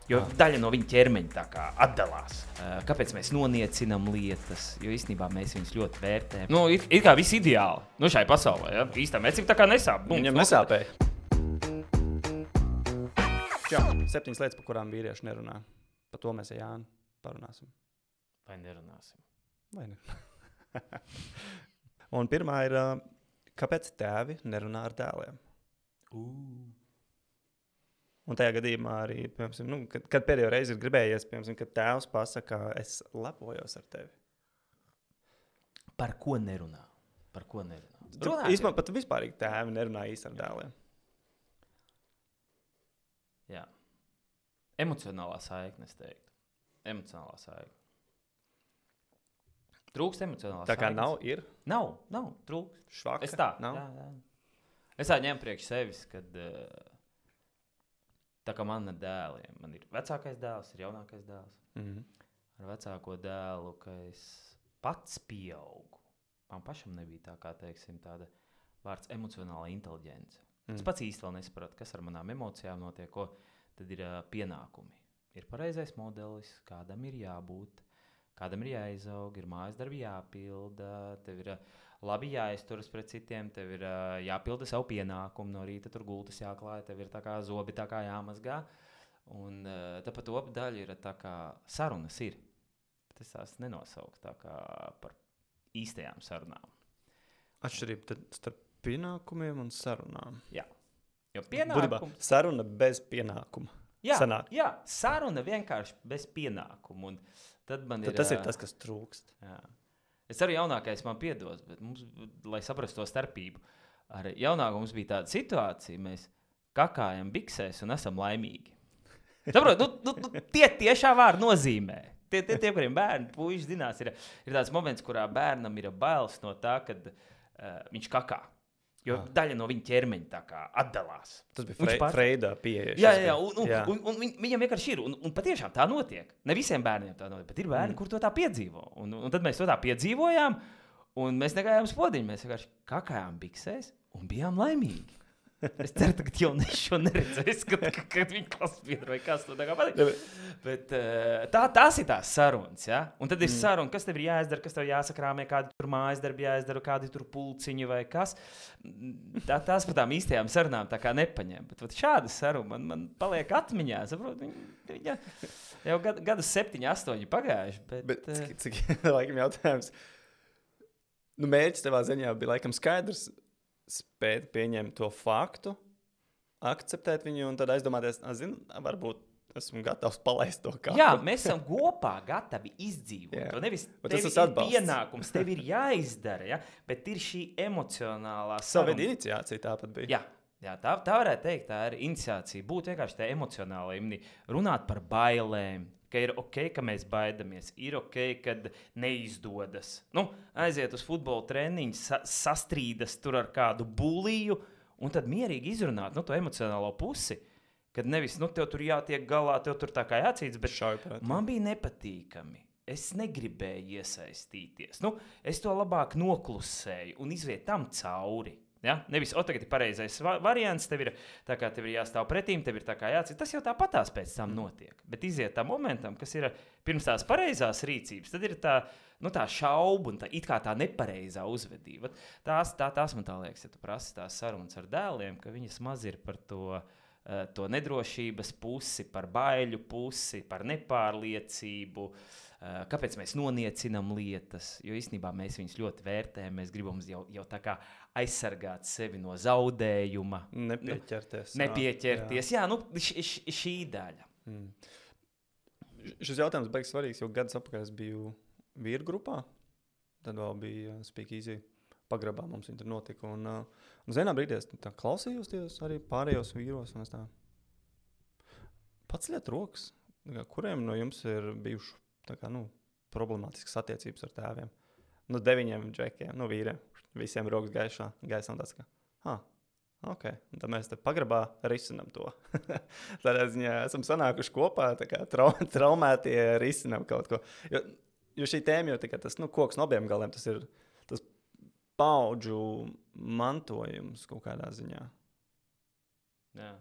Jo daļa no viņa ķermeņa tā kā atdalās. Kāpēc mēs noniecinām lietas? Jo īstenībā mēs viņus ļoti vērtējam. Nu, it kā viss ideāli. Nu, šai pasaulē, ja? Īstā mecim tā kā nesāp. Viņam nesāpēja. Čau, 7 lietas, par kurām vīrieši nerunā. Par to mēs ar Jānu parunāsim. Vai nerunāsim? Vai ne? Un pirmā ir, kāpēc tēvi nerunā ar dēliem? Un tajā gadījumā arī, piemēram, kad pēdējo reizi ir gribējies, piemēram, kad tēvs pasaka, es lepojos ar tevi. Par ko nerunā? Par ko nerunā? Īstenībā pat vispārīgi tēvi nerunā īsti ar dēliem. Jā. Emocionālā saikne, es teiktu. Emocionālā saikne. Trūkst emocionālā saikne. Tā kā nav, ir? Nav, trūkst. Švaka? Es tā, nav? jā. Es tā ņemu priekš sevis, kad tā kā man ar dēliem. Man ir vecākais dēls, ir jaunākais dēls. Ar vecāko dēlu, ka es pats pieaugu. Man pašam nebija tā kā, teiksim, tāda vārds emocionāla inteliģence. Es pats īsti vēl nesapratu, kas ar manām emocijām notiek, ko tad ir pienākumi. Ir pareizais modelis, kādam ir jābūt, kādam ir jāizaug, ir mājas darbi jāpilda, tev ir labi jāizturas pret citiem, tev ir jāpilda savu pienākumu, no rīta tur gultas jāklāja, tev ir tā kā zobi tā kā jāmazgā. Un tāpat opa daļa ir tā kā sarunas ir. Bet es tās nenosauku tā kā par īstajām sarunām. Atšķirība tad starp pienākumiem un sarunām. Jā. Jo pienākums... Saruna bez pienākuma. Jā, saruna vienkārši bez pienākumu. Un tad man ir... Tas ir tas, kas trūkst. Jā. Es arī jaunākais man piedos, bet mums, lai saprastu to starpību, ar jaunāku mums bija tāda situācija, mēs kakājam biksēs un esam laimīgi. Saprot, tie tiešā vārda nozīmē. Tie, kuriem bērni, puiši zinās, ir tāds moments, kurā bērnam ir bailes no tā, kad viņš kakā. Jo daļa no viņa ķermeņa tā kā atdalās. Tas bija Freidā pieeja. Jā, un viņam vienkārši ir. Un patiešām tā notiek. Ne visiem bērniem tā notiek, bet ir bērni, kur to tā piedzīvo. Un tad mēs to tā piedzīvojām, un mēs negājām uz podiņu. Mēs vienkārši kakājām biksēs un bijām laimīgi. Es ceru, ka jaunieši šo neredzēs, kad viņi klasbiedri vai kas to tā kā patīk. Bet tās ir tās sarunas, ja? Un tad ir saruna, kas tev ir jāizdara, kas tev jāsakrāmē, kādi tur mājas darbi jāizdara, kādi tur pulciņi vai kas. Tās par tām īstajām sarunām tā kā nepaņem. Bet šāda saruna man paliek atmiņā, saprot, viņa jau gadus 7, 8 pagājuši. Bet cik laikam jautājums, mērķis tevā ziņā bija laikam skaidrs, spēt pieņemt to faktu, akceptēt viņu un tad aizdomāties, varbūt esmu gatavs palaist to kādu. Jā, mēs esam kopā gatavi izdzīvot. To nevis tev ir pienākums, tev ir jāizdara, ja? Bet ir šī emocionālā saruna. Savu veidu iniciācija tāpat bija. Jā, tā varētu teikt, tā ir iniciācija. Būt vienkārši tā emocionāla līmenī, runāt par bailēm, ka ir ok, ka mēs baidamies, ir ok, kad neizdodas. Aiziet uz futbola treniņu, sastrīdas tur ar kādu buliju, un tad mierīgi izrunāt to emocionālo pusi, kad nevis, tev tur jātiek galā, tev tur tā kā jācīdz, bet man bija nepatīkami. Es negribēju iesaistīties. Es to labāk noklusēju un izviet tam cauri. Ja? Nevis, tagad ir pareizais variants, tev ir jāstāv pretīm, tev ir tā kā jācīt. Tas jau tāpatās pēc tam notiek. Bet iziet tam momentam, kas ir pirms tās pareizās rīcības, tad ir tā šauba un it kā tā nepareizā uzvedība. Tās man tā liekas, ja tu prasi tās sarunas ar dēliem, ka viņas maz ir par to nedrošības pusi, par baiļu pusi, par nepārliecību. Kāpēc mēs noniecinām lietas, jo īstenībā mēs viņus ļoti vērtējam, mēs gribam jau tā kā aizsargāt sevi no zaudējuma. Nepieķerties. Jā, šī daļa. Šis jautājums beigas svarīgs, jo gadus apakaļ es biju vīru grupā, tad vēl bija Speak Easy pagrabā, mums viņi tur notika, un vienā brīdī es tā klausījos arī pārējos vīros, un es tā paceļiet rokas, kuriem no jums ir bijuši tā kā, problemātiskas attiecības ar tēviem. 9 džekiem, vīriem, visiem rokas gaisā un tāds kā, ok, un tad mēs te pagrabā risinam to. Tādā ziņā esam sanākuši kopā, tā kā traumētie risinam kaut ko. Jo šī tēma jau tikai tas, koks no abiem galiem, tas ir tas paudžu mantojums kaut kādā ziņā. Jā.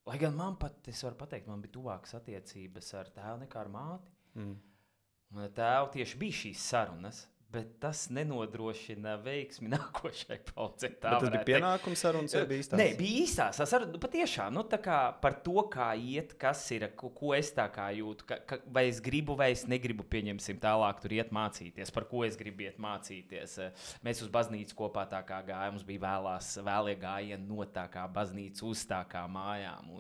Lai gan man pat, es varu pateikt, man bija tuvākas attiecības ar tēvu nekā ar māti. Un ar tēvu tieši bija šīs sarunas, bet tas nenodrošina veiksmi nākošai paudzei. Tas bija pienākums sarunas, vai bija īstās? Nē, bija īstās. Patiešām, tā par to, kā iet, kas ir, ko es tā kā jūtu, vai es gribu, vai es negribu, pieņemsim tālāk tur iet mācīties, par ko es gribu iet mācīties. Mēs uz baznīcu kopā tā kā gājām, mums bija vēlie gājieni no tā kā baznīca uz tā kā mājām.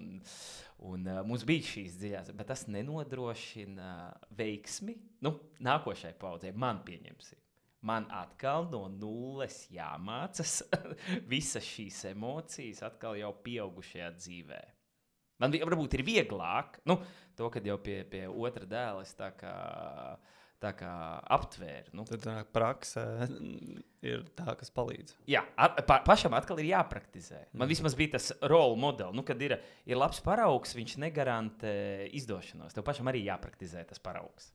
Un mums bija šīs dziļās, bet tas nenodrošina veiksmi nākošai paudzei. Man pieņemsim. Man atkal no nulles jāmācās visas šīs emocijas atkal jau pieaugušajā dzīvē. Man varbūt ir vieglāk, to, kad jau pie otra dēla es tā kā aptvēru. Tad prakse ir tā, kas palīdz. Jā, pašam atkal ir jāpraktizē. Man vismaz bija tas role modeli, kad ir labs paraugs, viņš negarantē izdošanos. Tev pašam arī jāpraktizē tas paraugs.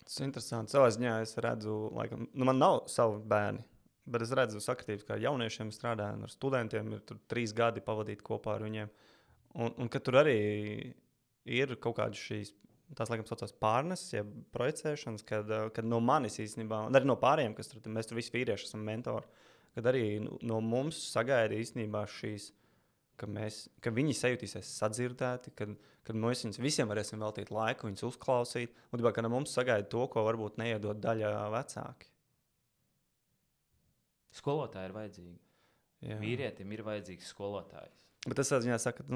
Tas ir interesanti. Savā ziņā es redzu, laikam, man nav savu bērni, bet es redzu sakritības, kā jauniešiem strādāju ar studentiem, ir tur 3 gadi pavadīt kopā ar viņiem. Un ka tur arī ir kaut kādas šīs, tās laikam saucās pārneses, ja projicēšanas, kad no manis īstenībā, un arī no pārējiem, kas tur, mēs tur visi vīrieši esam mentori, kad arī no mums sagaida īstenībā šīs, ka viņi sajutīsies sadzirdēti, kad mēs viņus visiem varēsim veltīt laiku, viņus uzklausīt, un ka no mums sagaida to, ko varbūt neiedod daļa vecāki. Skolotāji ir vajadzīgi. Jā. Vīrietim ir vajadzīgs skolotājs. Bet tas savā ziņā saka,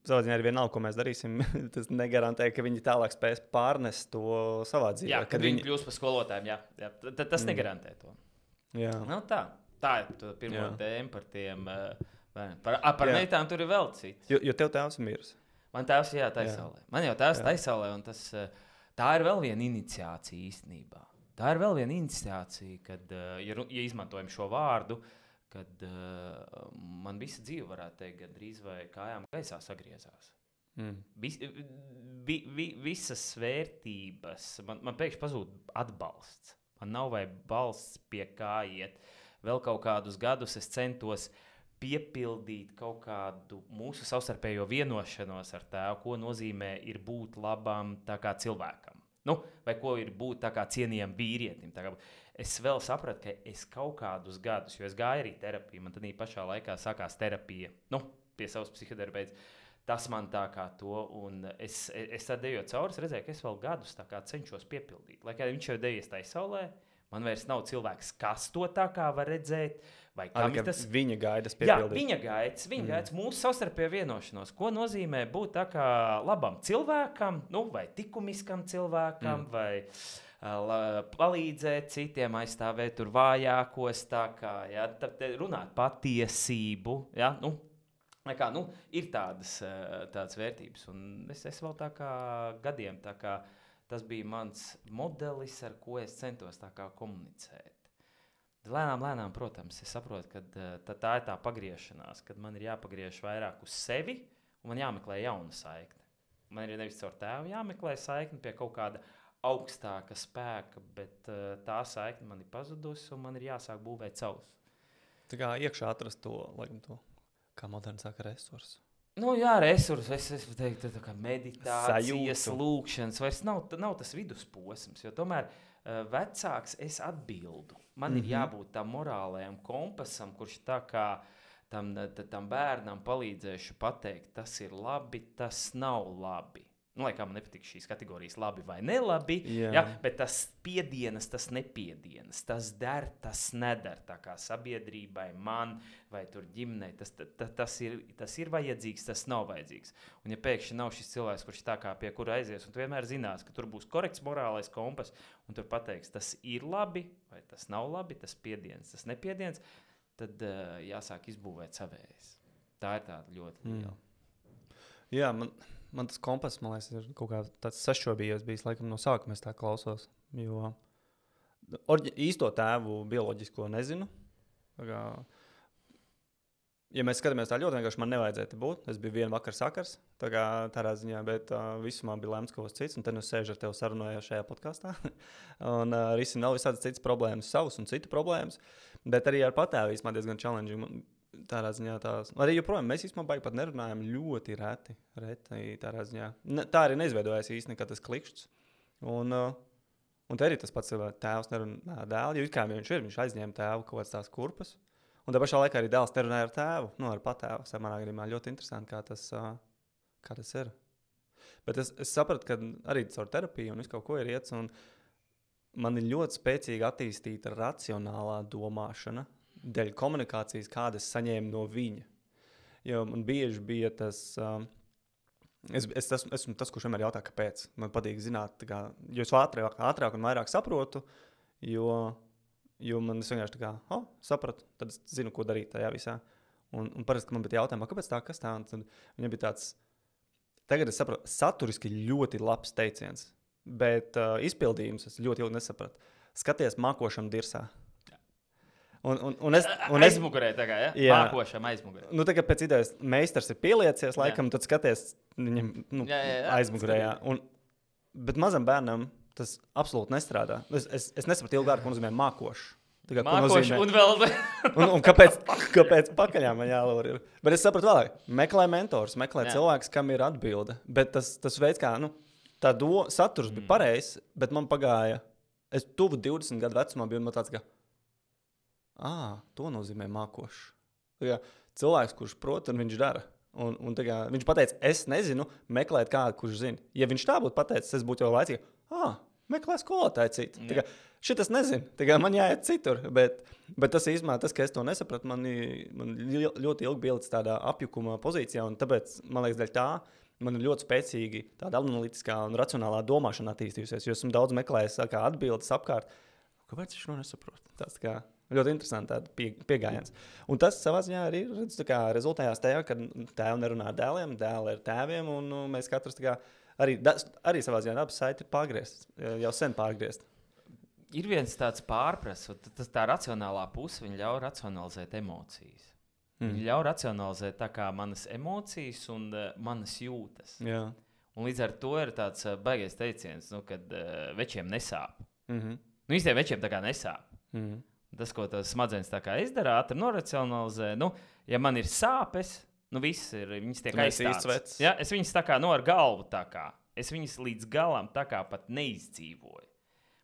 savā ziņā arī vienalga, ko mēs darīsim, tas negarantē, ka viņi tālāk spēs pārnest to savā dzīvē. Jā, kad viņi kļūs par skolotājiem, jā. Tas negarantē to. Jā. Tā ir pirmā tēma par tiem... Par meitām tur ir vēl cits. Jo tev tēvs ir miris. Man tēvs ir taisaulē. Man jau tēvs taisaulē, un tā ir vēl viena iniciācija īstenībā. Tā ir vēl viena iniciācija, kad, ja izmantojam šo vārdu, kad man visa dzīve, varētu teikt, gandrīz vai kājām gaisā sagriezās. Visas vērtības, man pēkšņi pazūd atbalsts. Man nav vai balsts pie kā iet. Vēl kaut kādus gadus es centos piepildīt kaut kādu mūsu savstarpējo vienošanos ar tēvu, ko nozīmē ir būt labam tā kā cilvēkam. Vai ko ir būt tā kā cienījam vīrietim. Es vēl sapratu, ka es kaut kādus gadus, jo es gāju arī terapiju, man tad pašā laikā sākās terapija, pie savas psihoterapeits. Tas man tā kā to, un es tad ejot cauri, es redzēju, ka es vēl gadus tā kā cenšos piepildīt. Lai kā viņš jau dejies taisaulē, man vairs nav cilvēks, kas to tā kā var redzēt, vai kam ir tas... Viņa gaidas piepildīt. Jā, viņa gaidas mūsu savstarpējo vienošanos. Ko nozīmē būt tā kā labam cilvēkam, vai likumiskam cilvēkam, vai palīdzēt citiem, aizstāvēt tur vājākos, tā kā, runāt patiesību, ir tādas vērtības. Un es vēl tā kā gadiem, tā kā tas bija mans modelis, ar ko es centos tā kā komunicēt. Lēnām, protams, es saprotu, ka tā ir tā pagriešanās, kad man ir jāpagriež vairāk uz sevi un man jāmeklē jauna saikne. Man ir nevis caur tēvu jāmeklē saikne pie kaut kāda augstāka spēka, bet tā saikne man ir pazudusi un man ir jāsāk būvēt savus. Tā kā iekšā atrast to, kā moderni saka, resursu. Resursi, es teiktu, tā kā meditācijas, lūkšanas, vairs nav tas vidusposms, jo tomēr vecāks es atbildu. Man ir jābūt tam morālajam kompasam, kurš tā kā tam bērnam palīdzēšu pateikt, tas ir labi, tas nav labi. Lai kā man nepatīk šīs kategorijas labi vai nelabi, bet tas piedienas, tas nepiedienas, tas der, tas nedara. Tā kā sabiedrībai, man vai tur ģimenei, tas ir vajadzīgs, tas nav vajadzīgs. Un ja pēkšņi nav šis cilvēks, kurš tā kā pie kura aizies, un tu vienmēr zinās, ka tur būs korekts morālais kompas, un tur pateiks, tas ir labi vai tas nav labi, tas piedienas, tas nepiedienas, tad jāsāk izbūvēt savējais. Tā ir tāda ļoti liela. Jā, man tas kompass, man liekas, ir kaut kā tāds sašķobījies bijis, laikam no sākuma es tā klausos, jo īsto tēvu bioloģisko nezinu. Ja mēs skatāmies tā ļoti vienkārši, man nevajadzētu būt. Es biju vienu vakar sakars, tādā ziņā, bet visumā bija lemts kaut kas cits, un tad es sēžu ar tevi sarunājot šajā podkastā. Un risinu vēl visādas citas problēmas, savas un citu problēmas, bet arī ar patēvu īstenībā diezgan challenging. tādā ziņā tās. Arī joprojām mēs īstenībā baigi pat nerunājam ļoti reti tādā ziņā. Tā arī neizveidojās īsti nekad tas klikšķis. Un te arī tas pats tēvs nerunā dēlu, jo viņš aizņēma tēvu kaut kādas tās kurpes. Un tā pašā laikā arī dēls nerunāja ar tēvu, ar patēvu. Tas manā gadījumā ļoti interesanti, kā tas ir. Bet es sapratu, ka arī caur terapiju un visu kaut ko ir iets, un man ir ļoti spēcīgi attīstīta racionālā domāšana dēļ komunikācijas, kādas saņēmu no viņa. Jo man bieži bija tas, es esmu tas, kurš vienmēr jautā, kāpēc. Man patīk zināt, jo es ātrāk un vairāk saprotu, jo man es vienkārši sapratu, tad es zinu, ko darīt tajā visā. Un parasti, ka man bija jautājumā, kāpēc tā, kas tā? Un tad viņam bija tāds, tagad es saprotu, saturiski ļoti labs teiciens, bet izpildījums es ļoti ilgi nesapratu. Skaties mākošam dirsā. Aizmugurē tagad, ja? Mākošam aizmugurē. Tagad pēc idejas meistars ir pieliecies, laikam, tad skaties viņam aizmugurē. Bet mazam bērnam tas absolūti nestrādā. Es nesapratu ilgāk, ko nozīmē mākošs. Mākoši un vēl. un kāpēc pakaļām man jālūr ir. Bet es sapratu vēlāk. Meklē mentors, meklē cilvēks, kam ir atbilde. Bet tas veids, kā tā saturs bija pareizs, bet man pagāja, es tuvu 20 gadu vecumā biju man tāds, ka to nozīmē mākošs. Cilvēks, kurš prot, un viņš dara. Un viņš pateica, es nezinu, meklēt kādu, kurš zina. Ja viņš tā būtu pateicis, es būtu jau laicīgi, meklē skolotāju citu. Šitas nezinu, man jāiet citur. Bet tas īstenībā, ka es to nesapratu, man ļoti ilgi bija līdz tādā apjukuma pozīcijā, un tāpēc, man liekas, dēļ tā, man ir ļoti spēcīgi tāda analītiskā un racionālā domāšana attīstījusies, jo esmu daudz meklējis atbildes apkārt. Kāpēc viņš to nesaprot? Tas ļoti interesanti pieejams. Un tas savā ziņā arī rezultējās tajā, ka tēvi nerunā ar dēliem, dēli ar tēviem, un mēs katrs arī savā ziņā abas saiti ir pārgriezt, jau sen pārgriezt. Ir viens tāds pārprasts, tā racionālā puse, viņa ļauj racionalizēt emocijas. Viņa ļauj racionalizēt tā kā manas emocijas un manas jūtas. Jā. Un līdz ar to ir tāds baigais teiciens, kad večiem nesāp. Īstenībā večiem tā kā nesāp. Tas, ko tas smadzenes tā kā izdara, ātri noracionalizē. Ja man ir sāpes, viss ir, viņas tiek aizstāts. Ja, es viņas tā kā ar galvu tā kā. Es viņas līdz galam tā kā pat neizdzīvoju.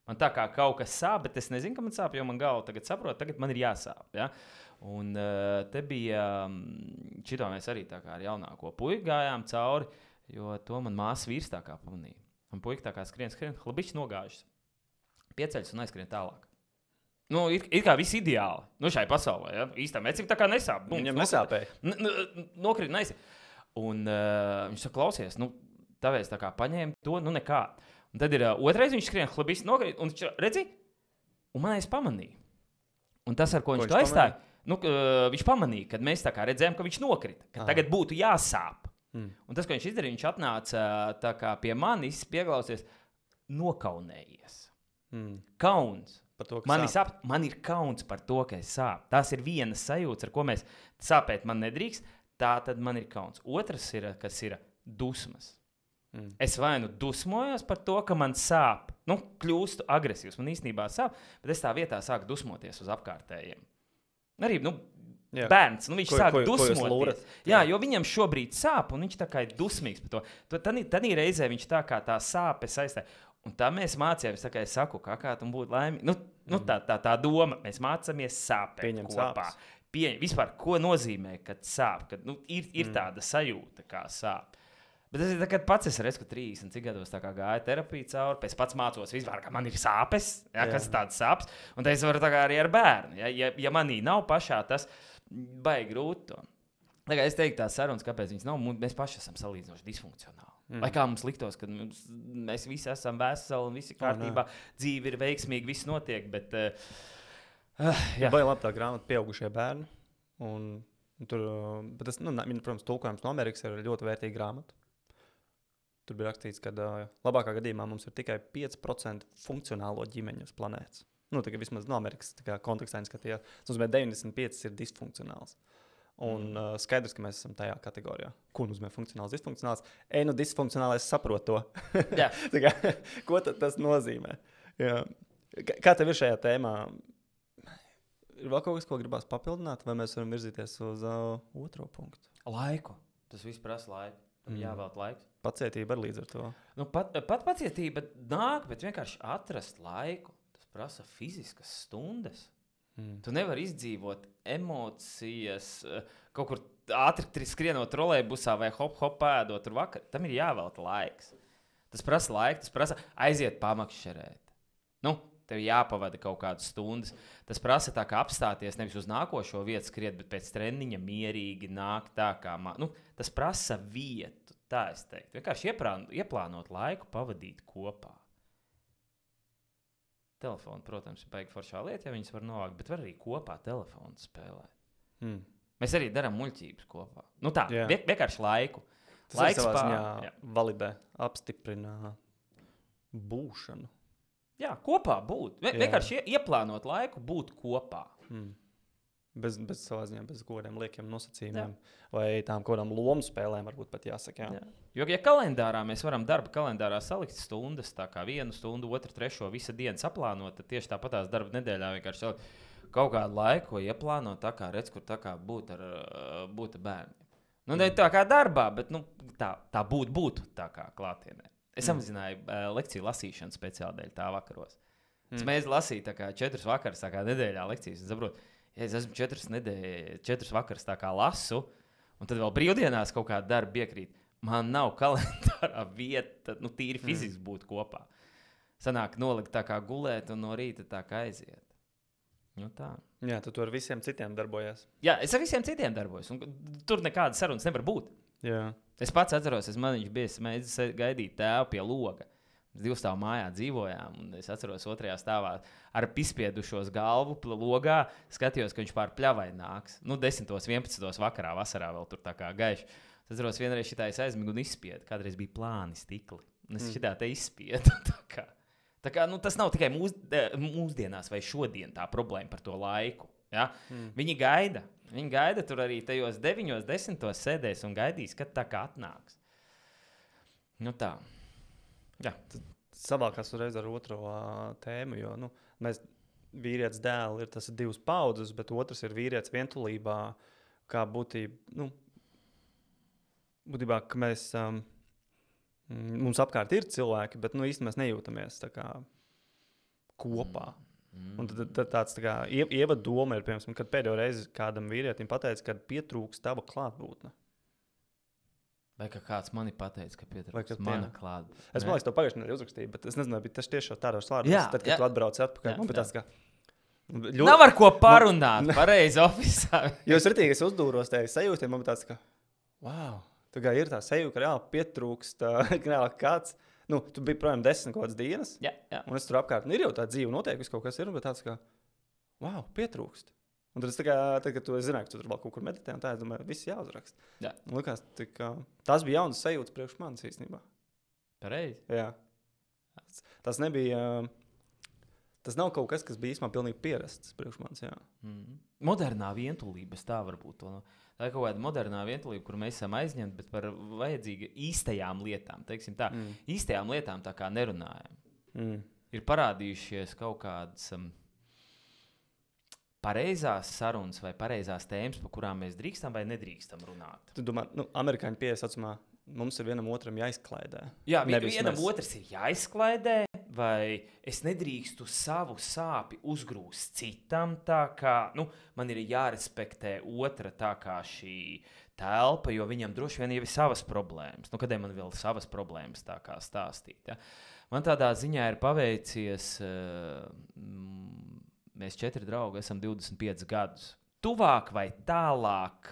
Man tā kā kaut kas sāp, bet es nezinu, ka man sāp, jo man galva tagad saprot, tagad man ir jāsāp. Ja? Un te bija, šito mēs arī tā kā ar jaunāko puiku gājām cauri, jo to man māsas vīrs tā kā pamanīja. Un puika tā kā skrien, hlabišķi nogāžas. Pieceļas un aizskrien tālāk. Ir kā viss ideāli. Šai pasaulē, ja? Īstām vecim tā kā nesāp. Viņam nesāpēja. Nokrīt neizsāp. Un viņš saka, klausies, tāpēc tā kā paņēma to, nekā. Un tad ir otrais, viņš skrien, hlabisti nokrīt, un viņš redzi, un man aiz pamanīja. Un tas, ar ko viņš to aizstāja, viņš pamanīja, kad mēs tā kā redzējām, ka viņš nokrita, ka tagad būtu jāsāp. Un tas, ko viņš izdarīja, viņš atnāca tā kā pie manis, pieglausies, nokaunējies. Kauns. To, man ir kauns par to, ka es sāp. Tās ir vienas sajūtas, ar ko mēs sāpēt man nedrīkst, tā tad man ir kauns. Otrs ir, kas ir dusmas. Es vai dusmojos par to, ka man sāp, kļūstu agresīvs, man īstenībā sāp, bet es tā vietā sāku dusmoties uz apkārtējiem. Arī, bērns, viņš sāk dusmoties. Jā, jo viņam šobrīd sāp, un viņš tā kā ir dusmīgs par to. Tad reizē viņš tā kā tā sāpes aizstāja. Un tā mēs mācījāmies, tā kā es saku, kā tu būtu laimīgi. Tā doma, mēs mācāmies sāpēt kopā. Vispār, ko nozīmē, kad sāp, kad ir tāda sajūta, kā sāp. Bet tas ir tā, kad pats es redzu, ka 30 cik gados tā kā gāja terapiju cauri, pēc pats mācos vispār, ka man ir sāpes, kas ir tādas sāpes, un tā es varu tā kā arī ar bērnu. Ja manī nav pašā, tas baigi grūti to. Tā kā es teiktu tās sarunas, kāpēc viņas nav, mēs paši esam salīdzinoši disfunkcionāli. Lai kā mums liktos, ka mēs visi esam veseli un visi kārtībā, dzīve ir veiksmīga, viss notiek, bet... Vai labi tā grāmata Pieaugušie bērni. Bet tas, protams, tulkojums no Amerikas ir ļoti vērtīga grāmata. Tur bija rakstīts, ka labākā gadījumā mums ir tikai 5% funkcionālo ģimeņu uz planētas. Tikai vismaz no Amerikas kontekstā skatījās. Tas nozīmē 95% ir disfunkcionāls. Un skaidrs, ka mēs esam tajā kategorijā. Ko nozīmē funkcionāls, disfunkcionāls? Disfunkcionālais saprot to. Ko tad tas nozīmē? Jā. Kā tev ir šajā tēmā? Ir vēl kaut kas, ko gribās papildināt, vai mēs varam virzīties uz otro punktu? Laiku. Tas viss prasa laiku. Tam jāvēlt laiks. Pacietība arī līdz ar to. Nu, pat pacietība nāk, bet vienkārši atrast laiku. Tas prasa fiziskas stundas. Tu nevari izdzīvot emocijas kaut kur ātri skrienot trolejbusā vai hop pēdot tur vakar. Tam ir jāvelta laiks. Tas prasa laiku, tas prasa aiziet pamakšķerēt. Nu, tev jāpavada kaut kādas stundas. Tas prasa tā kā apstāties nevis uz nākošo vietu skriet, bet pēc treniņa mierīgi nākt tā kā... tas prasa vietu, tā es teiktu. Vienkārši ieplānot laiku, pavadīt kopā. Telefonu, protams, ir baigi foršā lieta, ja viņas var novākt, bet var arī kopā telefonu spēlēt. Mēs arī darām muļķības kopā. Nu tā, vienkārši laiku. Tas laiks savā ziņā validē, apstiprina būšanu. Jā, kopā būt. Vienkārši ieplānot laiku, būt kopā. Bez savā ziņā, bez godiem liekiem nosacījumiem. Vai tām kodām lomu spēlēm varbūt pat jāsaka. Jā. Jo, ja kalendārā mēs varam darba kalendārā salikt stundas, tā kā 1 stundu, 2, 3, visa diena saplānot, tad tieši tāpatās darba nedēļā vienkārši salikt kaut kādu laiku, ieplānot tā kā redz, kur tā kā būt ar bērniem. Nu, ne tā kā darbā, bet tā būtu tā kā klātienē. Es samazināju lekciju lasīšanu speciāli dēļ tā vakaros. Es mēģināju lasīt tā kā 4 vakaras tā kā nedēļā lekcijas. Es saprotu, ja es esmu 4 vakaras tā kā lasu, un tad vēl brīvdienās kaut kāda darba iekrīt, man nav kalendārā vieta, tīri fiziski būt kopā. Sanāk nolikt tā kā gulēt un no rīta tā kā aiziet. Nu tā. Jā, tu ar visiem citiem darbojies. Jā, es ar visiem citiem darbojos, un tur nekādas sarunas nevar būt. Jā. Es pats atceros, maniņš bija mēģinājis gaidīt tēvu pie loga. Mēs 2 stāvu mājā dzīvojām, un es atceros 2. stāvā ar pispiedušos galvu logā, skatījos, ka viņš pār pļavai nāks. 10, 11 vakarā, vasarā vēl tur tā kā gaiši. Es atceros, vienreiz šitā es aizmigu un izspiedu. Kādreiz bija plāni stikli. Un es šitā te izspiedu. Tā kā tas nav tikai mūsdienās vai šodien tā problēma par to laiku. Ja? Viņi gaida tur arī tajos 9, 10 sēdēs un gaidīs, kad tā kā atnāks. Nu tā. Jā. Savākās uzreiz ar otro tēmu, jo mēs vīrietis dēli ir tas 2 paudzes, bet otrs ir vīrietis vientulībā, kā būtībā, ka mēs, mums apkārt ir cilvēki, bet īsti mēs nejūtamies tā kā kopā. Un tad tāds tā kā ievada doma ir, piemēram, kad pēdējo reizi kādam vīrietim pateica, kad pietrūks tava klātbūtne. Vai ka kāds mani pateica, ka pietrūks mana klātbūtne? Es man liekas, to pagājušajā nedēļā uzrakstīju, bet es nezinu, bet tas tieši tādos vārdos. Tad, kad tu atbrauc atpakaļ, man bija tāds, ka... Nav ar ko parunāt, pareizi ofisā. Jo es uzdūros tevi sajūtiem, man bija tāds, ka, wow, tā kā ir tā sajūta, ka reāli pietrūkst kāds. Tu biji projām 10 kaut kādas dienas, un es tur apkārt, ir jau tā dzīve noteikusi, kaut kas ir, bet tāds, ka, wow, pietrūkst. Un tad es tā kā, kad tu zināji, ka tu tur vēl kaut kur meditē, un tā, es domāju, viss jāuzrakst. Jā. Un likās, tas bija jaunas sajūtas priekš manis īstenībā. Pareizi. Jā. Tas nebija, tas nav kaut kas bija īstenībā pilnīgi pierasts priekš manis, jā. Modernā vientulība, tā varbūt to. Tā ir kaut kāda modernā vientulība, kur mēs esam aizņemti, bet par vajadzīga īstajām lietām. Teiksim tā, īstajām lietām tā kā nerunājam. Ir parādījušies kaut kādas pareizās sarunas vai pareizās tēmas, par kurām mēs drīkstam vai nedrīkstam runāt. Tu domā, amerikāņu pieeja saucamā, mums ir vienam otram jāizklaidē. Jā, vienam otrs ir jāizklaidē, vai es nedrīkstu savu sāpi uzgrūst citam, tā kā, man ir jārespektē otra tā kā šī telpa, jo viņam droši vien jau ir savas problēmas. Kādēļ man vēl savas problēmas tā kā stāstīt? Ja? Man tādā ziņā ir paveicies, mēs 4 draugi esam 25 gadus. Tuvāk vai tālāk,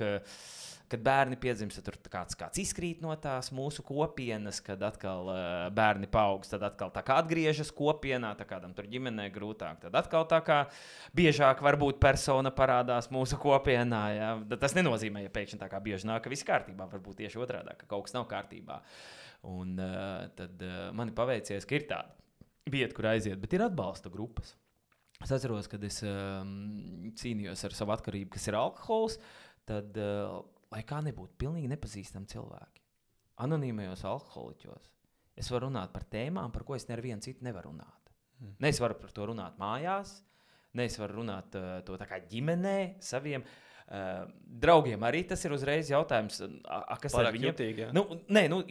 kad bērni piedzimst, tad tur kāds izkrīt no tās mūsu kopienas, kad atkal bērni paaugst, tad atkal tā kā atgriežas kopienā, tā kādam tur ģimenē grūtāk, tad atkal tā kā biežāk varbūt persona parādās mūsu kopienā. Ja? Tas nenozīmē, ja pēkšņi tā kā bieži nāk, ka viss kārtībā, varbūt tieši otrādā, ka kaut kas nav kārtībā. Un tad mani paveicies, ka ir tāda vieta, kur aiziet, bet ir atbalsta grupas. Es atceros, kad es cīnījos ar savu atkarību, kas ir alkohols, tad, lai kā nebūtu, pilnīgi nepazīstami cilvēki. Anonīmajos alkoholiķos. Es varu runāt par tēmām, par ko es nevienu citu nevaru runāt. Ne es varu par to runāt mājās, ne es varu runāt to tā kā ģimenē, saviem draugiem. Arī tas ir uzreiz jautājums, kas ar viņiem jutīgi,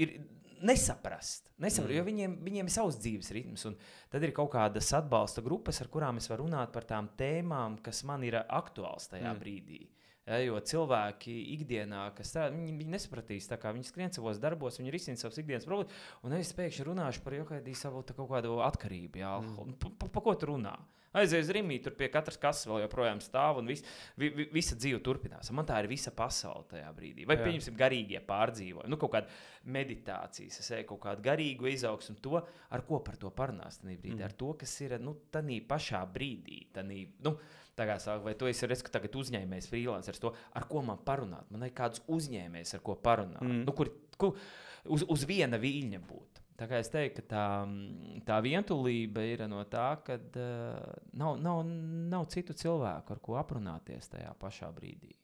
ir nesaprast, jo viņiem ir savs dzīves ritms. Un tad ir kaut kādas atbalsta grupas, ar kurām es varu runāt par tām tēmām, kas man ir aktuāls tajā brīdī. Ja, jo cilvēki ikdienā, kas strādā, viņi nesapratīs, tā kā viņi skrien savos darbos, viņi risina savas ikdienas problēmas, un es pēkšņi runāšu par savu kaut kādu atkarību. Jā, pa ko tu runā? Aizies Rimī, tur pie katras kases vēl joprojām stāv, un visa dzīve turpinās. Man tā ir visa pasaule tajā brīdī. Vai, pieņemsim, garīgie pārdzīvojumi, kaut kāda meditācijas, es eju kaut kādu garīgu izaugsmu, to, ar ko par to parunās tanī brīdī, ar to, kas ir, tanī pašā brīdī, tā kā saka, vai tu esi redz, ka tagad uzņēmējs freelancers to, ar ko man parunāt? Man ir kāds uzņēmējs, ar ko parunāt. Kur uz viena viļņa būt. Tā kā es teiktu, ka tā vientulība ir no tā, ka nav citu cilvēku, ar ko aprunāties tajā pašā brīdī.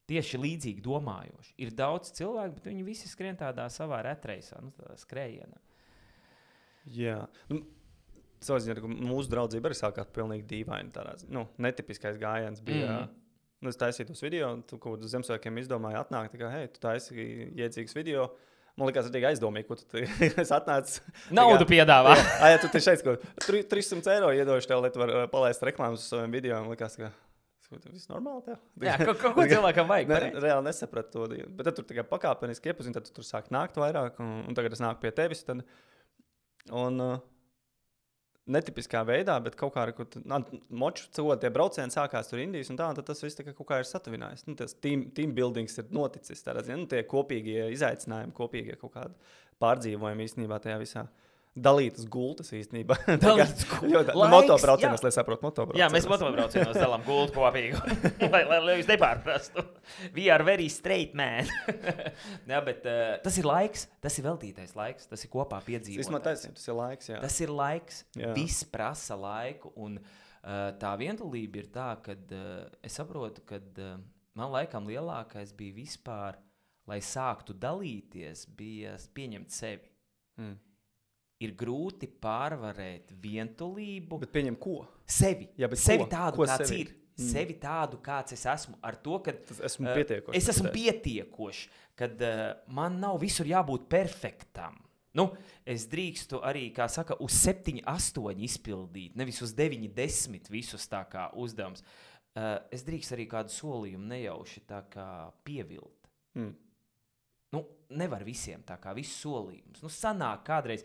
Tieši līdzīgi domājoši. Ir daudz cilvēku, bet viņi visi skrien tādā savā retreisā, tādā skrējienā. Jā. Savā mūsu draudzība arī sākās pilnīgi dīvaini. Netipiskais gājiens bija. Es taisīju tos video, tu kaut kādus Ziemassvētkiem izdomāji atnākt, kā, hei, tu taisi iedzīgs video. Man liekas, arī aizdomīgi, ko tu esi atnācis. Naudu piedāvā. Jā, tu šeit kaut ko 300 eiro iedošu tev, lai tu vari palaist reklāmas uz saviem video. Man liekas, ka tas viss normāli tev. Jā, kaut ko cilvēkam vajag. Reāli nesapratu to. Bet tad tur pakāpeniski iepazini, tad tu tur sāk nākt vairāk, un tagad es nāku pie tevis. Netipiskā veidā, bet kaut kā moču tie braucieni sākās tur Indijas, un tad tas viss kaut kā ir satuvinājis. Tas team buildings ir noticis. Tie kopīgie izaicinājumi, kopīgie kaut kādi pārdzīvojumi īstenībā tajā visā. Dalītas gultas īstenībā. Motobraucienos, lai saprotu motobraucienos. Jā, mēs motobraucienos dalām gultu kopīgu, lai jūs nepārprastu. We are very straight man. Jā, bet tas ir laiks, tas ir veltītais laiks, tas ir kopā piedzīvotājs. Tas ir laiks, jā. Tas ir laiks, viss prasa laiku, un tā vientulība ir tā, kad es saprotu, kad man laikam lielākais bija vispār, lai sāktu dalīties, bija pieņemt sevi. Ir grūti pārvarēt vientulību. Bet pieņem ko? Sevi. Jā, sevi tādu, kāds sevi? Ir. Sevi tādu, kāds es esmu. Ar to, ka esmu pietiekoši. Es esmu pietiekoši, kad man nav visur jābūt perfektam. Es drīkstu arī, kā saka, uz 7, 8 izpildīt, nevis uz 9, 10 visus tā kā uzdevums. Es drīkstu arī kādu solījumu nejauši tā kā pievilt. Nevar visiem tā kā visus solījumus. Sanāk kādreiz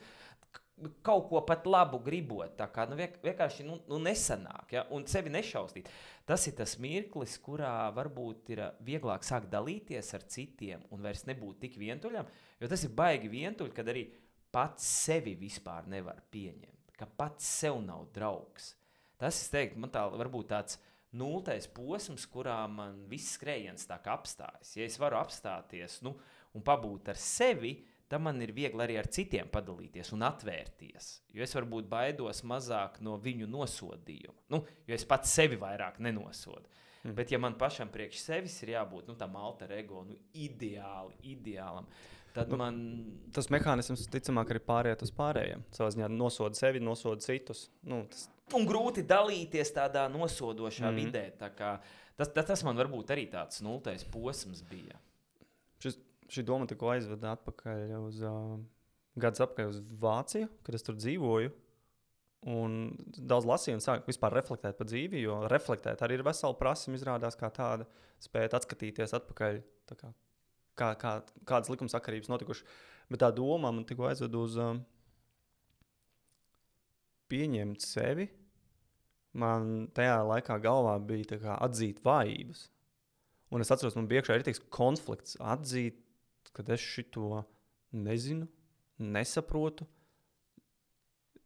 kaut ko pat labu gribot, tā kā vienkārši nesanāk, ja? Un sevi nešaustīt. Tas ir tas mirklis, kurā varbūt ir vieglāk sākt dalīties ar citiem un vairs nebūt tik vientuļam, jo tas ir baigi vientuļi, kad arī pats sevi vispār nevar pieņemt, ka pats sev nav draugs. Tas, es teiktu, man tā varbūt tāds nultais posms, kurā man viss skrējiens tā kā apstājas. Ja es varu apstāties, un pabūt ar sevi, tad man ir viegli arī ar citiem padalīties un atvērties. Jo es varbūt baidos mazāk no viņu nosodījuma. Jo es pats sevi vairāk nenosodu. Bet ja man pašam priekš sevis ir jābūt tam alter ego ideālam, tad man... Tas mehānisms, ticamāk, arī pāriet uz pārējiem. Savā ziņā nosoda sevi, nosoda citus. Un grūti dalīties tādā nosodošā vidē. Tā kā, tas man varbūt arī tāds nultais posms bija. Šī doma tikko aizveda atpakaļ gadus atpakaļ uz Vāciju, kad es tur dzīvoju. Un daudz lasīju un sāku vispār reflektēt par dzīvi, jo reflektēt arī ir vesela prasme, izrādās kā tāda, spēt atskatīties atpakaļ, tā kā kādas likumsakarības notikušas. Bet tā doma man tikko aizveda uz pieņemt sevi. Man tajā laikā galvā bija tā kā atzīt vājības. Un es atceros, man bija iekšā ir tiks konflikts atzīt, kad es šito nezinu, nesaprotu,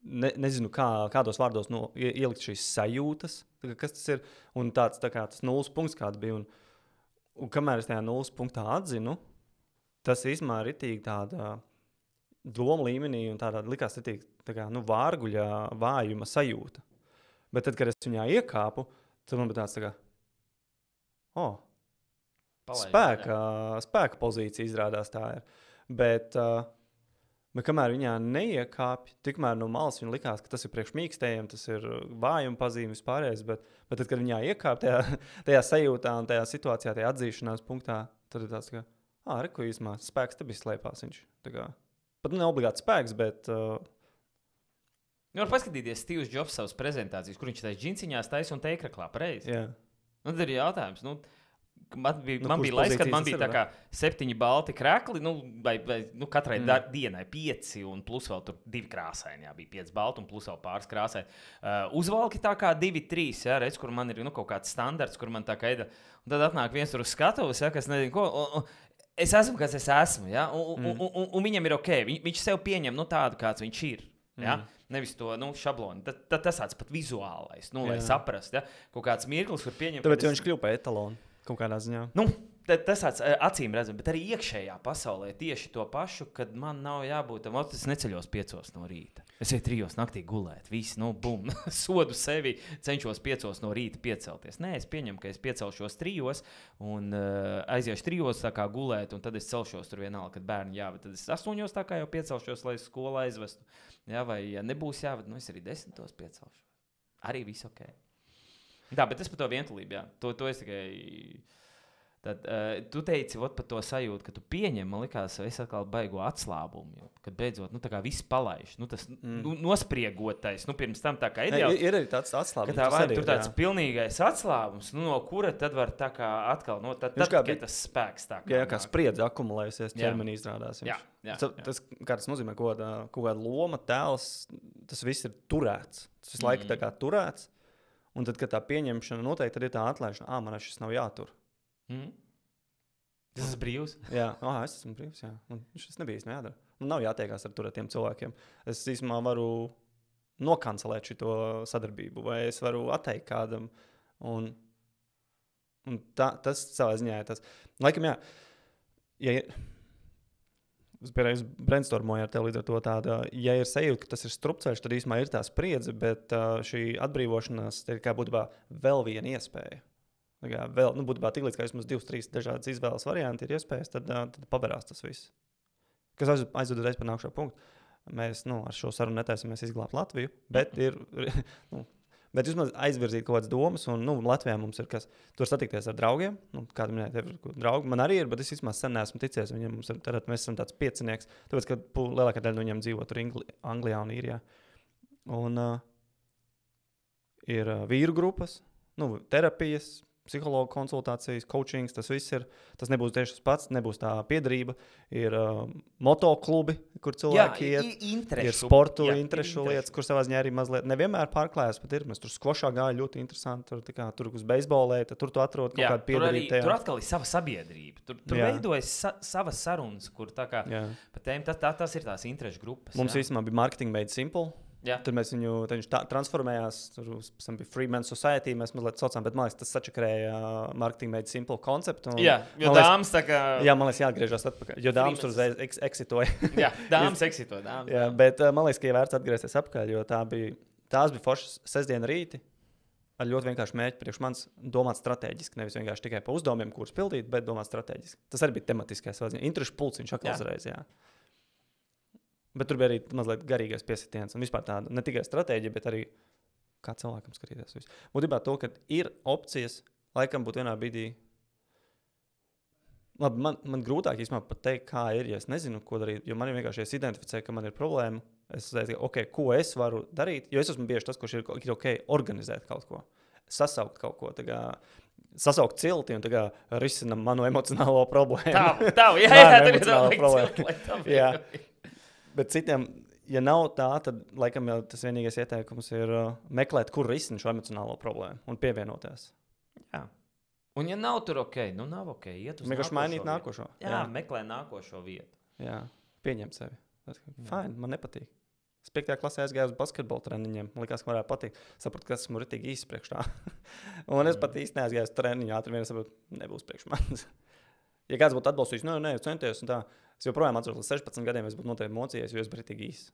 nezinu, kādos vārdos ielikt šīs sajūtas, kas tas ir, un tāds tā kā tas nulles punkts kāds bija, un kamēr es tajā nulles punktā atzinu, tas īstenībā ir ritīgi tāda doma līmenī, un tāda likās ritīgi tā kā, vārguļa vājuma sajūta. Bet tad, kad es viņā iekāpu, tad man bija tāds tā kā, spēka pozīcija izrādās tā ir. Bet Bet kamēr viņā neiekāpj, tikmēr no malas viņa likās, ka tas ir priekš mīkstējiem, tas ir vājuma pazīme vispārējais, bet tad, kad viņā iekāp tajā sajūtā un tajā situācijā, tajā atzīšanās punktā, tad ir tāds, ka, reku īsmā, spēks te bija slēpās viņš. Tā kā, pat ne obligāti spēks, bet... Var paskatīties Steve's Jobs savas prezentācijas, kur viņš taisa džinsiņās taisa un teikraklā, pareizi. Jā. Tad ir jautājums, man bija laiks, kad man bija tā kā 7 balti krekli, vai katrai dienai 5, un plus vēl tur 2 krāsaini, bija 5 balti, un plus vēl pāris krāsaini. Uzvalki tā kā 2, 3, redz, kur man ir kaut kāds standarts, kur man tā kā ida, un tad atnāk viens tur uz skatuves, kas nezinu ko, es esmu, kas es esmu, un viņam ir ok, viņš sev pieņem tādu, kāds viņš ir. Ja? Nevis to šabloni. Tas tāds pat vizuālais, lai saprastu. Ja? Kaut kāds mirklis, kur pieņem. Tāpēc viņš kļuva par etalonu kaut kādā ziņā. Tas tāds acīm redzams, bet arī iekšējā pasaulē tieši to pašu, kad man nav jābūt tam, es neceļos 5 no rīta. Es eju 3 naktī gulēt, viss, bum, sodu sevi, cenšos 5 no rīta piecelties. Nē, es pieņemu, ka es piecelšos 3 un aiziešu 3 tā kā gulēt, un tad es celšos tur vienalga, kad bērni jāved. Tad es 8 tā kā jau piecelšos, lai skolu aizvestu. Ja, vai ja nebūs jāved, es arī 10 piecelšos. Arī viss ok. Tā, bet es par to vientulību, jā. To es tikai... Tad, tu teici par to sajūtu, ka tu pieņem, man likās, es atkal baigo atslābumu, kad beidzot, tā kā viss palaiž, tas nospriegotais, pirms tam tā kā ideāli. Ir arī tāds atslābums. Ka tā vai tur tāds pilnīgais atslābums, no kura tad var tā kā atkal, tad tikai tas spēks tā kā. Jā, kā spriedze akumulējusies, ķermenī izrādās. Jā. Tas, kā tas nozīmē, kaut kāda loma, tēls, tas viss ir turēts. Tas visu laiku tā kā turēts, un tad, kad tā pieņemšana noteikti, tad ir tā atlaišana, man šis nav jātur. Tas ir brīvs. Jā, es esmu brīvs. Jā. Šis nebija īsti jādara. Man nav jātiekās ar turētiem cilvēkiem. Es īstenībā varu nokancelēt šo sadarbību, vai es varu atteikt kādam. Un tas savā ziņā ir tas. Laikam, jā, ja es brainstormoju ar tevi līdz ar to tāda, ja ir sajūta, ka tas ir strupceļš, tad īstenībā ir tā spriedze, bet šī atbrīvošanās ir kā būtībā vēl viena iespēja. Vēl, būtībā tik līdz, ka vismaz 2-3 dažādas izvēles varianti ir iespējas, tad paverās tas viss. Kas aizved uzreiz par nākšo punktu. Mēs ar šo sarunu netaisamies izglābt Latviju, bet bet vismaz aizvirzīt kaut kādas domas, un Latvijā mums ir kas, tur satikties ar draugiem, kāda minēja, tev ir draugi, man arī ir, bet es vismaz sen neesmu ticies viņiem, mēs esam tāds piecinieks, tāpēc, ka lielākā daļa no viņiem dzīvo tur Anglijā un Īrijā. Un ir vīru grupas, terapijas, psihologu konsultācijas, coachings, tas viss ir. Tas nebūs tieši tas pats, nebūs tā piedarība. Ir motoklubi, kur cilvēki iet. Ir sportu, interešu lietas, kur savā ziņā arī mazliet nevienmēr pārklājas, bet ir. Mēs tur skvošā gāja ļoti interesanti. Tur uz beisbolē, tur tu atrod kaut kādu piedarību. Tur atkal ir sava sabiedrība. Tur veidojas savas sarunas, kur tā kā pa tēm, tas ir tās interešu grupas. Mums īstenībā bija Marketing Made Simple. Jā. Tur viņš transformējās, tur bija Free Man Society, mēs mazliet saucām, bet man liekas, tas sačakarēja Marketing Made Simple konceptu. Jā, jo dāmas tā kā... Jā, man liekas, jāatgriežas atpakaļ, jo dāmas tur uzreiz eksitoja. Jā, dāmas eksitoja. Jā, bet man liekas, ka vērts atgriezties atpakaļ, jo tās bija foršas sestdiena rīti ar ļoti vienkārši mērķi priekš manis domāt strateģiski, nevis vienkārši tikai pa uzdevumiem, kurus pildīt, bet domāt strateģiski. Tas arī bija tematiskais, interešu pulciņš atkal uzreiz, jā. Bet tur bija arī mazliet garīgais piesitiens un vispār tāda ne tikai stratēģija, bet arī kā cilvēkam skatīties visu. Būtībā to, ka ir opcijas, laikam būt vienā brīdī. Labi, man grūtāk īstenībā pat teikt, kā ir, ja es nezinu, ko darīt, jo man ir vienkārši identificē, ka man ir problēma. Es teicu, ko es varu darīt, jo es esmu bieži tas, kurš ir ok organizēt kaut ko, sasaukt kaut ko, sasaukt cilti un risinam manu emocionālo problēmu. Tavu, jā. Bet citiem, ja nav tā, tad laikam jau tas vienīgais ieteikums ir meklēt, kur risina šo emocionālo problēmu un pievienoties. Jā. Un ja nav tur ok, nav ok, iet uz vienkārši mainīt nākošo. Jā, meklē nākošo vietu. Jā, pieņemt sevi. Fine, man nepatīk. Es 5. klasē aizgāju uz basketbola treniņiem. Man likās, ka varētu patikt. Sapratu, ka esmu ritīgi īsti priekš tā. Un es pat īsti neaizgāju uz treniņu. Ātri vien saprotu, nebūs priekš manis. Ja kāds būtu atbalstījis, centies un tā. Es joprojām atceros, līdz 16 gadiem es būtu noteikti mocījies, jo es biju ritīgi īsts.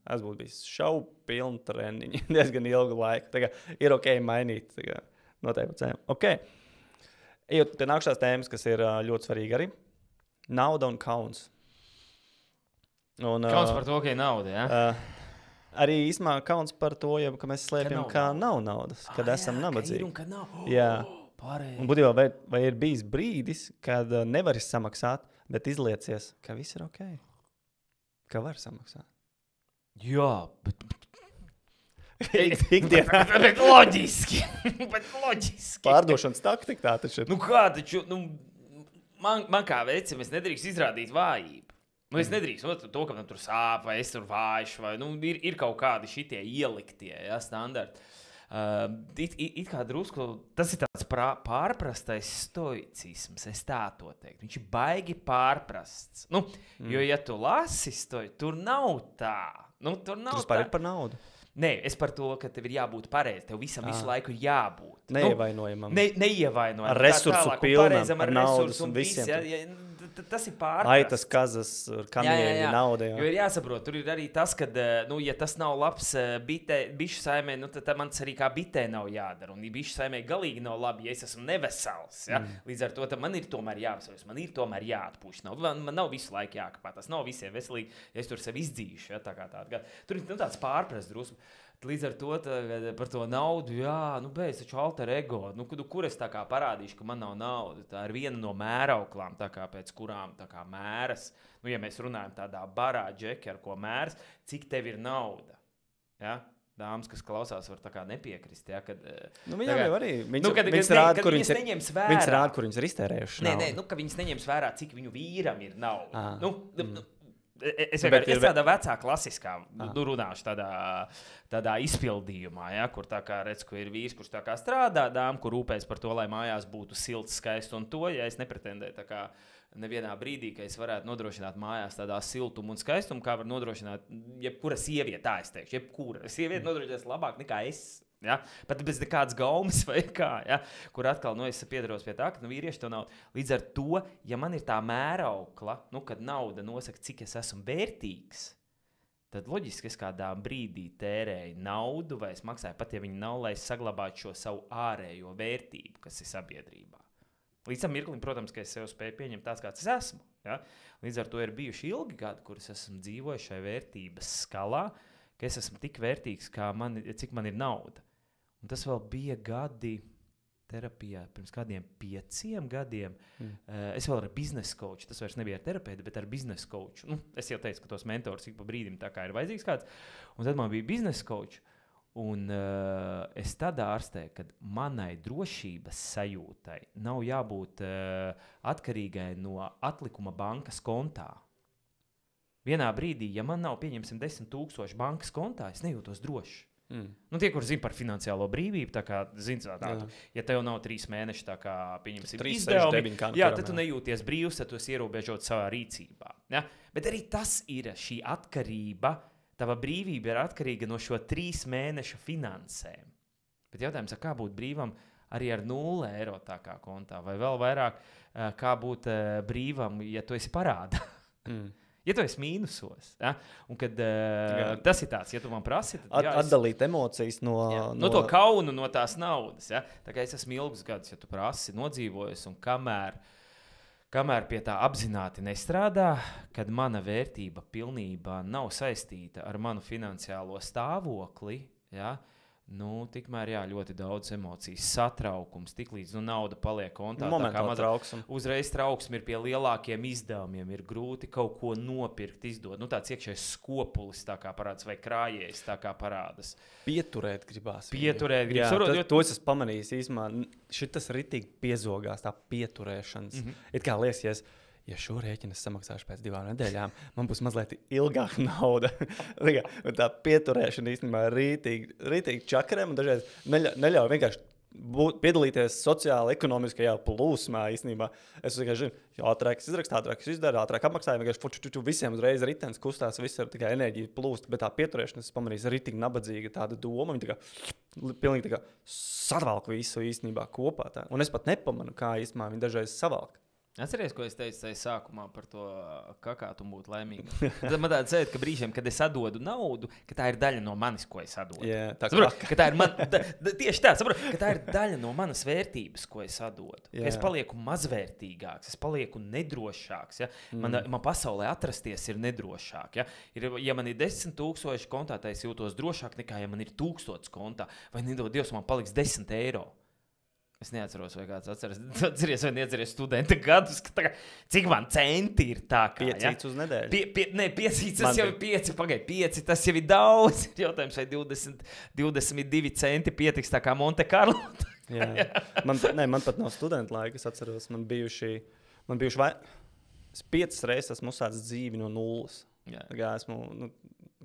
Es būtu bijis šaubu pilnu treniņu diezgan ilgu laiku. Tā kā ir ok mainīt. Noteikti cēm. Ok. Ejot pie nākšās tēmas, kas ir ļoti svarīga arī. Nauda un kauns. Kauns par to, ka ir nauda, ja? Arī īsumā kauns par to, ka mēs slēpjam, ka nav naudas, kad esam nabadzīgi. Ka nav. Jā. Pareizi. Un būtībā vai ir bijis brīdis, kad nevari samaksāt, bet izliecies, ka viss ir ok? Ka var samaksāt? Jā, bet Ikdienā bet loģiski. pārdošanas taktika tā taču ir. Nu kā taču, man kā vecim, es nedrīkst izrādīt vājību. Es nedrīkst to, ka man tur sāp, vai es tur vājš, vai ir kaut kādi šitie ieliktie, ja, standarti. It kā drusku, tas ir tāds pārprastais stoicisms, es tā to teiktu. Viņš ir baigi pārprasts. Jo, ja tu lasi stoicismu, tur nav tā. Tur nav Tas pār ir par naudu. Nē, es par to, ka tev ir jābūt pareizi. Tev visam visu laiku ir jābūt. Neievainojamam. Neievainojamam. Ar resursu pilnam, ar naudas un visiem. Tas ir pārprasts. Aitas, kazas, kamieļi, nauda. Jo ir jāsaprot, tur ir arī tas, ka, ja tas nav labs bišu saimē, tad man tas arī kā bitē nav jādara. Un bišu saimē galīgi nav labi, ja es esmu nevesels. Ja? Līdz ar to man ir tomēr jāapsaujas, man ir tomēr jāatpūš. Man nav visu laiku jākapā, tas nav visiem veselīgi, ja es tur sevi izdzīšu. Ja? Tur ir tāds pārprasts drusku. Līdz ar to par to naudu, jā, beidz taču alter ego. Kur es tā kā parādīšu, ka man nav nauda? Tā ir viena no mērauklām, tā kā pēc kurām tā kā mēras. Ja mēs runājam tādā barā, džeki, ar ko mērs, cik tev ir nauda? Ja? Dāmas, kas klausās, var tā kā nepiekrist. Ja? Kad, viņam jau arī. Viņas rāda, kur viņas ir iztērējuši. Nē, ka viņas neņems vērā, cik viņu vīram ir nauda. Es tādā vecā klasiskā runāšu tādā izpildījumā, ja, kur tā kā redz, ka ir vīrs, kurš tā kā strādā, dāma, kur rūpēs par to, lai mājās būtu silts, skaists un to, ja es nepretendēju tā kā nevienā brīdī, ka es varētu nodrošināt mājās tādā siltumu un skaistumu, kā var nodrošināt jebkura sieviete, tā es teikšu, jebkura sieviete nodrošinās labāk nekā es. Ja? Pat bez nekādas gaumas vai kā, ja? Kur atkal es piedaros pie tā, ka vīrieši to nav. Līdz ar to, ja man ir tā mēraukla, kad nauda nosaka, cik es esmu vērtīgs, tad loģiski es kādā brīdī tērēju naudu vai es maksāju pat, ja viņi nav, lai es saglabātu šo savu ārējo vērtību, kas ir sabiedrībā. Līdz tam mirklim, protams, ka es sev spēju pieņemt tāds, kāds es esmu. Ja? Līdz ar to ir bijuši ilgi gadi, kurus esmu dzīvojis šai vērtības skalā, ka es esmu tik vērtīgs, cik man ir nauda. Un tas vēl bija gadi terapijā, pirms kādiem 5 gadiem. Es vēl ar biznesa coachu, tas vairs nebija ar terapeitu, bet ar biznesa coachu. Es jau teicu, ka tos mentors ik pa brīdim tā kā ir vajadzīgs kāds. Un tad man bija biznesa coach. Un es tad ārstēju, ka manai drošības sajūtai nav jābūt atkarīgai no atlikuma bankas kontā. Vienā brīdī, ja man nav, pieņemsim, 10,000 bankas kontā, es nejūtos drošs. Tie, kur zina par finansiālo brīvību, tā kā zina tādu, ja tev nav 3 mēneši, tā kā, pieņemsim, izdevumi, tad tu nejūties brīvs, tad tu esi ierobežots savā rīcībā. Ja? Bet arī tas ir šī atkarība, tava brīvība ir atkarīga no šo 3 mēnešu finansēm. Bet jautājums, kā būt brīvam arī ar 0 eiro tā kā kontā, vai vēl vairāk, kā būt brīvam, ja tu esi parādā. Ja tu esi mīnusos, ja? Un kad tas ir tāds, ja tu man prasi, tad atdalīt emocijas no to kaunu, no tās naudas. Ja? Tā kā es esmu ilgus gadus, ja tu prasi, nodzīvojis, un kamēr pie tā apzināti nestrādā, kad mana vērtība pilnībā nav saistīta ar manu finansiālo stāvokli, ja? Tikmēr ļoti daudz emocijas, satraukums, tiklīdz nauda paliek kontā. Uzreiz trauksme ir pie lielākiem izdevumiem, ir grūti kaut ko nopirkt, izdot. Tāds iekšējs skopulis tā kā parādās, vai krājējs tā kā parādās. Pieturēt gribās. To es esmu pamanījis īsumā. Šitas ritīgi piezogās, tā pieturēšanas. It kā liekas, ja šo rēķinu es samaksāšu pēc 2 nedēļām, man būs mazliet ilgāka nauda. Tā pieturēšana īstenībā ir rītīgi čakariem un dažreiz neļauj vienkārši piedalīties sociāli, ekonomiskajā plūsmā īstenībā. Es vienkārši zinu, ātrāk es izrakstu, ātrāk es izdaru, ātrāk apmaksāju, vienkārši visiem uzreiz ritens kustās, viss ir tikai enerģija plūst, bet tā pieturēšana, es pamanīju, ir rītīgi nabadzīga tāda doma, viņa pilnīgi tā kā sadvalk visu īstenībā kopā. Tā. Un es pat nepamanu, kā īstenībā viņa dažreiz savalk. Atceries, ko es teicu tajā sākumā par to kakātu un būt laimīgam. Tad man tāds sajūta, ka brīžiem, kad es atdodu naudu, ka tā ir daļa no manis, ko es atdodu. Jā, tā ka tā ir tieši tā, saprot, ka tā ir daļa no manas vērtības, ko es atdodu. Ka es palieku mazvērtīgāks, es palieku nedrošāks. Ja? Man pasaulē atrasties ir nedrošāk. Ja, ja man ir 10,000 kontā, tad es jūtos drošāk nekā, ja man ir 1000 kontā. Vai nedod Dievs, man paliks 10 eiro. Es neatceros, vai kāds atceries, vai neatceries studenta gadus, ka cik man centi ir tā kā. 5 uz nedēļu. 5, tas jau ir 5, pagaid, 5, tas jau ir daudz. Jautājums, vai 22 centi pietiks tā kā Monte Carlo. Jā. Man pat nav studenta laika, es atceros, man bijuši 5 reizes esmu uzsācis dzīvi no nulles. Esmu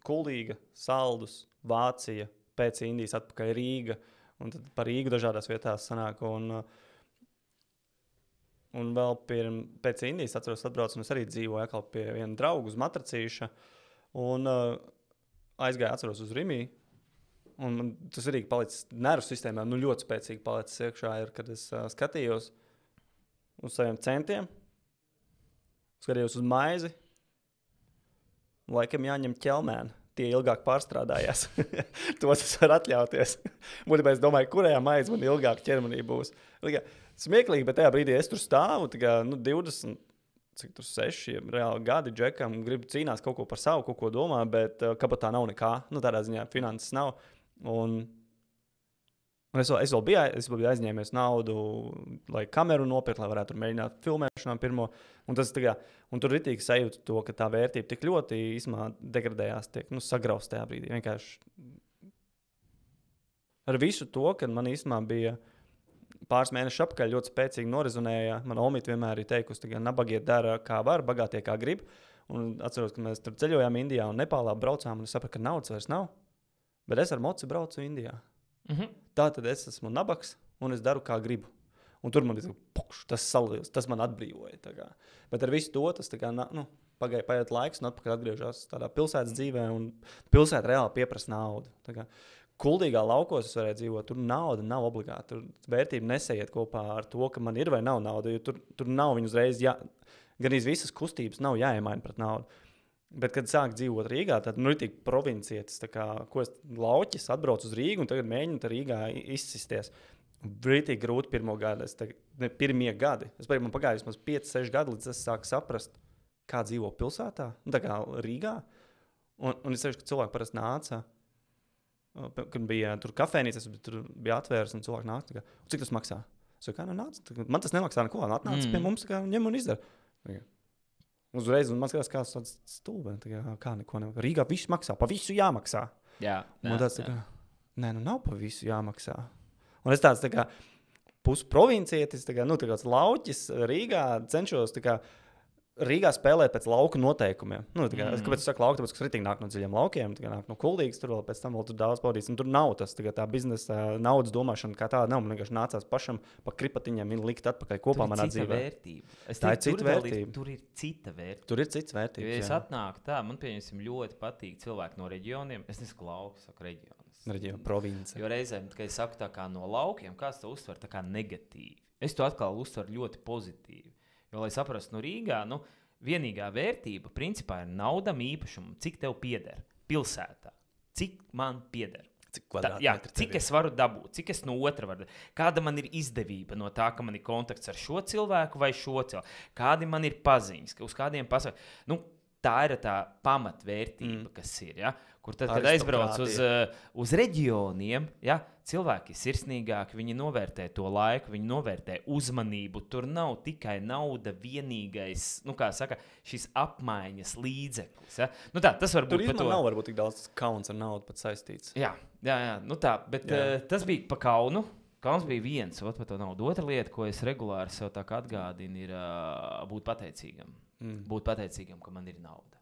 Kuldīga, Saldus, Vācija, pēc Indijas atpakaļ Rīga. Un tad par Rīgu dažādās vietās sanāk. Un vēl pēc Indijas atbraucu, un es arī dzīvoju atkal pie viena drauga uz Matracīša. Un aizgāju, atceros, uz Rimī. Un man tas arī palicis nervu sistēmā, ļoti spēcīgi palicis iekšā, kad es skatījos uz saviem centiem, skatījos uz maizi. Laikam jāņem ķelmēni. Tie ilgāk pārstrādājās. Tos es varu atļauties. Būtībā es domāju, kurajā maize man ilgāk ķermenī būs. Smieklīgi, bet tajā brīdī es tur stāvu, 20, cik tur 6 reāli gadi džekam, gribu cīnās kaut ko par savu, kaut ko domā, bet kabatā nav nekā. Tādā ziņā finanses nav. Un es vēl biju aizņēmies naudu, lai kameru nopirkt, lai varētu tur mēģināt filmēšanām pirmo. Un tur ritīgi sajūtu to, ka tā vērtība tik ļoti īsumā degradējās, tiek sagraust tajā brīdī. Vienkārši ar visu to, kad man īsumā bija pāris mēnešus apakaļ ļoti spēcīgi norizonēja. Man omīte vienmēr ir teikusi, ka nabagie dara kā var, bagātie kā grib. Un atceros, ka mēs tur ceļojām Indijā un Nepālā braucām, un es sapratu, ka naudas vairs nav. Bet es ar moci braucu Indijā. Tātad es esmu nabaks un es daru kā gribu. Un tur man bija tas salījums, tas man atbrīvoja. Bet ar visu to tas paiet laiks un atpakaļ atgriežās tādā pilsētas dzīvē un pilsēta reāli pieprasa naudu. Kuldīgā laukos es varēju dzīvot, tur nauda nav obligāta. Tur vērtība nesaiet kopā ar to, ka man ir vai nav nauda, jo tur nav viņu uzreiz, gan visas kustības nav jāiemaina pret naudu. Bet, kad sāk dzīvot Rīgā, tad ir tik provincietis, ko es lauķis atbraucu uz Rīgu un tagad mēģinu Rīgā izsisties. Brītīgi grūti pirmie gadi. Man pagāja vismaz 5-6 gadi, līdz es sāku saprast, kā dzīvo pilsētā, kā Rīgā. Un es sevišķi, ka cilvēki parasti nāca, kad bija tur kafejnīcas, tur bija atvērs un cilvēki nāk. Cik tas maksā? Es saku, nāc, man tas nemaksā neko, atnāc pie mums, ņem un izdara. Uzreiz man skatās, kā tāds stulbi. Kā neko nevar. Rīgā viss maksā, pa visu jāmaksā. Jā. Nē, nav pa visu jāmaksā. Un es tāds pusprovincietis, tāds lauķis Rīgā cenšos Rīgā spēlēt pēc lauku noteikumiem. Kāpēc es saku lauku? Tāpēc, ka es ritīgi nāk no dziļiem laukiem, nāk no Kuldīgas, tur vēl pēc tam vēl tur daudz paudīts. Un tur nav tas, tā biznesa naudas domāšana kā tāda nav. Man vienkārši nācās pašam pa kripatiņiem likt atpakaļ kopā manā dzīvē. Tā ir cita vērtība. Tur ir cita vērtība. Tur ir cits vērtības. Ja es atnāku tā, man pieņemsim ļoti patīk cilvēki no reģioniem. Es nesaku lauku, saku reģionus. Reģiona province. Jo reizēm, kad es saku tā kā no laukiem, kāds to uztver tā kā negatīvi. Es to atkal uztveru ļoti pozitīvi. Jo, lai saprastu, Rīgā, vienīgā vērtība principā ir naudam īpašumam, cik tev pieder pilsētā, cik man pieder. Cik es varu dabūt, cik es no otra varu dabūt. Kāda man ir izdevība no tā, ka man ir kontakts ar šo cilvēku vai šo cilvēku. Kādi man ir paziņas, uz kādiem pasaules. Tā ir tā pamatvērtība, kas ir. Ja? Kur tad, kad aizbrauc uz reģioniem, ja? Cilvēki ir sirsnīgāki, viņi novērtē to laiku, viņi novērtē uzmanību. Tur nav tikai nauda vienīgais, šis apmaiņas līdzeklis. Ja? Tas var būt tur īstenībā nav varbūt tik daudz kauns ar naudu pat saistīts. Jā. Bet tas bija pa kaunu. Kauns bija viens, par to naudu. Otra lieta, ko es regulāri sev tā kā atgādinu, ir būt pateicīgam. Būt pateicīgam, ka man ir nauda.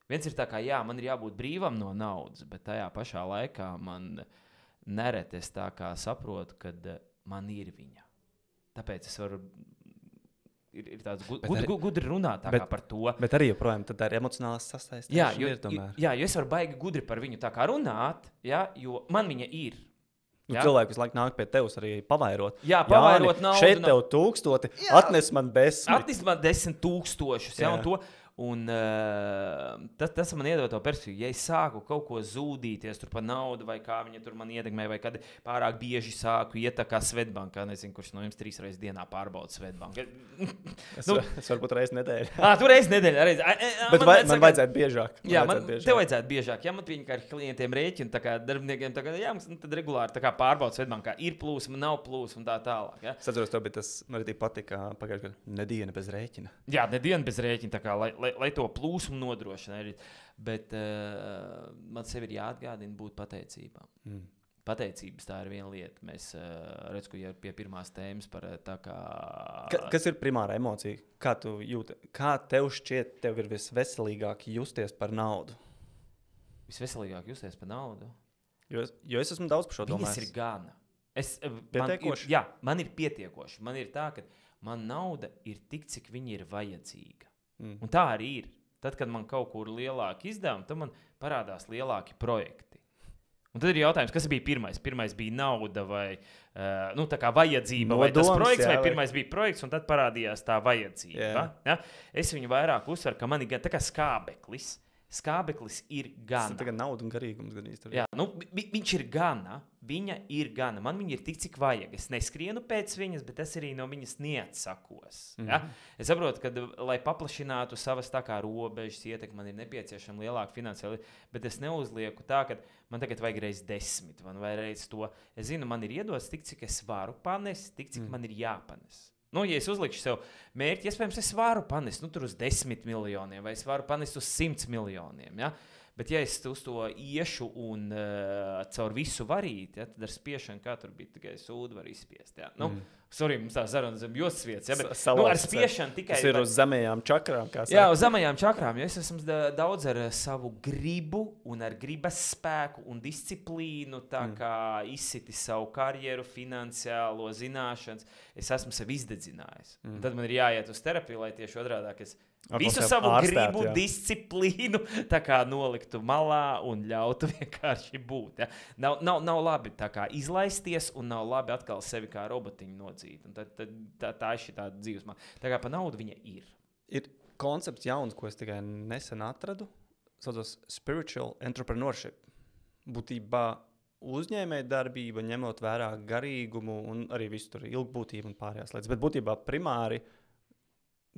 Viens ir tā kā, man ir jābūt brīvam no naudas, bet tajā pašā laikā man nereti es tā kā saprotu, kad man ir viņa. Tāpēc es varu, ir tāds gudri runāt par to. Bet arī joprojām tā ir emocionālās sasaistīšana. Jo es varu baigi gudri par viņu tā kā runāt, jo man viņa ir. Nu, cilvēki visu laiku nāk pie tevis arī pavairot. Jā, pavairot naudu. Šeit tev 1000, atnes man 10. Atnes man 10,000, ja, un to. Un tas man iedod to perspektīvu. Ja es sāku kaut ko zūdīties tur par naudu, vai kā viņa tur man ietekmē, vai kad pārāk bieži sāku iet tā kā Svetbankā, nezinu, kurš no jums 3 reizes dienā pārbauda Svetbanku. Es varbūt reizi nedēļā. Tu reizi nedēļā. Bet man vajadzētu biežāk. Jā, tev vajadzētu biežāk. Ja man viņi kā ar klientiem rēķina, tā kā darbiniekiem, tā kā, jā, mums tad regulāri tā kā pārbauda Svetbankā. Ir plūsma, nav plūsma un tā tālāk. Ja? Es atceros, tev bija tas, man arī patika pagājušajā gadā, nediena bez rēķina. Jā, nediena bez rēķina, tā kā, lai to plūsmu nodrošina. Bet man sev ir jāatgādina būt pateicībā. Pateicības tā ir viena lieta. Mēs redzam, ka jau pie pirmās tēmas par tā kā... Kas ir primāra emocija? Kā tu jūti? Kā tev šķiet, tev ir visveselīgāk justies par naudu? Visveselīgāk justies par naudu? Jo es esmu daudz par šo domājis. Viņas ir gana. Pietiekoši? Man ir pietiekoši. Man ir tā, ka man nauda ir tik, cik viņa ir vajadzīga. Un tā arī ir. Tad, kad man kaut kur lielāki izdevumi, tad man parādās lielāki projekti. Un tad ir jautājums, kas bija pirmais? Pirmais bija nauda vai tā kā vajadzība, vai tas projekts, vai pirmais bija projekts, un tad parādījās tā vajadzība. Ja? Es viņu vairāk uzsveru, ka man ir tā kā skābeklis. Skābeklis ir gana. Tas ir nauda un garīgums. Jā, viņš ir gana. Viņa ir gana. Man viņa ir tik, cik vajag. Es neskrienu pēc viņas, bet es arī no viņas neatsakos. Ja? Es saprotu, ka, lai paplašinātu savas tā kā robežas ietekmi, man ir nepieciešama lielāka finansiāla, bet es neuzlieku tā, ka man tagad vajag reiz 10 vai reiz to. Es zinu, man ir iedots tik, cik es varu panest, tik, cik man ir jāpanes. Ja es uzlikšu sev mērķi, iespējams, es varu panest tur uz 10 miljoniem, vai es varu panest uz 100 miljoniem. Ja? Bet, ja es uz to iešu un caur visu varīt, ja, tad ar spiešanu, kā tur bija, tikai sūdu var izspiest. Ja? Sorry, mums tā saruna zem jostas vietas. Ja? Bet, ar spiešanu tikai... Tas ir uz zemajām čakrām, kā saka. Jā, uz zemajām čakrām. Jo es esmu daudz ar savu gribu un ar gribas spēku un disciplīnu tā kā izsiti savu karjeru, finansiālo zināšanas. Es esmu sev izdedzinājis. Tad man ir jāiet uz terapiju, lai tieši otrādāk es visu savu gribu, disciplīnu tā kā noliktu malā un ļautu vienkārši būt. Ja? Nav labi tā kā izlaisties un nav labi atkal sevi kā robotiņu nodzīt. Un tā ir šī tāda dzīves māja. Tā kā pa naudu viņa ir. Ir koncepts jauns, ko es tikai nesen atradu. Saucas spiritual entrepreneurship. Būtībā uzņēmēja darbība, ņemot vērā garīgumu un arī visu tur ilgbūtību un pārējās lietas. Bet būtībā primāri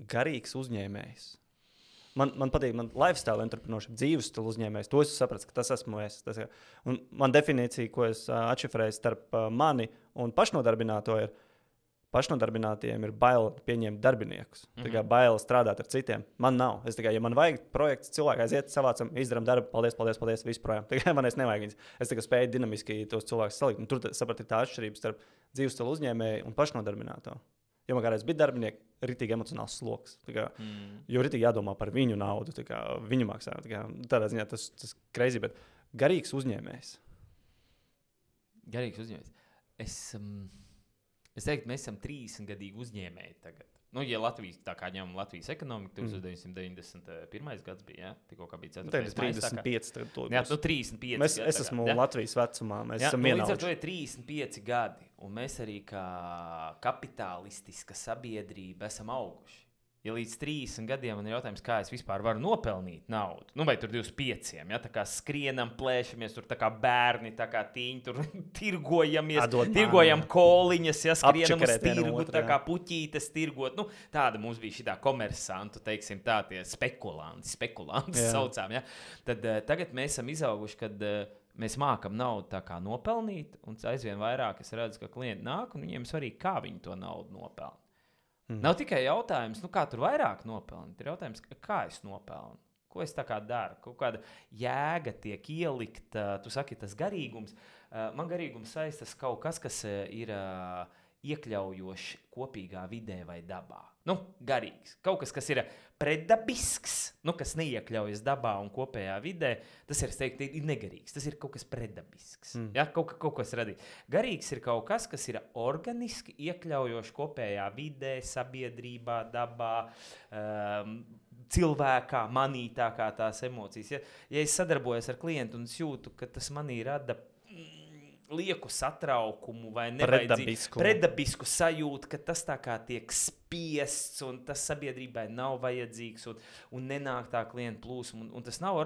garīgs uzņēmējs. Man patīk, man lifestyle entrepreneurship, dzīves stila uzņēmējs. To es sapratu, ka tas esmu es. Un man definīcija, ko es atšifrēju starp mani un pašnodarbināto ir, pašnodarbinātiem ir bail pieņemt darbiniekus. Tikai bail strādāt ar citiem. Man nav. Es tikai, ja man vajag projekts, cilvēki aiziet, savācam, izdaram darbu, paldies, visprojām. Tikai man es nevajag viņus. Es tikai spēju dinamiski tos cilvēkus salikt. Un tur, sapratu, ir tā atšķirība starp dzīves stila uzņēmēju un pašnodarbināto. Jo man kādreiz bija darbinieki, ritīgi emocionāls sloks. Jo ritīgi jādomā par viņu naudu, viņu maksā. Tādā ziņā tas crazy, bet garīgs uzņēmējs. Garīgs uzņēmējs. Es teiktu, mēs esam 30-gadīgi uzņēmēji tagad. Ja Latvijas, tā kā ņemam Latvijas ekonomiku, 1991. gads bija, ja? Tikko kā bija 4. maijs. 35 tagad to būs. Jā, 35 gadi. Es esmu Latvijas vecumā, mēs esam vienaudži. Līdz ar to ir 35 gadi, un mēs arī kā kapitalistiska sabiedrība esam auguši. Ja līdz 30 gadiem man ir jautājums, kā es vispār varu nopelnīt naudu, vai tur 25, ja, tā kā skrienam, plēšamies, tur tā kā bērni, tā kā tīņi, tur tirgojam koliņas, ja, skrienam uz tirgu, tā kā puķītes tirgot, tāda mums bija šitā komersantu, teiksim tā, tie spekulanti saucām, ja. Tad tagad mēs esam izauguši, kad mēs mākam naudu tā kā nopelnīt, un aizvien vairāk es redzu, ka klienti nāk, un viņiem svarīgi, kā viņi to naudu nopelna. Nav tikai jautājums, kā tur vairāk nopelnīt. Ir jautājums, kā es nopelnu, ko es tā kā daru, kaut kāda jēga tiek ielikta. Tu saki, tas garīgums. Man garīgums saistas kaut kas, kas ir iekļaujošs kopīgā vidē vai dabā. Garīgs. Kaut kas, kas ir pretdabisks, kas neiekļaujas dabā un kopējā vidē, tas ir, teiktu, ir negarīgs. Tas ir kaut kas pretdabisks. Ja? Kaut kas radīts. Garīgs ir kaut kas, kas ir organiski iekļaujošs kopējā vidē, sabiedrībā, dabā, cilvēkā, manī tā kā tās emocijas. Ja es sadarbojos ar klientu un es jūtu, ka tas manī rada lieku satraukumu vai predabisku sajūtu, ka tas tā kā tiek spiests un tas sabiedrībai nav vajadzīgs un nenāk tā klienta plūsma un tas nav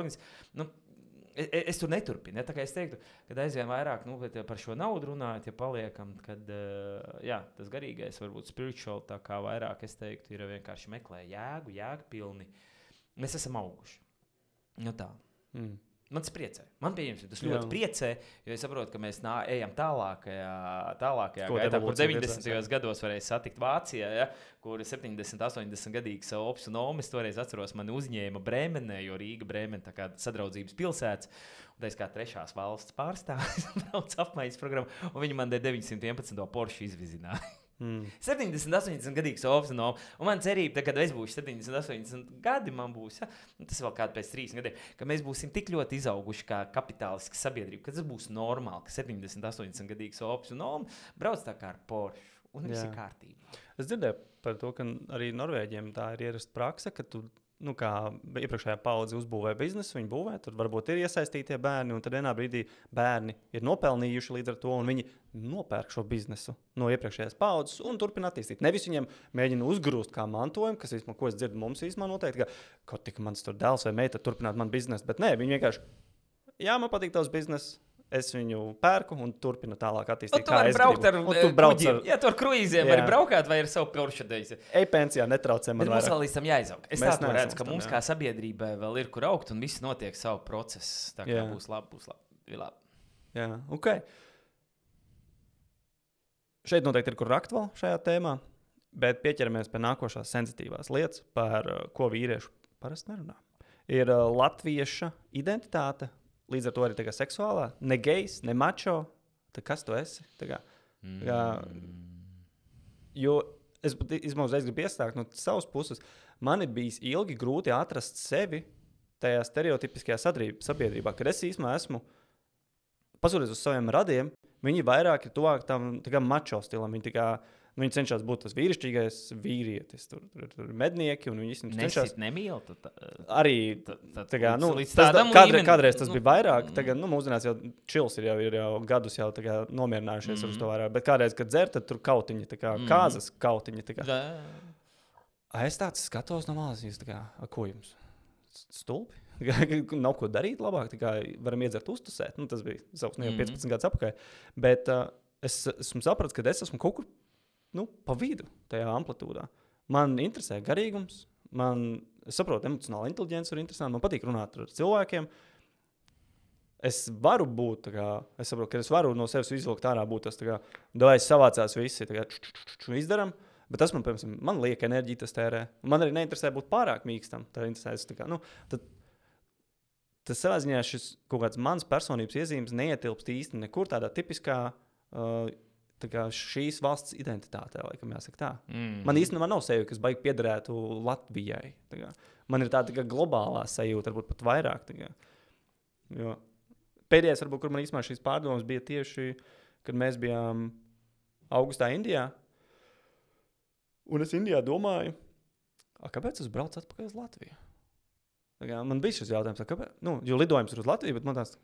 es tur neturpinu. Ja? Tā kā es teiktu, kad aizvien vairāk par šo naudu runājot, ja paliekam, kad tas garīgais, varbūt spiritual, tā kā vairāk es teiktu, ir vienkārši meklē jēgpilni. Mēs esam auguši. Tā. Man tas priecē. Man tas ļoti priecē, jo es saprotu, ka mēs ejam tālākajā gaitā, kur 90. gados varēja satikt Vācijā, ja, kur 70-80 gadīgs ops un omis toreiz atceros, mani uzņēma Brēmenē, jo Rīga Brēmene tā kā sadraudzības pilsētas, un es kā trešās valsts pārstāvis brauc apmaiņas programmu, un viņi man 911. Porsche izvizināja. 70-80 gadīgs ops un man cerība, kad es būšu 70-80 gadi, man būs, tas vēl kādu pēc 3 gadiem, ka mēs būsim tik ļoti izauguši kā kapitāliska sabiedrība, ka tas būs normāli, ka 70-80 gadīgs ops un brauc tā kā ar Porsche, un viss ir kārtībā. Es dzirdēju par to, ka arī Norvēģiem tā ir ierasta prakse, ka tu, kā iepriekšējā paudze uzbūvē biznesu, viņi būvē, tur varbūt ir iesaistītie bērni, un tad vienā brīdī bērni ir nopelnījuši līdz ar to, un viņi nopērk šo biznesu no iepriekšējās paudzes un turpina attīstīt. Nevis viņiem mēģina uzgrūst kā mantojumu, kas, ko es dzirdu mums īstenībā noteikti, ka kaut tik mans tur dēls vai meita turpināt man biznesu, bet nē, viņi vienkārši, man patīk tavs biznes, es viņu pērku un turpinu tālāk attīstīt. Tu vari braukt ar kuģiem. Ja tu ar kruīziem vari braukāt vai ar savu Porsche. Ej pensijā, netraucē man vairāk. Bet mums vēl līdz tam jāizaug. Es tā to redzu, ka mums kā sabiedrībai vēl ir kur augt un viss notiek savu procesu. Tā kā būs labi. Jā, ok. Šeit noteikti ir kur rakt vēl šajā tēmā, bet pieķeramies pie nākošās sensitīvās lietas, par ko vīrieši parasti nerunā. Ir latvieša identitāte, līdz ar to arī seksuālā, ne gejs, ne mačo. Tad kas tu esi? Jo es gribu iestākt no savas puses. Man ir bijis ilgi grūti atrast sevi tajā stereotipiskajā sabiedrībā, kad es īstenībā esmu paskatoties uz saviem radiem, viņi vairāk ir tuvāk tam mačo stilam. Viņi cenšas būt tas vīrišķīgais vīrietis. Tur ir mednieki, un viņi cenšas... nemīl? Arī, kādreiz tas bija vairāk. Tagad, mūsdienās jau čils ir jau gadus jau nomierinājušies uz to vairāk. Bet kādreiz, kad dzer, tad tur kautiņi, kāzas kautiņi. Es tāds skatos no malas, ko jums? Stulbi? Nav ko darīt labāk, varam iedzert uztusēt. Tas bija savs 15 gadus apakaļ. Bet es esmu sapratis, ka es esmu kaut kur pa vidu tajā amplitūdā. Man interesē garīgums, es saprotu, emocionāla inteliģence ir interesanta, man patīk runāt ar cilvēkiem. Es varu būt, es saprotu, ka es varu no sevis izvilkt ārā būt tas, savācās visi, izdaram, bet tas man liek enerģiju tas tērē. Man arī neinteresē būt pārāk mīkstam. Tas savā ziņā šis kaut kāds mans personības iezīmes neietilpst īsti nekur tādā tipiskā šīs valsts identitātē, laikam jāsaka tā. Man īstenībā nav sajūta, kas baigi piederētu Latvijai. Man ir tāda globālā sajūta, varbūt pat vairāk. Jo pēdējais, varbūt, kur man īstenībā šīs pārdomas bija tieši, kad mēs bijām augustā Indijā. Un es Indijā domāju, kāpēc es braucu atpakaļ uz Latviju? Man bija šis jautājums, kāpēc? Jo lidojums ir uz Latviju, bet man tās...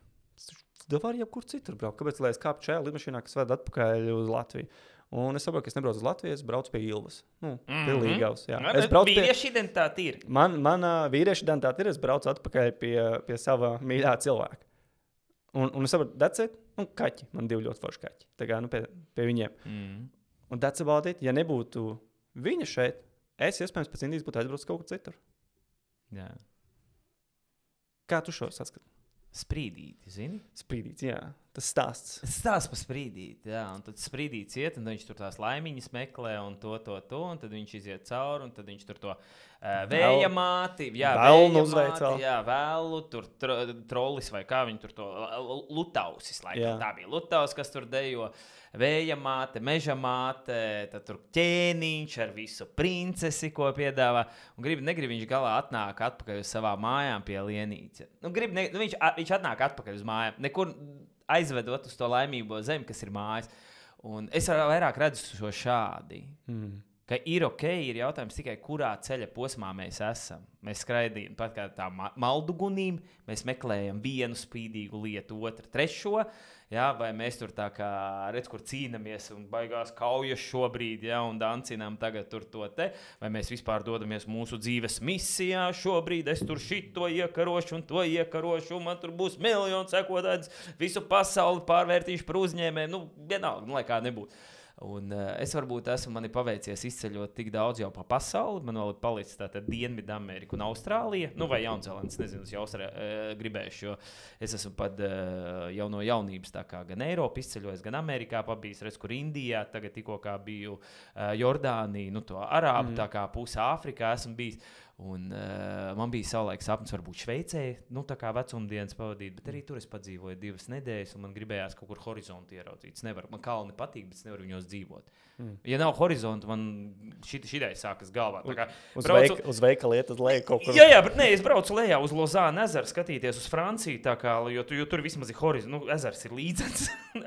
Tu vari jebkur citur braukt. Kāpēc, lai es kāpu šajā lidmašīnā, kas ved atpakaļ uz Latviju? Un es saprotu, ka es nebraucu uz Latviju, es braucu pie Ilvas. Pie Līgavas, jā. Vīrieša identitāte ir. Mana vīrieša identitāte ir, es braucu atpakaļ pie sava mīļā cilvēka. Un es saprotu, that's it. Un kaķi. Man 2 ļoti forši kaķi. Pie viņiem. Un that's about it. Ja nebūtu viņa šeit, es iespējams pēc Indijas būtu aizbraucis kaut kur citur. Jā. Kā tu šo saskati? Sprīdīti, zini? Sprīdīts, jā. Tas stāsts. Stāsts par sprīdīti, jā. Un tad sprīdīts iet, un viņš tur tās laimiņas meklē, un to, un tad viņš iziet cauri, un tad viņš tur to vēja māti, vēlu, tur trollis vai kā viņi tur to lutausis, laikam tā bija lutaus, kas tur dejo. Vēja māte, meža māte, tad tur ķēniņš ar visu princesi, ko piedāvā. Un negrib viņš galā atnāk atpakaļ uz savām mājām pie Lienīca. Viņš atnāk atpakaļ uz mājām, nekur aizvedot uz to laimīgo zemi, kas ir mājas. Un es vairāk redzu šo šādi. Ka ir ir jautājums tikai, kurā ceļa posmā mēs esam. Mēs skraidījam pat kā tā maldugunīm, mēs meklējam vienu spīdīgu lietu, otru, trešo, ja, vai mēs tur tā kā redz, kur cīnamies un baigās kaujas šobrīd, ja, un dancinām tagad tur to te, vai mēs vispār dodamies mūsu dzīves misijā šobrīd, es tur šito iekarošu un to iekarošu, un man tur būs miljoni sekotājs, visu pasauli pārvērtīšu par uzņēmējiem, nu, vienalga, nu, lai kā nebūtu. Un, es varbūt esmu paveicies izceļot tik daudz jau pa pasauli. Man vēl ir palicis tātad Dienvidamerika un Austrālija. Nu, vai Jaunzēlandes, nezinu, es jau gribēšu, jo es esmu pat jau no jaunības tā kā gan Eiropu izceļojis, gan Amerikā pabijis, redz, kur Indijā, tagad tikko kā biju Jordānija, nu to Arābu, tā kā pusi Āfrikā esmu bijis. Un man bija savulaik sapnis varbūt Šveicē, nu tā kā vecumdienas pavadīt, bet arī tur es padzīvoju 2 nedēļas, un man gribējās kaut kur horizontu ieraudzīt. Man kalni patīk, bet es nevaru viņos dzīvot. Ja nav horizontu, man šitai sākas galvā. Tā kā uz veikalu iet uz leju kaut kur. Jā, bet nē, es braucu lejā uz Lozānu ezeru, skatīties uz Franciju, tā kā, jo tur vismaz ir horizonts, nu, ezers ir līdzens,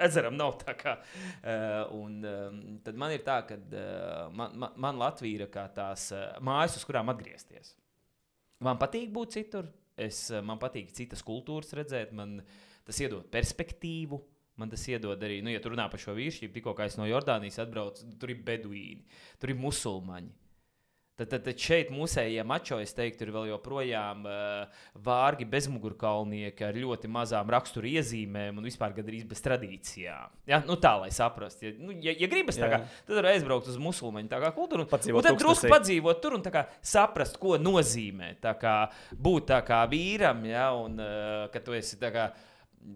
ezeram nav tā kā. Tad man ir tā, ka man Latvija ir kā tās mājas, uz kurām atgriezties. Man patīk būt citur, man patīk citas kultūras redzēt, man tas iedod perspektīvu. Man tas iedod arī, nu, ja tu runā par šo vīršķību, tikko kā es no Jordānijas atbraucu, tur ir beduīni, tur ir musulmaņi. Tad šeit mūsējie mačo, es teiktu, ir vēl joprojām vārgi bezmugurkalnieki ar ļoti mazām rakstura iezīmēm un vispār gandrīz bez tradīcijām. Ja? Nu tā, lai saprastu. Ja gribas tā kā, tad var aizbraukt uz musulmaņu tā kā kultūru un tad drusku padzīvot tur un tā kā saprast, ko nozīmē tā kā būt tā kā vīram, ja? Un ka tu esi tā kā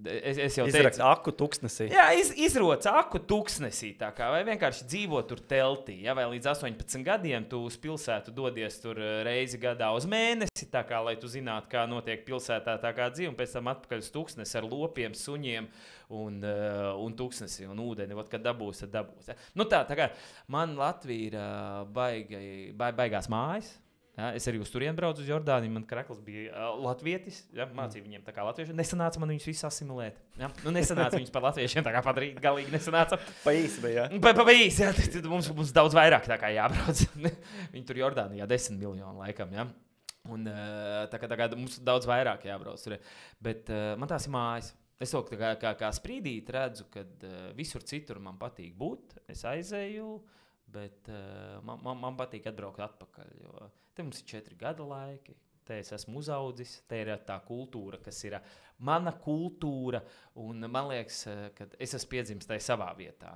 es jau teicu, aku tuksnesī. Jā, izroc aku tuksnesī, tā kā, vai vienkārši dzīvo tur teltī, ja, vai līdz 18 gadiem tu uz pilsētu dodies tur reizi gadā uz mēnesi, tā kā, lai tu zinātu, kā notiek pilsētā tā kā dzīve, un pēc tam atpakaļ uz tuksnesi ar lopiem, suņiem un tuksnesi un ūdeni, kad dabūs, tad dabūs. Ja. Nu tā kā, man Latvija ir baigās mājas. Ja, es arī uz turieni braucu uz Jordāniju. Man krakls bija latvietis. Ja, mācīju viņiem tā kā latvieši. Nesanāca man viņus visus asimilēt. Ja. Nu, nesanāca viņus par latviešiem tā kā padarīt. Galīgi nesanāca. Pa īsi bija, jā. Pa īsi, jā. Tad mums daudz vairāk tā kā jābrauc. Viņi tur Jordānijā 10 miljonu laikam, ja. Un tā kā mums daudz vairāk jābrauc. Bet man tās ir mājas. Es to kā sprīdīt redzu, kad visur citur man patīk būt. Es aizēju. Bet man patīk atbraukt atpakaļ, jo te mums ir 4 gada laiki, te es esmu uzaudzis, te ir tā kultūra, kas ir mana kultūra, un man liekas, ka es esmu piedzimis tajā savā vietā.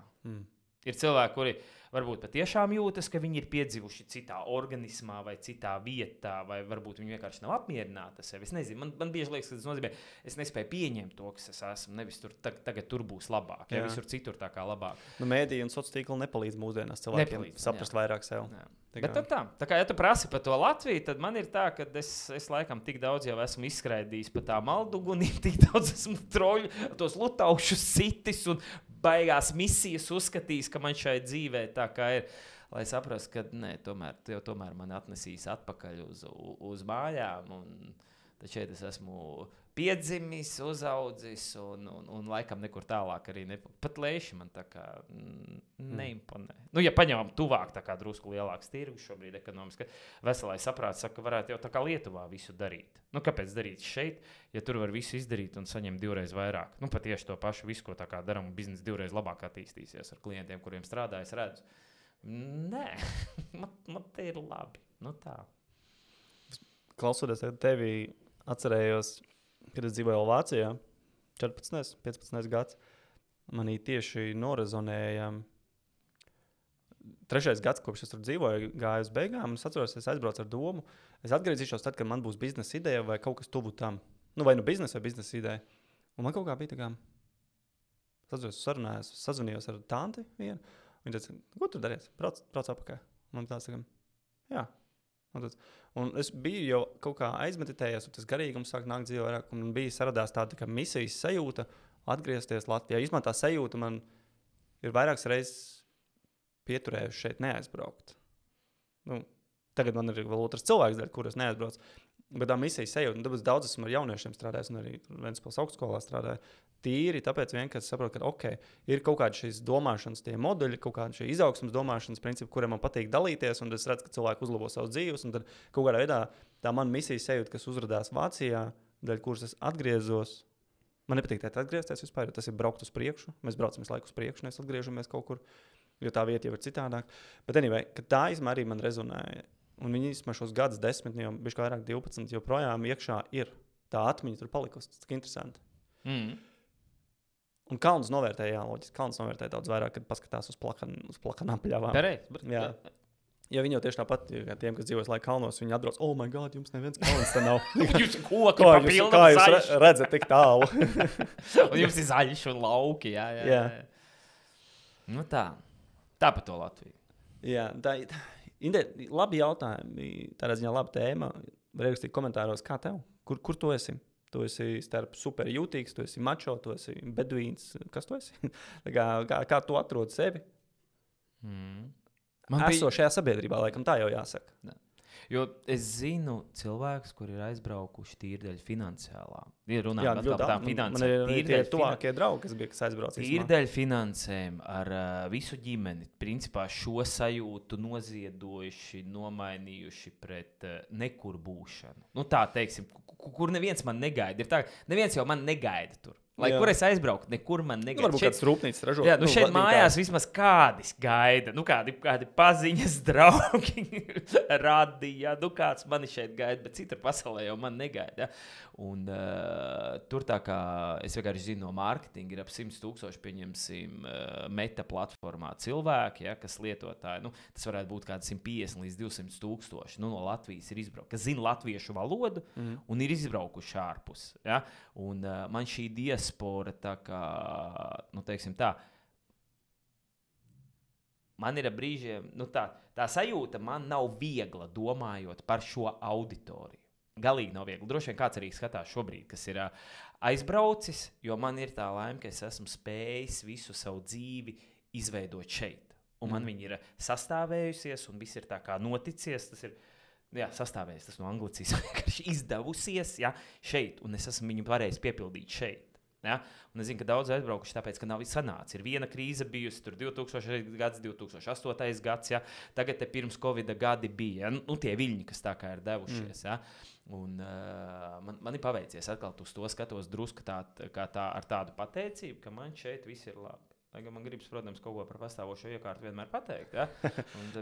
Ir cilvēki, kuri varbūt patiešām jūtas, ka viņi ir piedzīvuši citā organismā vai citā vietā, vai varbūt viņi vienkārši nav apmierināti ar sevi. Es nezinu, man bieži liekas, ka tas nozīmē, es nespēju pieņemt to, kas es esmu, nevis tur tagad tur būs labāk, ja visur citur tā kā labāk. Nu, mēdīji un sociālā tīkli nepalīdz mūsdienās cilvēkiem saprast vairāk sev. Jā. Bet tā kā, ja tu prasi par to Latviju, tad man ir tā, ka es laikam tik daudz jau esmu izskraidījis pa tā maldugunī, tik daudz esmu troļu, tos lutaušus sitis un baigās misijas uzskatījis, ka man šai dzīvē tā kā ir, lai saprastu, ka nē, tomēr man atnesīs atpakaļ uz mājām, un tad šeit es esmu piedzimis, uzaudzis, un laikam nekur tālāk arī pat lēši man tā kā neimponē. Nu, ja paņemam tuvāk tā kā drusku lielāks tirgus šobrīd ekonomiski, veselais saprāts saka, ka varētu jau tā kā Lietuvā visu darīt. Nu, kāpēc darīt šeit, ja tur var visu izdarīt un saņemt 2 reizes vairāk? Nu, patieši to pašu visu, ko tā kā daram, biznesa 2 reizes labāk attīstīsies ar klientiem, kuriem strādāju, es redzu. Nē, man te ir labi. Nu tā. Klausoties tevi, atcerējos, kad es dzīvoju Vācijā, 14, 15 gads, manī tieši norezonēja 3. gads, kopš es tur dzīvoju, gāju uz beigām, un es atceros, es aizbraucu ar domu, es atgriezīšos tad, kad man būs biznesa ideja vai kaut kas tuvu tam. Nu, vai nu biznesa vai biznesa ideja. Un man kaut kā bija tā kā, es atceros, sazvanījos ar tanti vienu, viņa teica, ko tu daries? Brauc apakaļ. Man tāds tā kā, jā. Un es biju jau kaut kā aizmeditējies, un tas garīgums sāk nākt dzīvē vairāk, un bija saradās tāda kā misijas sajūta atgriezties Latvijā. Īstumā tā sajūta man ir vairākas reizes pieturējuši šeit neaizbraukt. Nu, tagad man ir vēl otrs cilvēks, kur es neaizbraucu. Bet tā misija sajūta, un tāpēc daudz esmu ar jauniešiem strādājis, un arī Ventspils augstskolā strādāju. Tīri tāpēc, ka es saprotu, ka ir kaut kādi šīs domāšanas tie modeļi, kaut kādi šie izaugsmas domāšanas principi, kuriem man patīk dalīties, un es redzu, ka cilvēki uzlabo savus dzīves, un tad kaut kādā veidā tā mana misija sajūta, kas uzrādījās Vācijā, dēļ kuras es atgriezos. Man nepatīk tā atgriezties vispār, jo tas ir braukt uz priekšu. Mēs braucam visu laiku uz priekšu, mēs atgriežamies kaut kur, jo tā vieta jau ir citādāk. Bet anyway, tā arī man rezonēja. Un viņi īstenībā šos gadus 10, jau bišķi vairāk 12, joprojām iekšā ir tā atmiņa tur palikusi. Tas ir interesanti. Un Kalns novērtēja, jā, loģiski. Kalns novērtēja daudz vairāk, kad paskatās uz plakanām pļavām. Jā. Jo viņi jau tieši tāpat, kā tiem, kas dzīvojas laika kalnos, viņi atbrauc, oh, my God, jums neviens kalns te nav. Jūs koki papildam kā jūs redzat tik tālu? Un jums ir zaļš un lauki, jā. Nu tā par to Latviju. Jā, labi jautājumi, tādā ziņā laba tēma. Var ierakstīt komentāros, kā tev? Kur tu esi? Tu esi starp super jūtīgs, tu esi mačo, tu esi beduīns. Kas tu esi? kā tu atrod sevi? Esot šajā sabiedrībā, laikam tā jau jāsaka. Ne. Jo es zinu cilvēkus, kuri ir aizbraukuši tīri dēļ finansiālām. Ir runājot par tādām finansēm. Man ir tie tuvākie draugi, kas aizbrauc. Tīri dēļ finansēm ar visu ģimeni. Principā šo sajūtu noziedojuši, nomainījuši pret nekur būšanu. Nu tā teiksim, kur neviens man negaida. Ir tā, neviens jau man negaida tur. Lai kur es aizbrauktu, nekur man negaida. Varbūt kāds rūpnīcas ražo. Jā, šeit mājās vismaz kādi gaida. Kādi paziņas, draugi radīja. Kāds mani šeit gaida, bet citur pasaulē jau man negaida. Un tur tā kā es vienkārši zinu no mārketinga, ir ap 100,000, pieņemsim, meta platformā cilvēki, kas lietotāji. Tas varētu būt kāds 150 līdz 200,000 no Latvijas ir izbraukuši, kas zina latviešu valodu un ir izbraukuši ārpus. Ja? Un man šī diaspora tā kā, teiksim tā, man ir brīžiem, tā sajūta man nav viegla domājot par šo auditoriju. Galīgi nav viegli. Droši vien kāds arī skatās šobrīd, kas ir aizbraucis, jo man ir tā laime, ka es esmu spējis visu savu dzīvi izveidot šeit. Un man viņi ir sastāvējusies, un viss ir tā kā noticies. Tas ir sastāvējies, tas no anglicisma vienkārši izdevusies šeit, un es esmu viņu varējis piepildīt šeit. Ja? Un es zinu, ka daudz aizbraukuši, tāpēc, ka nav sanācis. Ir viena krīze bijusi, tur 2000. gads, 2008. gads, tagad pirms Covid gadi bija. Tie viļņi, kas tā kā ir devušies. Ja? Un man ir paveicies atkal uz to skatos drusku ar tādu pateicību, ka man šeit viss ir labi. Man gribas, protams, kaut ko par pastāvošo iekārtu vienmēr pateikt. Ja?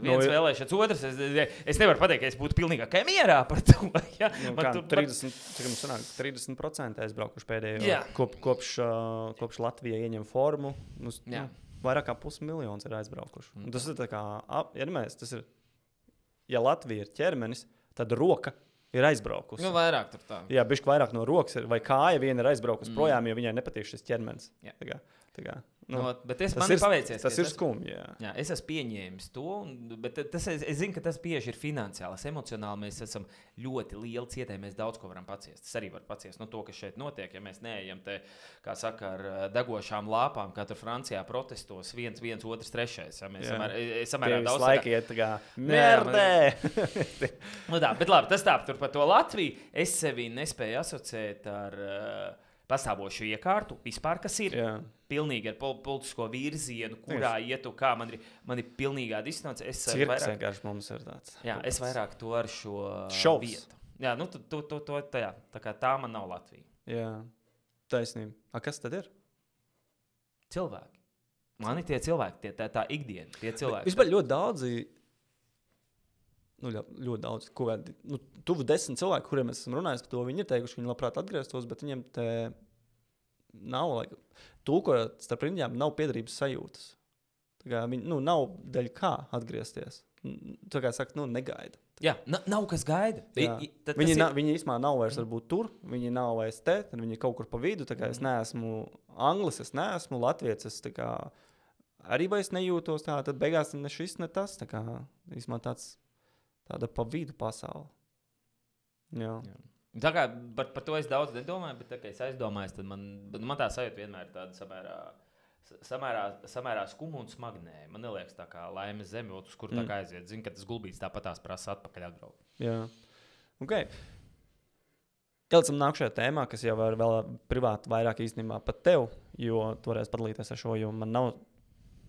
Viens vēlēšanas, otrs. Es nevaru pateikt, ka es būtu pilnīgākā mierā par to. Ja? Man tur 30% aizbraukuši pēdējo. Kopš Latvija ieņem formu. Vairāk kā 500,000 ir aizbraukuši. Tas ir tā kā, ja Latvija ir ķermenis, tad roka ir aizbraukusi. Vairāk tur tā. Jā, bišķi vairāk no rokas ir, vai kāja viena ir aizbraukusi projām, jo viņai nepatīk šis ķermenis. Bet man ir paveicies. Tas ir skumji. Jā, es esmu pieņēmis to, bet es zinu, ka tas bieži ir finansiāli. Emocionāli mēs esam ļoti lieli cietēji, mēs daudz ko varam paciest. Tas arī var paciest no to, kas šeit notiek, ja mēs neejam te, kā saka, ar degošām lāpām, kā tur Francijā protestos, viens, otrs, trešais. Ja, mēs samērā daudz laika iet tā kā merdē. Bet labi, tas tā, tur par to Latviju. Es sevi nespēju asociēt ar pastāvošu iekārtu, vispār kas ir. Jā. Pilnīgi ar politisko virzienu, kurā ietu, kā man ir pilnīgā distance. Cirks vienkārši mums ir tāds. Jā, es vairāk to ar šo vietu. Jā, tā kā tā man nav Latvija. Jā, taisnība. Kas tad ir? Cilvēki. Man ir tie cilvēki, tā ikdiena, tie cilvēki. Vispār ļoti daudzi, ļoti daudz, tuvu 10 cilvēki, kuriem es esmu runājis, ka to viņi ir teikuši, viņi labprāt atgrieztos, bet viņiem te nav, tulkojot starp rindām, nav piederības sajūtas. Tā kā viņi, nav dēļ kā atgriezties. Tā kā saka, negaida. Jā, nav kas gaida. Viņi īstenībā nav vairs varbūt tur, viņi nav vairs te, tad viņi kaut kur pa vidu, tā kā es neesmu anglis, es neesmu latviecis, es tā kā arī vairs nejūtos tā, tad beigās ne šis, ne tas, tā kā īstenībā tāda pa vidu pasauli. Jā. Tā kā par to es daudz nedomāju, bet tā kā es aizdomājos, tad man tā sajūta vienmēr tāda samērā skuma un smagnēja. Man neliekas tā kā laimes zemi, uz kur tā kā aiziet. Zinu, ka tas gulbīts tāpatās prasa atpakaļ atbraukt. Jā. Okay. Ielicam nākšajā tēmā, kas jau var vēl privāti vairāk īstenībā pat tev, jo tu varēsi padalīties ar šo, jo man nav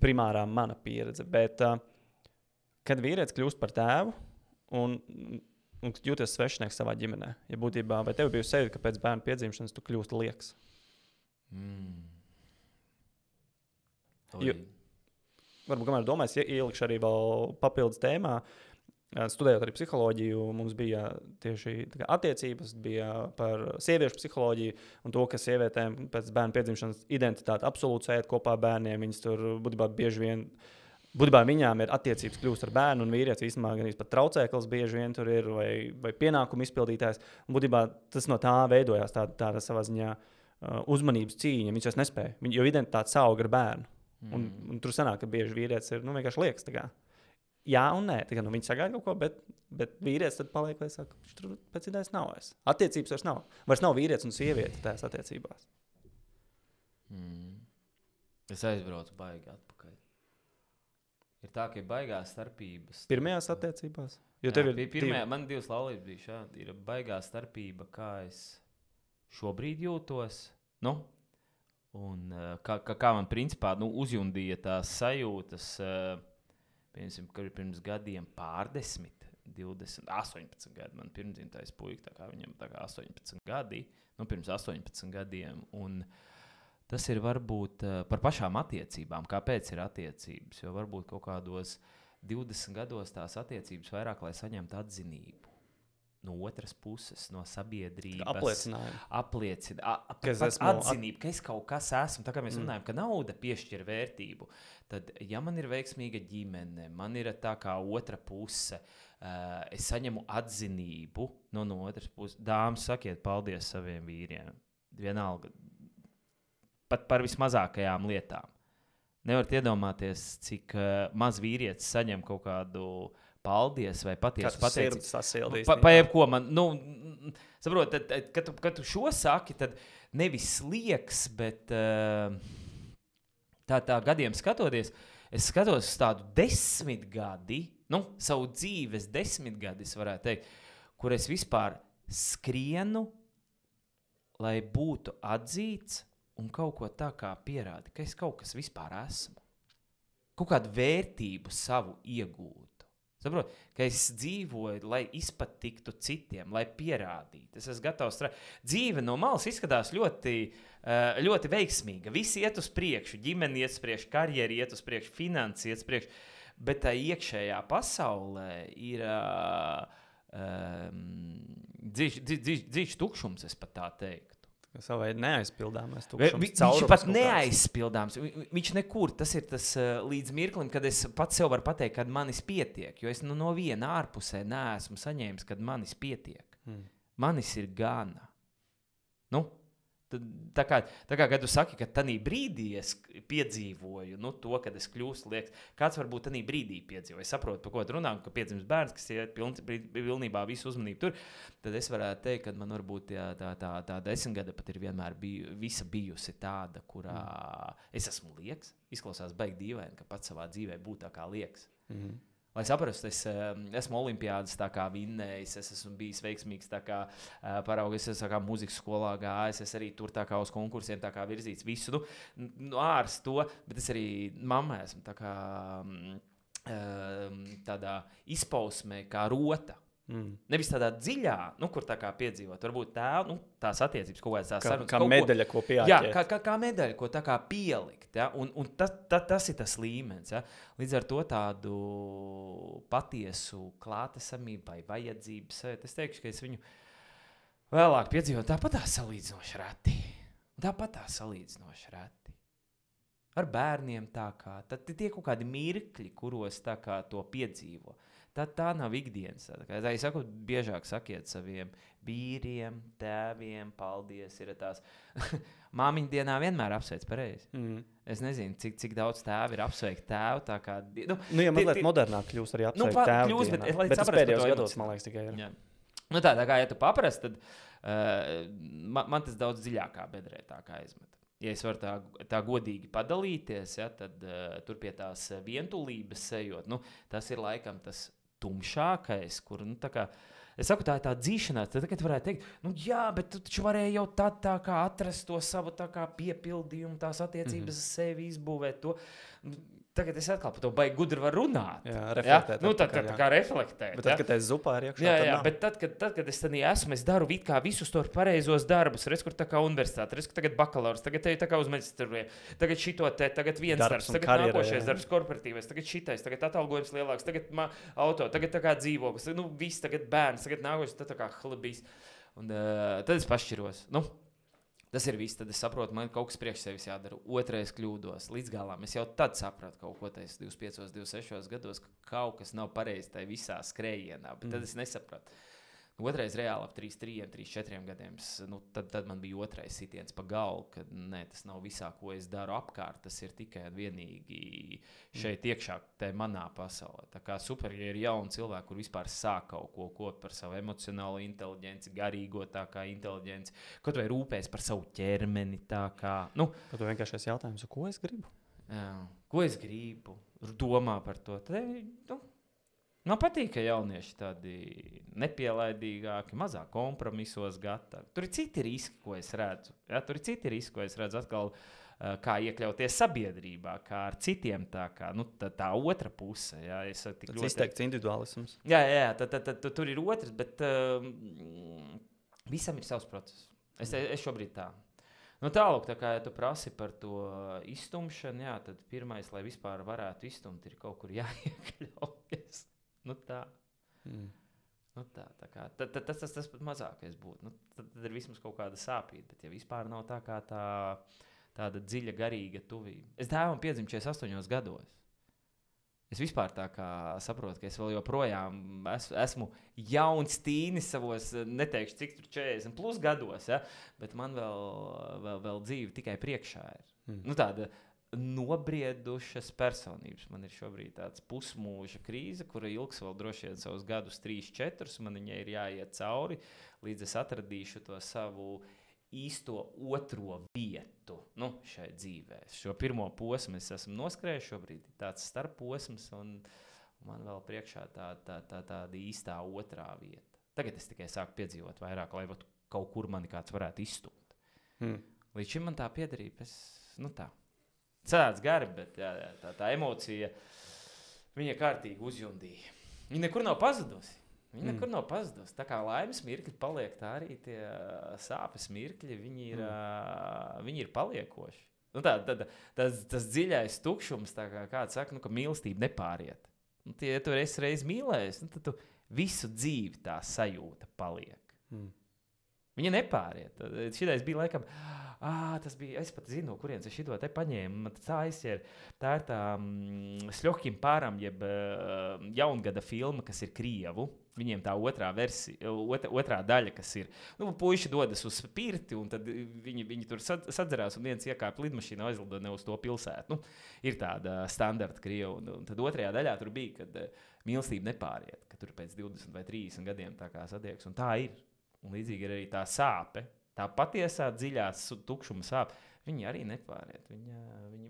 primārā mana pieredze. Bet, kad vīrietis kļūst par tēvu un jūties svešinieks savā ģimenē, ja būtībā, vai tev bija sajūta, ka pēc bērna piedzimšanas tu kļūsti lieks? Varbūt, kamēr domāju, ielikšu arī vēl papildus tēmā. Studējot arī psiholoģiju, mums bija tieši attiecības, bija par sieviešu psiholoģiju un to, ka sievietēm pēc bērna piedzimšanas identitāte absolūti sēd kopā bērniem. Viņas tur būtībā bieži vien, viņām ir attiecības kļūst ar bērnu, un vīrietis īstenībā gan pat traucēklis bieži vien tur ir, vai pienākumu izpildītājs. Un būtībā tas no tā veidojās tāda savā ziņā uzmanības cīņa. Viņš vairs nespēja, jo identitāte saug ar bērnu. Un tur sanāk, ka bieži vīrietis ir vienkārši liekas tā kā. Jā un nē, viņi sagaida kaut ko, bet vīrietis tad paliek, lai saka, viņš tur pēc idejas nav vairs. Attiecības vairs nav. Vairs nav vīrietis un sieviete tajās attiecībās. Es aizbraucu baigi atpakaļ. Ir tā, ka ir baigās starpības. Pirmajās attiecībās? Jo tev ir pirmajā, man 2 laulības bija šādi. Ir baigā starpība, kā es šobrīd jūtos. Un kā man principā uzjundīja tās sajūtas... Piemēram, pirms gadiem pārdesmit, 20, 18 gadi. Man pirmdzimtais puika, viņam 18 gadi, pirms 18 gadiem. Un tas ir varbūt par pašām attiecībām. Kāpēc ir attiecības? Jo varbūt kaut kādos 20 gados tās attiecības vairāk, lai saņemtu atzinību. No otras puses, no sabiedrības. Atzinību, ka es kaut kas esmu. Tā kā mēs runājam, ka nauda piešķir vērtību, tad, ja man ir veiksmīga ģimene, man ir tā kā otra puse, es saņemu atzinību no otras puses. Dāmas, sakiet paldies saviem vīriem. Vienalga. Pat par vismazākajām lietām. Nevarat iedomāties, cik maz vīrietis saņem kaut kādu... Paldies, vai patiesu pateicību. Jebko man, saprot, kad tu šo saki, tad nevis liekas, bet tā gadiem skatoties, es skatos uz tādu 10 gadi, savu dzīves 10 gadi, es varētu teikt, kur es vispār skrienu, lai būtu atzīts un kaut ko tā kā pierādi, ka es kaut kas vispār esmu. Kaut kādu vērtību savu iegūtu. Saprot, ka es dzīvoju, lai izpatiktu citiem, lai pierādītu. Es esmu gatavs strādāt. Dzīve no malas izskatās ļoti, ļoti veiksmīga. Visi iet uz priekšu, ģimene iet uz priekšu, karjeri iet uz priekšu, finanses iet uz priekšu. Bet tā iekšējā pasaulē ir dziļš tukšums, es pat tā teiktu. Savai neaizpildāmais tukšums. Viņš pat neaizpildāms. Viņš nekur. Tas ir tas līdz mirklim, kad es pats sev varu pateikt, kad manis pietiek. Jo es no viena ārpusē neesmu saņēmis, kad manis pietiek. Manis ir gana. Tā kā, kad tu saki, ka tanī brīdī es piedzīvoju to, kad es kļūstu liekas, kāds varbūt tanī brīdī piedzīvoju. Es saprotu, par ko tu runā, ka piedzims bērns, kas ir pilnībā visu uzmanību tur, tad es varētu teikt, ka man varbūt tā 10 gada pat ir vienmēr bijusi tāda, kurā es esmu lieks. Izklausās baigi dīvaini, ka pats savā dzīvē būtu tā kā lieks. Lai saprastu, es esmu olimpiādas tā kā vinnējis, es esmu bijis veiksmīgs tā kā paraugs, es esmu mūzikas skolā gājis, es arī tur tā kā uz konkursiem tā kā virzīts visu, ārs to, bet es arī mammai esmu tā kā tādā izpausmē kā rota. Nevis tādā dziļā, kur tā kā piedzīvot. Varbūt tās attiecības kaut kādas tās sarunas. Kā medaļa, ko pieķert. Jā, kā medaļa, ko tā kā pielikt. Ja? Un tas ir tas līmenis. Ja? Līdz ar to tādu patiesu klātesamību vai vajadzības. Es teikšu, ka es viņu vēlāk piedzīvoju tāpat salīdzinoši reti. Ar bērniem tā kā. Tad tie kaut kādi mirkļi, kuros tā kā to piedzīvo. Tā nav ikdienas. Tā es saku, biežāk sakiet saviem vīriem, tēviem, paldies. Ir tās māmiņu dienā vienmēr apsveic pareizi. Es nezinu, cik daudz tēvi ir apsveikt tēvu. Tā kā, ja mazliet modernāk kļūst arī apsveikt tēvu dienā. Bet tas pēdējos gados, man liekas, tikai ir. Jā. Tā kā, ja tu paprast, tad man tas daudz dziļākā bedrē tā kā aizmet. Ja es varu tā godīgi padalīties, ja, tad tur pie tās vientulības ejot, tas ir laikam tas tumšākais, kur tā kā Es saku, tā ir tā dzīšanās. Tad, kad varētu teikt, nu jā, bet tu taču varēji jau tad tā kā atrast to savu tā kā piepildījumu, tās attiecības sevi izbūvēt to. Tagad es atkal par to baigi gudri varu runāt. Jā, reflektēt. Nu, tā kā reflektēt. Bet tad, kad es zupā ir iekšā, jā, bet tad, kad es tādā esmu, es daru it kā visus tos pareizos darbus. Redz, kur tā kā universitāte, redz, kur tagad bakalaurs, tagad te tā kā uz maģistriem, tagad šito te, tagad viens darbs, tagad karjerā, nākošais darbs, korporatīvais, tagad šitais, tagad atalgojums lielāks, tagad auto, tagad tā kā dzīvoklis, nu viss, tagad bērns, tagad nākošais, tā kā hlabīs. Un tad es pašķiros. Nu, tas ir viss, tad es saprotu, man kaut kas priekš sevis jādara. Otrais kļūdos līdz galam. Es jau tad sapratu kaut ko tajos 25, 26 gados, ka kaut kas nav pareizi tajā visā skrējienā, bet tad es nesapratu. Otrais reāli ap 3, 4 gadiem, tad man bija otrais sitiens pa galvu, ka nē, tas nav visā, ko es daru apkārt, tas ir tikai un vienīgi šeit iekšā, te manā pasaulē. Tā kā super, ja ir jauni cilvēki, kur vispār sāk kaut ko par savu emocionālo inteliģenci, garīgo tā kā inteliģenci, kaut vai rūpēs par savu ķermeni tā kā, nu. Pat vienkāršais jautājums, ko es gribu? Jā, ko es gribu, domā par to, tad, man patīk, ka jaunieši tādi nepielaidīgāki, mazāk kompromisos gatavi. Tur ir citi riski, ko es redzu. Ja? Tur ir citi riski, ko es redzu atkal, kā iekļauties sabiedrībā, kā ar citiem tā kā, tā otra puse. Ja? Tas izteikts individualisms. Jā, tad tur ir otrs, bet visam ir savs process. Es šobrīd tā. Tālāk, tā kā ja tu prasi par to izstumšanu, jā, tad pirmais, lai vispār varētu izstumt, ir kaut kur jāiekļaujas. Tā kā tas pat mazākais būtu. Tad ir vismaz kaut kāda sāpība, bet ja vispār nav tā kā tāda dziļa, garīga tuvība. Es tēvam piedzimu 48 gados. Es vispār tā kā saprotu, ka es vēl joprojām esmu jauns tīnis savos, neteikšu, cik tur 40 plus gados, ja? Bet man vēl dzīve tikai priekšā ir. Tāda nobriedušas personības. Man ir šobrīd tāds pusmūža krīze, kura ilgs vēl droši vien savus gadus 3, 4, man viņai ir jāiet cauri, līdz es atradīšu to savu īsto otro vietu šai dzīvē. Šo pirmo posmu es esmu noskrējis, šobrīd ir tāds starposms, un man vēl priekšā tāda īstā otrā vieta. Tagad es tikai sāku piedzīvot vairāk, lai kaut kur mani kāds varētu izstumt. Līdz šim man tā piederība, tā. Cēlēts gari, bet tā emocija, viņa kārtīgi uzjundīja. Viņa nekur nav pazudusi. Tā kā laimes mirkļi paliek, tā arī tie sāpes mirkļi, viņi ir paliekoši. Tas dziļais tukšums, tā kā kāds saka, ka mīlestība nepāriet. Ja tu esi reiz mīlējis, tad tu visu dzīvi tā sajūta paliek. Viņa nepāriet. Šitais bija laikam... tas bija, es pat zinu, no kurienes es šito te paņēmu. Tā aizķēra. Tā ir tā Sļohkim pāram, jeb jaungada filma, kas ir Krievu. Viņiem tā otrā versija, otrā daļa, kas ir, puiši dodas uz pirti, un tad viņi tur sadzerās, un viens iekāp lidmašīnā, aizlido ne uz to pilsētu. Ir tāda standarta Krievu, un tad otrajā daļā tur bija, kad mīlestība nepāriet, ka tur pēc 20 vai 30 gadiem tā kā satieks, un tā ir. Un līdzīgi ir arī tā sāpe. Tā patiesā dziļā tukšuma sāpe, viņi arī nepāriet.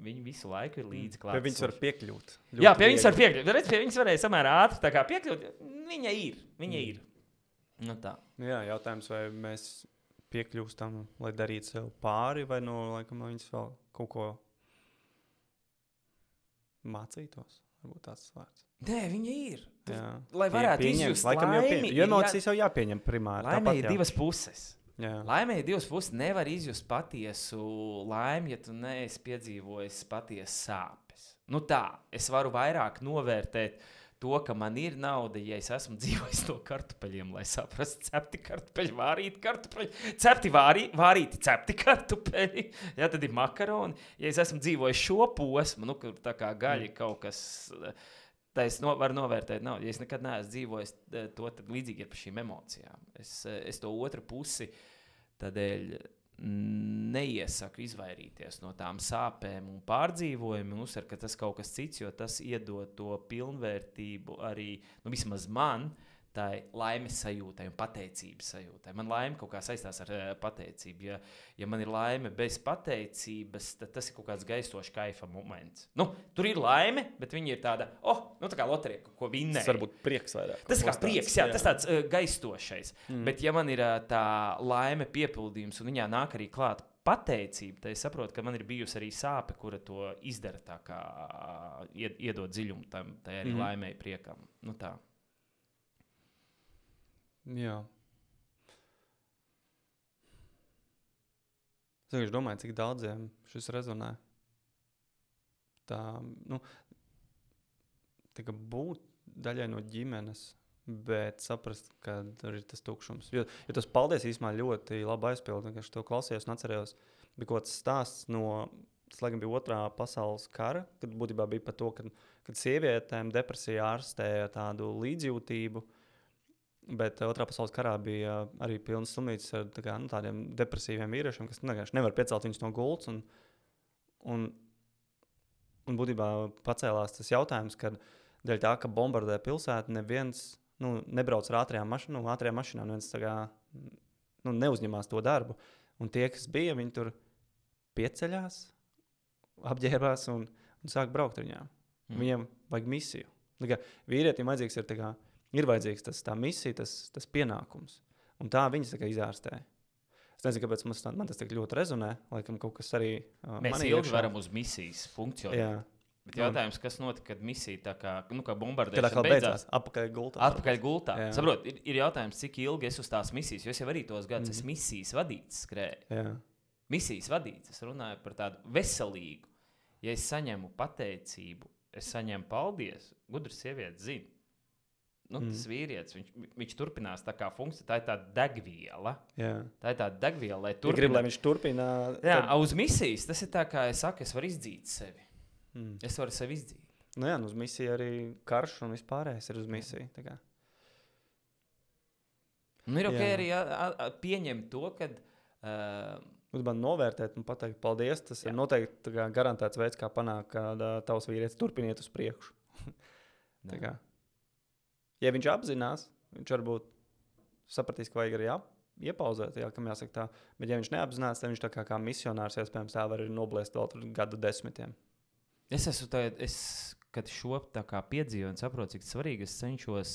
Viņi visu laiku ir līdzi klāt. Pie viņas var piekļūt. Jā, pie viņas var piekļūt. Redz, pie viņas varēja samērā ātri tā kā piekļūt. Viņa ir. Tā. Jā, jautājums, vai mēs piekļūstam, lai darītu sev pāri, vai laikam, no viņas vēl kaut ko mācītos. Varbūt tāds vārds. Nē, viņa ir. Lai varētu izjust laimi. Jo emocijas jau jāpieņem primāri. Laimē ir divas puses. Jā. Laimē ir divas puses. Nevar izjust patiesu laimi, ja tu neesi piedzīvojis patiesas sāpes. Es varu vairāk novērtēt to, ka man ir nauda, ja es esmu dzīvojis no kartupeļiem, lai saprastu, cepti kartupeļi, vārīti kartupeļi, cepti vārīti, cepti kartupeļi, jā, tad ir makaroni. Ja es esmu dzīvojis šo posmu, kur tā kā gaļi kaut kas... Tā es varu novērtēt naudu. Ja es nekad neesmu dzīvojis to, tad līdzīgi ir par šīm emocijām. Es to otru pusi tādēļ neiesaku izvairīties no tām sāpēm un pārdzīvojumiem un uzsver, ka tas kaut kas cits, jo tas iedod to pilnvērtību arī, vismaz man, tai laimes sajūtai un pateicības sajūtai. Man laime kaut kā saistās ar pateicību. Ja man ir laime bez pateicības, tad tas ir kaut kāds gaistošs kaifa moments. Nu, tur ir laime, bet viņi ir tāda, tā kā loterija, ko vinnēja. Tas varbūt prieks vairāk. Tas kā prieks, jā, tas tāds gaistošais. Bet ja man ir tā laime piepildījums un viņā nāk arī klāt pateicība, tad es saprotu, ka man ir bijusi arī sāpe, kura to izdara tā kā iedod dziļumu tam, tai arī laimēji priekam. Nu tā. Jā. Es domāju, cik daudziem šis rezonē. Tā, tā kā būt daļai no ģimenes, bet saprast, ka ir tas tukšums. Jo tas paldies īstenībā ļoti labi aizpildi, ka es to klausījos un atcerējos. Bija kaut kāds stāsts tas laikam bija 2. pasaules kara, kad būtībā bija par to, kad sievietēm depresija ārstēja tādu līdzjūtību, bet 2. pasaules karā bija arī pilnas slimnīcas ar tādiem depresīviem vīriešiem, kas nevar piecelt viņus no gultas. Un būtībā pacēlās tas jautājums, kad dēļ tā, ka bombardē pilsētu, neviens nebrauc ar ātrajām mašīnām, neviens neuzņemās to darbu. Un tie, kas bija, viņi tur pieceļās, apģērbās un sāk braukt ar viņām. Viņiem vajag misiju. Vīrietim vajadzīgs ir vajadzīgs tā misija, tas pienākums. Un tā viņas izārstē. Es nezinu, kāpēc man tas tik ļoti rezonē, laikam kaut kas arī mēs ilgi varam uz misijas funkcionēt. Jā. Bet jautājums, kas notika, kad misija tā kā bombardēšana kad beidzās? Atpakaļ gultā. Saprot, ir jautājums, cik ilgi es uz tās misijas, jo es jau arī tos gadus es misijas vadīts skrēju. Jā. Misijas vadīts, es runāju par tādu veselīgu. Ja es saņemu pateicību, es saņemu paldies, gudrs sievietes zina. Tas vīrietis, viņš turpinās tā kā funkcija, tā ir tāda degviela. Jā. Tā ir tāda degviela, lai turpinās. Ja grib, lai viņš turpina. Jā, uz misijas, tas ir tā kā es saku, es varu izdzīt sevi. Es varu sevi izdzīt. Uz misiju arī karš un vispārējais ir uz misiju. Ir ok arī pieņemt to, kad... Man novērtēt un pateikt paldies, tas ir noteikti garantēts veids, kā panākt, ka tavs vīrietis turpiniet uz priekšu. Ja viņš apzinās, viņš varbūt sapratīs, ka vajag arī iepauzēt, kam jāsaka tā. Bet ja viņš neapzinās, tad viņš kā misionārs, iespējams, tā var arī noblēst vēl gadu desmitiem. Kad šo tā kā piedzīvoju un saprotu, cik svarīgi es cenšos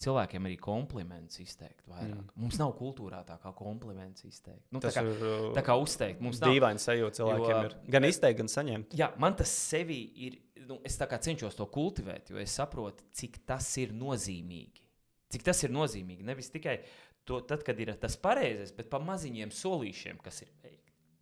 cilvēkiem arī komplimentus izteikt vairāk. Mums nav kultūrā tā kā kompliments izteikt. Tā kā uzteikt. Dīvaini sajūta cilvēkiem ir. Gan izteikt, gan saņemt. Jā, man tas sevi ir, es tā kā cenšos to kultivēt, jo es saprotu, cik tas ir nozīmīgi. Cik tas ir nozīmīgi. Nevis tikai tad, kad ir tas pareizais, bet pa maziņiem solīšiem, kas ir veikti.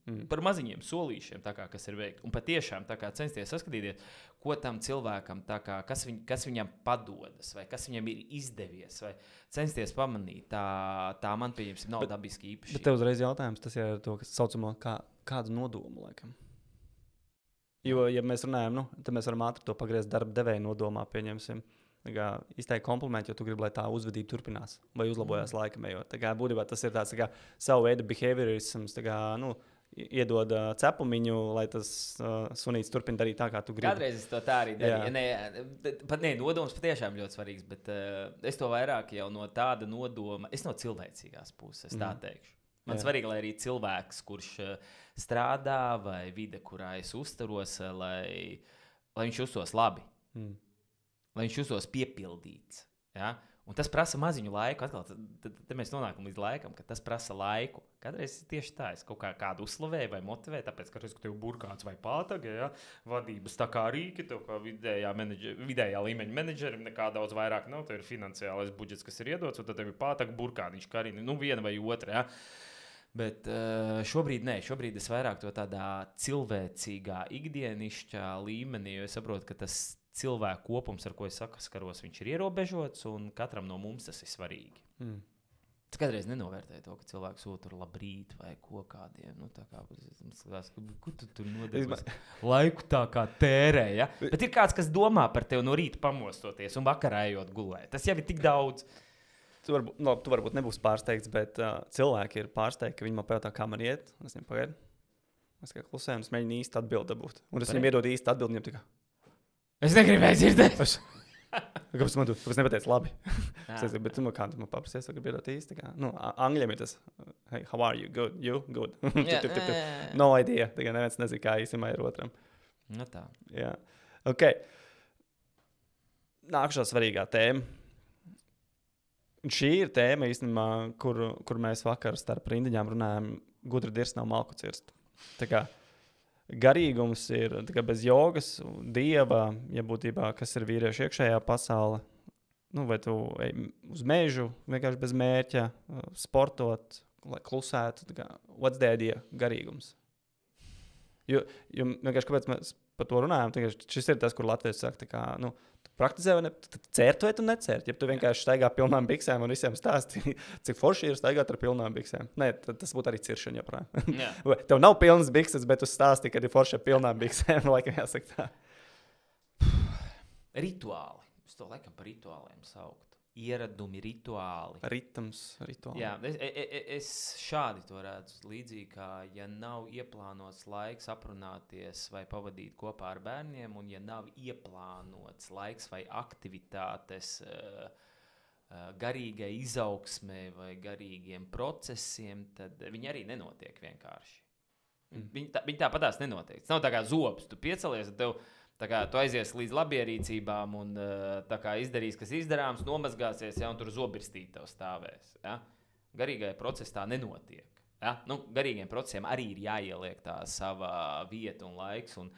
Par maziņiem solīšiem, kas ir veikti. Un patiešām censties saskatīties, ko tam cilvēkam, kas viņam padodas, vai kas viņam ir izdevies, vai censties pamanīt. Tā man pieņemsim nav dabiski īpaši. Bet tev uzreiz jautājums, tas ir to, kas saucamo kādu nodomu, laikam. Jo, ja mēs runājam, tad mēs varam ātri to pagriezt darba devēja nodomā, pieņemsim. Izteikt komplimentu, jo tu gribi, lai tā uzvedība turpinās vai uzlabojās laikam ejot. Būtībā tas ir tāds savu veidu behaviorisms, iedod cepumiņu, lai tas sunīts turpina darīt tā, kā tu gribi. Kādreiz es to tā arī darīju. Nodoms patiešām ļoti svarīgs, bet es to vairāk jau no tāda nodoma, es no cilvēcīgās puses, tā teikšu. Man svarīgi, lai arī cilvēks, kurš strādā vai vide, kurā es uztaros, lai viņš justos labi. Lai viņš justos piepildīts. Ja? Un tas prasa maziņu laiku. Atkal, tad mēs nonākam līdz laikam, ka tas prasa laiku. Kādreiz tieši tā, es kaut kādu uzslavēju vai motivēju, tāpēc, ka tev burkāts vai pātaga, ja? Vadības tā kā rīki, tev kā vidējā līmeņa menedžerim nekā daudz vairāk nav, tev ir finansiālais budžets, kas ir iedots, un tad tev ir pātaga burkāniņš, kā arī viena vai otra, ja? Bet šobrīd es vairāk to tādā cilvēcīgā, ikdienišķā līmenī, jo es saprotu, ka tas cilvēku kopums, ar ko es saskaros, viņš ir ierobežots, un katram no mums tas ir svarīgi. Es kādreiz nenovērtēju to, ka cilvēks sūta labrīt vai ko kādiem. Ko tu tur nodevis? Laiku tā kā tērē, ja? Bet ir kāds, kas domā par tevi no rīta pamostoties un vakarā ejot gulēt. Tas jau ir tik daudz. Tu varbūt nebūsi pārsteigts, bet cilvēki ir pārsteigti, ka viņi man pajautā, kā man iet. Es viņam pagaidu. Es kā klusēju, un es mēģinu īsti atbildi dabūt. Un es viņam iedod īsti atbildi, viņam tikai. Es negribēju dzirdēt. Kāpēc man nepateici labi? Bet tu man paprasies, vai gribi iedot īsti. Angļiem ir tas, hey, how are you? Good. You? Good. No idea. Tagad neviens nezina, kā īstenībā ir otram. Nu tā. Jā. Ok. Nākušā svarīgā tēma. Un šī ir tēma īstenībā, kur mēs vakar starp rindiņām runājam, gudra dirst nav malku cirst. Tā kā garīgums ir bez jogas, dieva, ja būtībā, kas ir vīriešu iekšējā pasaule. Vai tu ej uz mežu, vienkārši bez mērķa, sportot, lai klusētu. What's the idea? Garīgums. Jo vienkārši, kāpēc mēs par to runājam, šis ir tas, kur Latvijas saka, tu praktizē vai ne, tu cērt vai tu necērt. Ja tu vienkārši staigā pilnām biksēm un visiem stāsti, cik forši ir staigāt ar pilnām biksēm. Nē, tas būtu arī ciršana joprojām. Tev nav pilnas bikses, bet tu stāsti, kad ir forši ar pilnām biksēm. Laikam jāsaka tā. Rituāli. Es to laikam par rituāliem sauktu. Ieradumi, rituāli. Ritms, rituāli. Jā, es šādi to redzu. Līdzīgi kā, ja nav ieplānots laiks aprunāties vai pavadīt kopā ar bērniem, un ja nav ieplānots laiks vai aktivitātes garīgai izaugsmei vai garīgiem procesiem, tad viņi arī nenotiek vienkārši. Viņi tāpatās nenotiek. Tas nav tā kā zobs. Tu piecelies, un tu aizies līdz labierīcībām un izdarīs, kas izdarāms, nomazgāsies, ja, un tur zobirstīt tev stāvēs. Ja? Garīgai procesā tā nenotiek. Ja? Garīgiem procesiem arī ir jāieliek tā sava vieta un laiks. Un,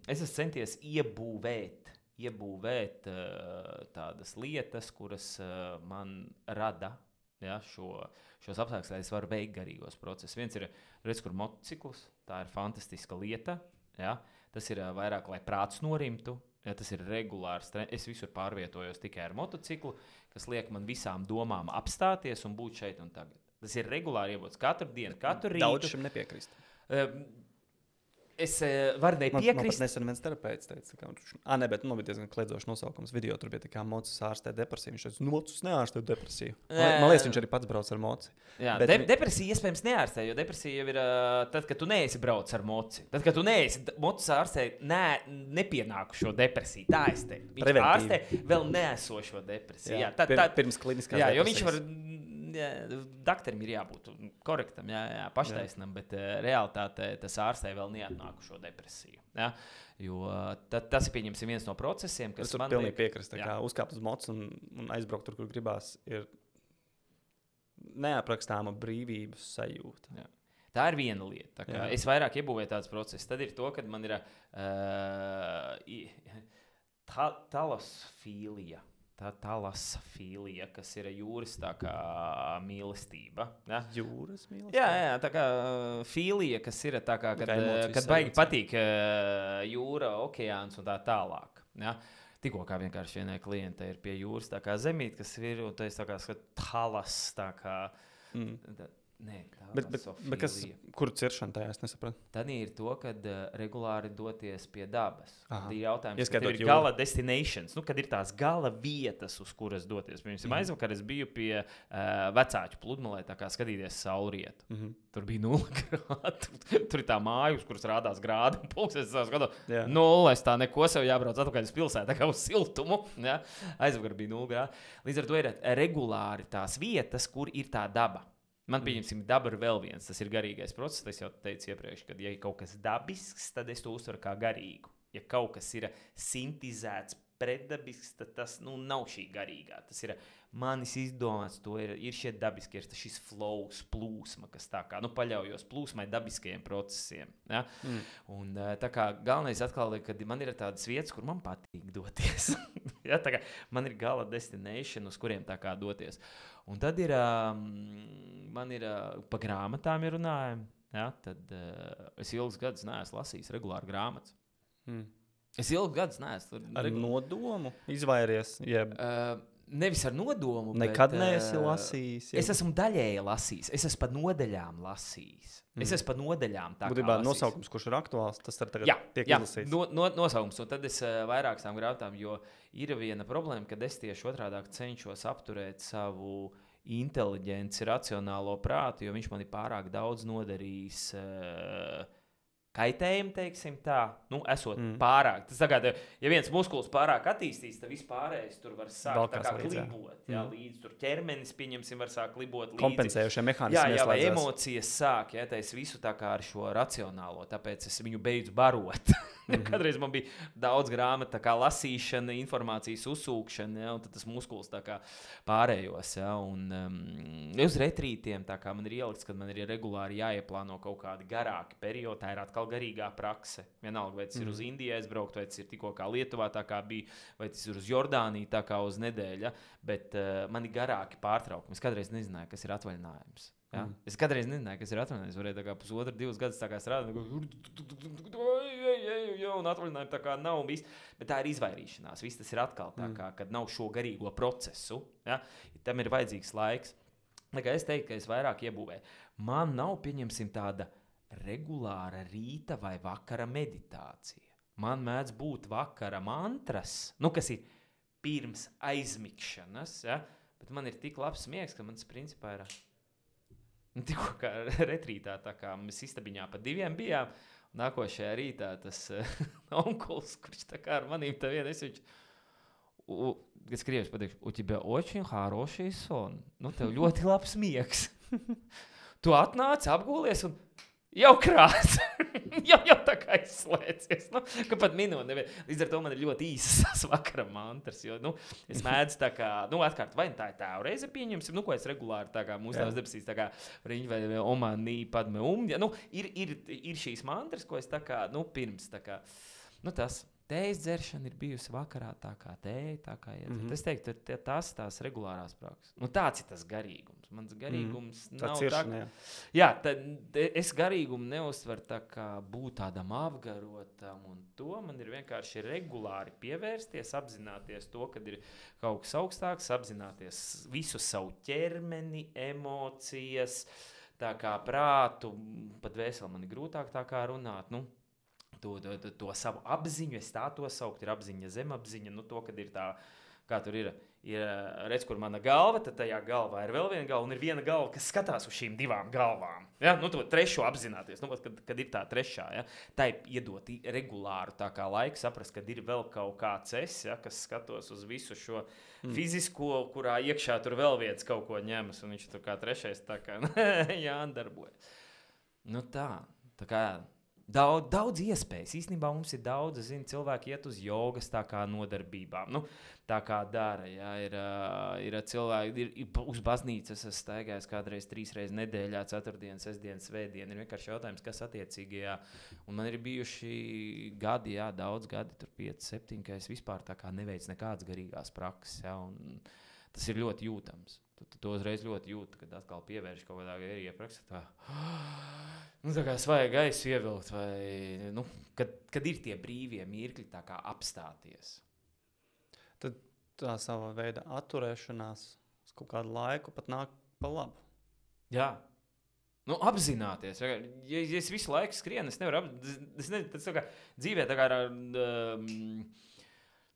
es esmu centies iebūvēt tādas lietas, kuras man rada šos apstākļus, lai es varu veikt garīgos procesus. Viens ir, kur motocikls, tā ir fantastiska lieta. Ja? Tas ir vairāk, lai prāts norimtu. Ja, tas ir regulārs. Es visur pārvietojos tikai ar motociklu, kas liek man visām domām apstāties un būt šeit un tagad. Tas ir regulāri iebūt katru dienu, katru rītu. Daudz šim nepiekrist. Es varu nepiekrist. Man pat nesen viens terapeits teica, bet bija diezgan kliedzošs nosaukums video. Tur bija tā kā mocis ārstē depresiju. Viņš teica, mocis neārstē depresiju. Man liekas, viņš arī pats brauc ar moci. Jā, depresija iespējams neārstē, jo depresija jau ir tad, kad tu neesi brauc ar moci. Tad, kad tu neesi mocis ārstē, nepienākušo depresiju. Tā es teiktu. Viņš ārstē vēl neesošo depresiju. Jā, pirms kliniskās depresijas. Jo viņš var... Dakterim ir jābūt korektam, paštaisnam, bet realitātē tas ārstē vēl neatnākušo depresiju. Ja? Jo tas ir pieņemsim viens no procesiem, kas man pilnīgi piekrist. Uzkāpt uz mocu un aizbraukt tur, kur gribās, ir neaprakstāma brīvības sajūta. Jā. Tā ir viena lieta. Es vairāk iebūvēju tāds process. Tad ir to, kad man ir talasfīlija. Tā talasfīlija, kas ir jūras tā kā mīlestība. Ja? Jūras mīlestība? Jā, tā kā fīlija, kas ir tā kā, kad baigi patīk jūra, okeāns un tā tālāk. Ja? Tikko kā vienkārši vienai klientai ir pie jūras tā kā zemīt, kas ir, un tā es tā kā skatu talas tā kā... Nē, bet kuru ciršana tajā es nesapratu? Tad ir to, kad regulāri doties pie dabas. Ir jautājums, kad ir gala destinations, kad ir tās gala vietas, uz kuras doties. Piemēram, aizvakar es biju pie vecāķu pludmalē, tā kā skatīties saulrietu. Tur bija 0 grādu. Tur ir tā māja, uz kuras rādās grādi. Un pulkstenis es skatos, 0, es tā neko sev jābrauc atpakaļ uz pilsētu, tā kā uz siltumu. Ja? Aizvakar bija 0 grādi. Līdz ar to ir regulāri tās vietas, kur ir tā daba. Man pieņemsim, daba ir vēl viens, tas ir garīgais process. Es jau teicu iepriekš, ka ja ir kaut kas dabisks, tad es to uztveru kā garīgu. Ja kaut kas ir sintizēts, pretdabisks, tad tas nav šī garīgā. Tas ir manis izdomāts, to ir šie dabiski, ir šis flows, plūsma, kas tā kā paļaujos plūsmai dabiskajiem procesiem. Ja? Un tā kā galvenais atkal ir, kad man ir tādas vietas, kur man patīk doties. Ja? Tā kā man ir gala destination, uz kuriem tā kā doties. Un tad ir, man ir pa grāmatām ir runājumi, ja? Tad es ilgus gadus neesmu lasījis regulāri grāmatas. Es ilgus gadus neesmu. Ar nodomu izvairies? Nevis ar nodomu, nekad neesi lasījis. Es esmu daļēji lasījis, es esmu pa nodaļām lasījis. Es esmu pa nodaļām tā kā būtībā nosaukums, kurš ir aktuāls, tas tagad tiek izlasīts. Nosaukums, un tad es vairāk tām grāmatām, jo ir viena problēma, kad es tieši otrādāk cenšos apturēt savu inteliģenci, racionālo prātu, jo viņš man ir pārāk daudz nodarījis kaitējumu, teiksim tā, esot pārāk. Tas tagad, ja viens muskulis pārāk attīstīs, tad vispārējais tur var sākt tā kā klibot. Jā, līdz tur ķermenis, pieņemsim, var sākt klibot līdzi. Kompensējušie mehānismi. Jā, vai emocijas sāk, ja es visu tā kā ar šo racionālo, tāpēc es viņu beidzu barot. Kādreiz man bija daudz grāmatu, tā kā lasīšana, informācijas uzsūkšana, ja, un tad tas muskulis tā kā pārējos, ja, un uz retrītiem, tā kā man ir ielikts, kad man ir regulāri jāieplāno kaut kādi garāki periodi, tā ir atkal garīgā prakse. Vienalga, vai tas ir uz Indiju aizbraukt, vai tas ir tikko kā Lietuvā, tā kā bija, vai tas ir uz Jordāniju, tā kā uz nedēļu, ja, bet man ir garāki pārtraukumi. Es kādreiz nezināju, kas ir atvaļinājums. Ja? Es kādreiz nezināju, kas ir atvaļinājums. Varēja tā kā 1,5–2 gadus tā kā strādāt, un atvaļinājumu tā kā nav viss. Bet tā ir izvairīšanās. Viss tas ir atkal tā kā, kad nav šo garīgo procesu. Ja? Tam ir vajadzīgs laiks. Lai es teiktu, ka es vairāk iebūvēju. Man nav, pieņemsim, tāda regulāra rīta vai vakara meditācija. Man mēdz būt vakara mantras, kas ir pirms aizmigšanas, ja? Bet man ir tik labs miegs, ka man tas principā ir... Tikko kā retrītā, tā kā mēs istabiņā pa 2 bijām, un nākošajā rītā tas onkuls, kurš tā kā ar manīm tā vien, es skriešu pateikšu, u тебя очень хороший сон. Tev ļoti labs miegs. Tu atnāc, apgūlies un jau krāts. jau tā kā izslēdzies. Ka pat minūte nevienu. Līdz ar to man ir ļoti īsas vakara mantras, jo, es mēdzu tā kā, atkārt, vai tā ir tēva reize pieņemsim, ko es regulāri tā kā mūsu tēvs debesīs, tā kā riņķi vai omānī padme ja, ir šīs mantras, ko es tā kā, pirms tā kā, tas. Tējas dzeršana ir bijusi vakarā tā kā tēja, tā kā iet. Es teiktu, tās regulārās prakses. Tāds ir tas garīgums. Mans garīgums nav tā kā... Jā, es garīgumu neuztveru tā kā būt tādam apgarotam un to. Man ir vienkārši regulāri pievērsties, apzināties to, kad ir kaut kas augstāks, apzināties visu savu ķermeni, emocijas, tā kā prātu, pat vēseli man ir grūtāk tā kā runāt, To savu apziņu, es tā to saukt, ir apziņa, zemapziņa, to, kad ir tā, kā tur ir redz, kur mana galva, tad tajā galvā ir vēl viena galva, un ir viena galva, kas skatās uz šīm 2 galvām. Ja? To trešo apzināties, kad ir tā trešā, ja? Tā ir iedot regulāru tā kā laiku, saprast, kad ir vēl kaut kāds ja? Kas skatos uz visu šo fizisko, kurā iekšā tur vēl viens kaut ko ņemas, un viņš tur kā trešais tā kā jādarbojas. Tā kā daudz iespējas. Īstenībā mums ir daudz, cilvēki iet uz jogas tā kā nodarbībām. Tā kā dara, ja, ir cilvēki, ir uz baznīcas es staigājos kādreiz 3 reizes nedēļā, 4. sestdien, svētdien. Ir vienkārši jautājums, kas attiecīgajā. Un man ir bijuši gadi, jā, daudz gadi, tur 5, 7, ka es vispār tā kā neveicu nekādas garīgās prakses, ja, un tas ir ļoti jūtams. To uzreiz ļoti jūtu, kad atkal pievērš kaut kādā garīgajā praksē. Tā kā svaiga gaisu ievilkt, vai, kad ir tie brīvie mirkļi tā kā apstāties. Tad tā sava veida atturēšanās uz kaut kādu laiku pat nāk pa labu. Jā. Apzināties. Ja es visu laiku skrienu, es nevaru tas tā kā dzīvē tā kā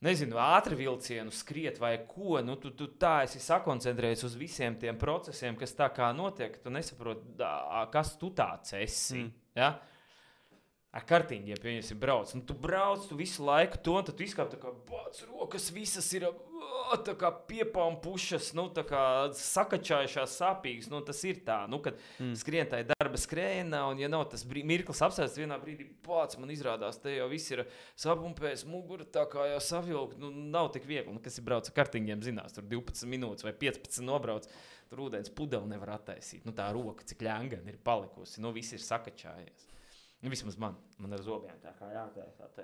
nezinu, ātri vilcienu skriet vai ko, tu tā esi sakoncentrējies uz visiem tiem procesiem, kas tā kā notiek, tu nesaproti, kas tu tāds esi, ja? Ar kartiņiem, pieņemsim, brauc. Tu brauc, tu visu laiku to, un tad tu izkāp tā kā bāc, rokas visas ir tā kā piepampušas, tā kā sakačājušās sāpīgas, tas ir tā, kad skrien tai darba skrējienā, un ja nav tas mirklis apsēsts, vienā brīdī bāc, man izrādās, te jau viss ir sapumpējis muguru, tā kā jau savilkt, nav tik viegli, kas ir brauc ar kartiņiem, zinās, tur 12 minūtes vai 15 nobrauc, tur ūdens pudeli nevar attaisīt, tā roka, cik ļengan ir palikusi, viss ir sakačājies. Vismaz man ar zobiem tā kā jātaisa, tā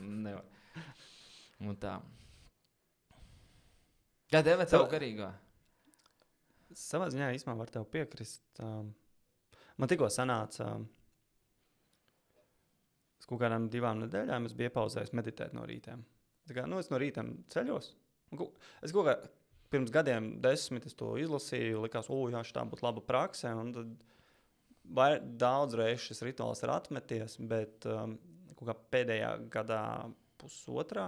nevar. Un tā. Kā deva tev garīgā? Savā ziņā īstenībā var tev piekrist. Man tikko sanāca, kaut kādām 2 nedēļām es biju iepauzējis meditēt no rītiem. Tā kā, es no rītiem ceļos. Es kaut kā pirms gadiem 10 es to izlasīju, likās, jā, šitā būtu laba praksē, un tad daudz reiz šis rituāls ir atmeties, bet kaut kā pēdējā gadā 1,5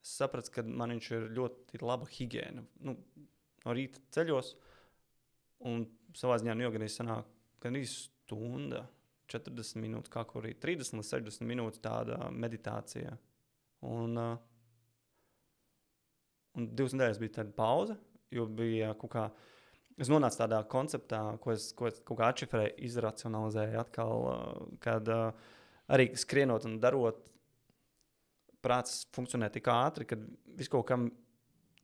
es sapratu, ka man viņš ir ļoti laba higiēna. No rīta ceļos un savā ziņā gan sanāk, gan stunda 40 minūtes, kā kur arī 30 līdz 60 minūtes tāda meditācija. Un 2 nedēļas bija tāda pauze, jo bija kaut kā, es nonācu tādā konceptā, ko es kaut kā atšifrēju, izracionalizēju atkal, kad arī skrienot un darot, prāts funkcionē tik ātri, kad viss kaut kam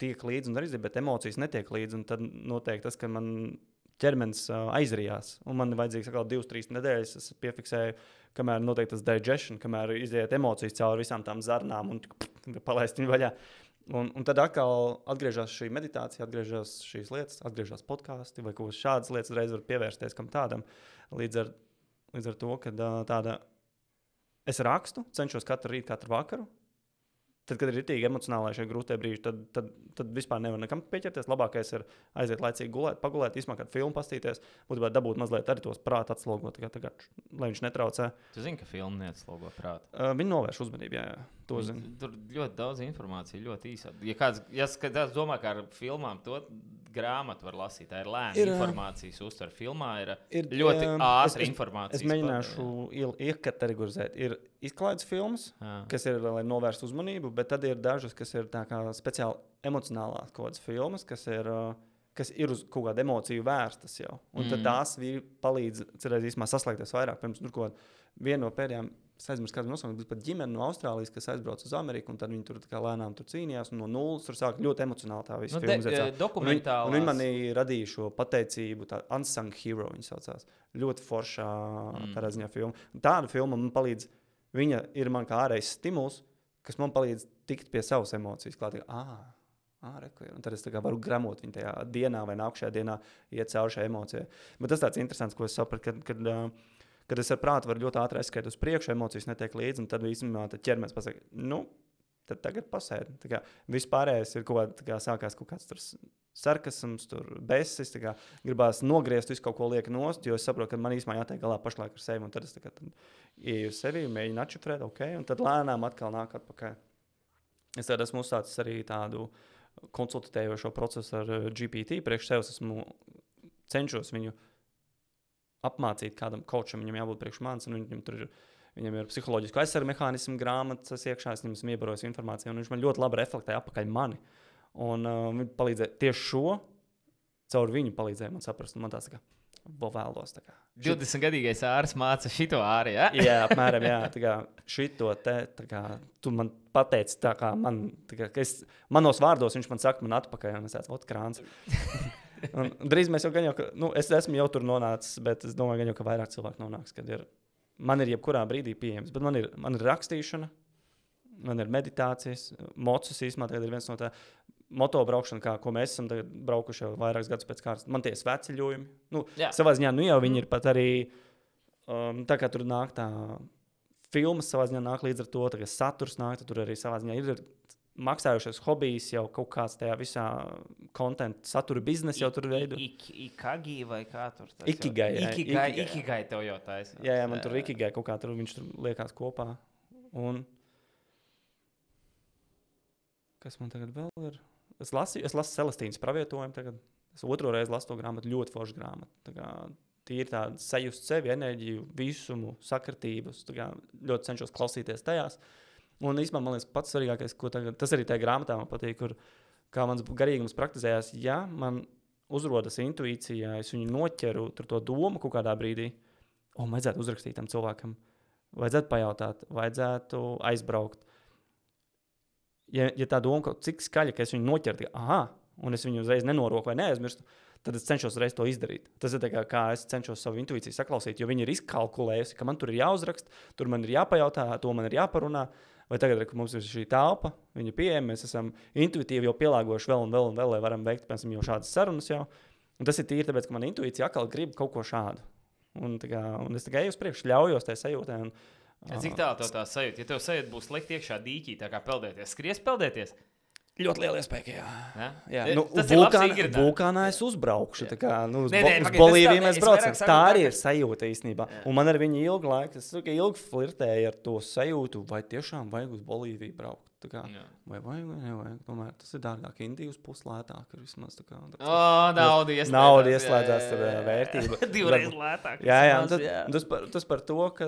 tiek līdzi un arī, bet emocijas netiek līdzi, un tad notiek tas, ka man ķermenis aizrijās, un man vajadzīgs atkal 2-3 nedēļas, es piefiksēju, kamēr notiek tas digestion, kamēr iziet emocijas cauri visām tām zarnām un palaist viņu vaļā. Un tad atkal atgriežas šī meditācija, atgriežas šīs lietas, atgriežas podkāsti vai kaut kas šādas lietas, reiz var pievērsties kam tādam. Līdz ar to, ka tāda es rakstu, cenšos katru rītu, katru vakaru. Tad, kad ir ritīgi emocionāli šie grūtie brīži, tad vispār nevar nekam pieķerties. Labākais ir aiziet laicīgi gulēt, pagulēt, īsumā kādu filmu pastīties, būtībā dabūt mazliet arī tos prātu atslogot, tagad, lai viņš netraucē. Tu zini, ka filma neatslogo prātu? Viņi novērš uzmanību, jā, to zinu. Tur ļoti daudz informācija, ļoti īsa. Ja kāds domā, kā ar filmām, to grāmatu var lasīt, tā ir lēna informācijas uztver. Filmā ir ļoti ātra informācija. Es mēģināšu iekategorizēt. Ir izklaides filmas, kas ir, lai novērstu uzmanību, bet tad ir dažas, kas ir tā kā speciāli emocionālās kaut kādas filmas, kas ir uz kaut kādu emociju vērstas jau. Un tad tās palīdz, cerēs īsumā saslēgties vairāk. Pirms tur kaut viena no pēdējām, es aizmirsu kādu nosaukumu, bet pat ģimene no Austrālijas, kas aizbrauc uz Ameriku, un tad viņi tur kā lēnām tur cīnījās, un no nulles tur sāk ļoti emocionāli tā visa filma. Dokumentālās. Un viņi manī radīja šo pateicību, tā unsung hero viņi saucās. Ļoti foršā tādā ziņā filma. Un tāda filma man palīdz, viņa ir man kā ārējs stimuls, kas man palīdz tikt pie savas emocijas. Klāt, un tad es varu gramot viņu tajā dienā vai nākušajā dienā iet cauri šai emocijai. Bet tas tāds interesants, ko es sapratu, kad es ar prātu varu ļoti ātri aizskriet uz priekšu, emocijas netiek līdzi, un tad īstenībā ķermenis pasaka, tad tagad pasēdi. Vispārējais ir sākās kaut kāds tur sarkasms, tur besis, gribās nogriezt visu kaut ko liek nost, jo es saprotu, ka man īstenībā jātiek galā pašlaik ar sevi, un tad es ieju sevi, mēģinu atšifrēt, un tad lēnām atkal nāk atpakaļ. Es tad esmu uzsācis arī tādu konsultējošo procesu ar GPT, priekš sevis esmu cenšos viņu apmācīt kādam coacham, viņam jābūt priekš manis, un viņam ir psiholoģisku aizsargu mehānismu grāmatas iekšā, es viņam esmu iebarojis informāciju, un viņš man ļoti labi reflektē apakaļ mani. Un viņi palīdzēja tieši šo, caur viņu palīdzēja man saprast, un man tāds vēlos. 20-gadīgais ārs māca šito āri, ja? Jā, apmēram, jā, šito te, tu man pateici tā kā man, ka manos vārdos viņš man saka, man atpakaļ, un es tāds, krāns. Un drīz mēs es esmu jau tur nonācis, bet es domāju, ka vairāk cilvēku nonāks, kad man ir jebkurā brīdī pieejams, bet man ir rakstīšana, man ir meditācijas, mocus īsumā, tagad ir viens no tā motobraukšana, ko mēs esam tagad braukuši jau vairākus gadus pēc kārtas. Man tie sveceļojumi, savā ziņā, jau viņi ir pat arī, tā kā tur nāk tā filmas, savā ziņā nāk līdz ar to, tā kā saturs nāk, tur arī savā ziņā ir maksājušies hobijs jau kaut kāds tajā visā kontentu satura biznesa jau tur veido. Ikagi vai kā tur tas? Ikigai tev jau taisa. Jā, man tur ikigai kaut kā tur viņš tur liekās kopā. Un kas man tagad vēl ir? Es lasu Celestīnas pravietojumu tagad. Es otro reizi lasu to grāmatu, ļoti forša grāmata. Tīri tāda sajust sevi, enerģiju, visumu, sakritības. Ļoti cenšos klausīties tajās. Un īstenībā, man liekas, pats svarīgākais, tas arī tajā grāmatā man patīk, kā mans garīgums praktizējās, ja man uzrodas intuīcijā, es viņu noķeru to domu kaut kādā brīdī, vajadzētu uzrakstīt tam cilvēkam, vajadzētu pajautāt, vajadzētu aizbraukt. Ja tā doma, cik skaļa, ka es viņu noķeru, un es viņu uzreiz nenoroku vai neaizmirstu, tad es cenšos reiz to izdarīt. Tas ir kā es cenšos savu intuīciju saklausīt, jo viņi ir izkalkulējusi, ka man tur ir jāuzrakst, tur man ir jāpajautā, to man ir jāparunā. Vai tagad, kad mums ir šī telpa, viņa pieejama, mēs esam intuitīvi jau pielāgojuši vēl un vēl, lai varam veikt, piemēram, jau šādas sarunas jau. Un tas ir tīri tāpēc, ka man intuīcija atkal grib kaut ko šādu. Un es eju uz priekšu, ļaujos tajā sajūtē. Cik tālu tā sajūta? Ja tev sajūta būs likt iekšā dīķī, tā kā peldēties, skries peldēties? Ļoti liela iespēja, jā. Tas ir labs vulkānā es uzbraukšu, uz Bolīviju mēs braucam. Tā arī ir sajūta īstenībā. Un man ar viņu ilgu laiku, es ilgi flirtēju ar to sajūtu, vai tiešām vajag uz Bolīviju braukt. Tā kā, Jā. vai nevajag, tomēr tas ir dārgāk, Indija uz pusi lētāk, ir vismaz tā kā. Nauda ieslēdzās. Nauda ieslēdzās, tur vērtība. Divreiz lētāk. Jā, un tas par to, ka...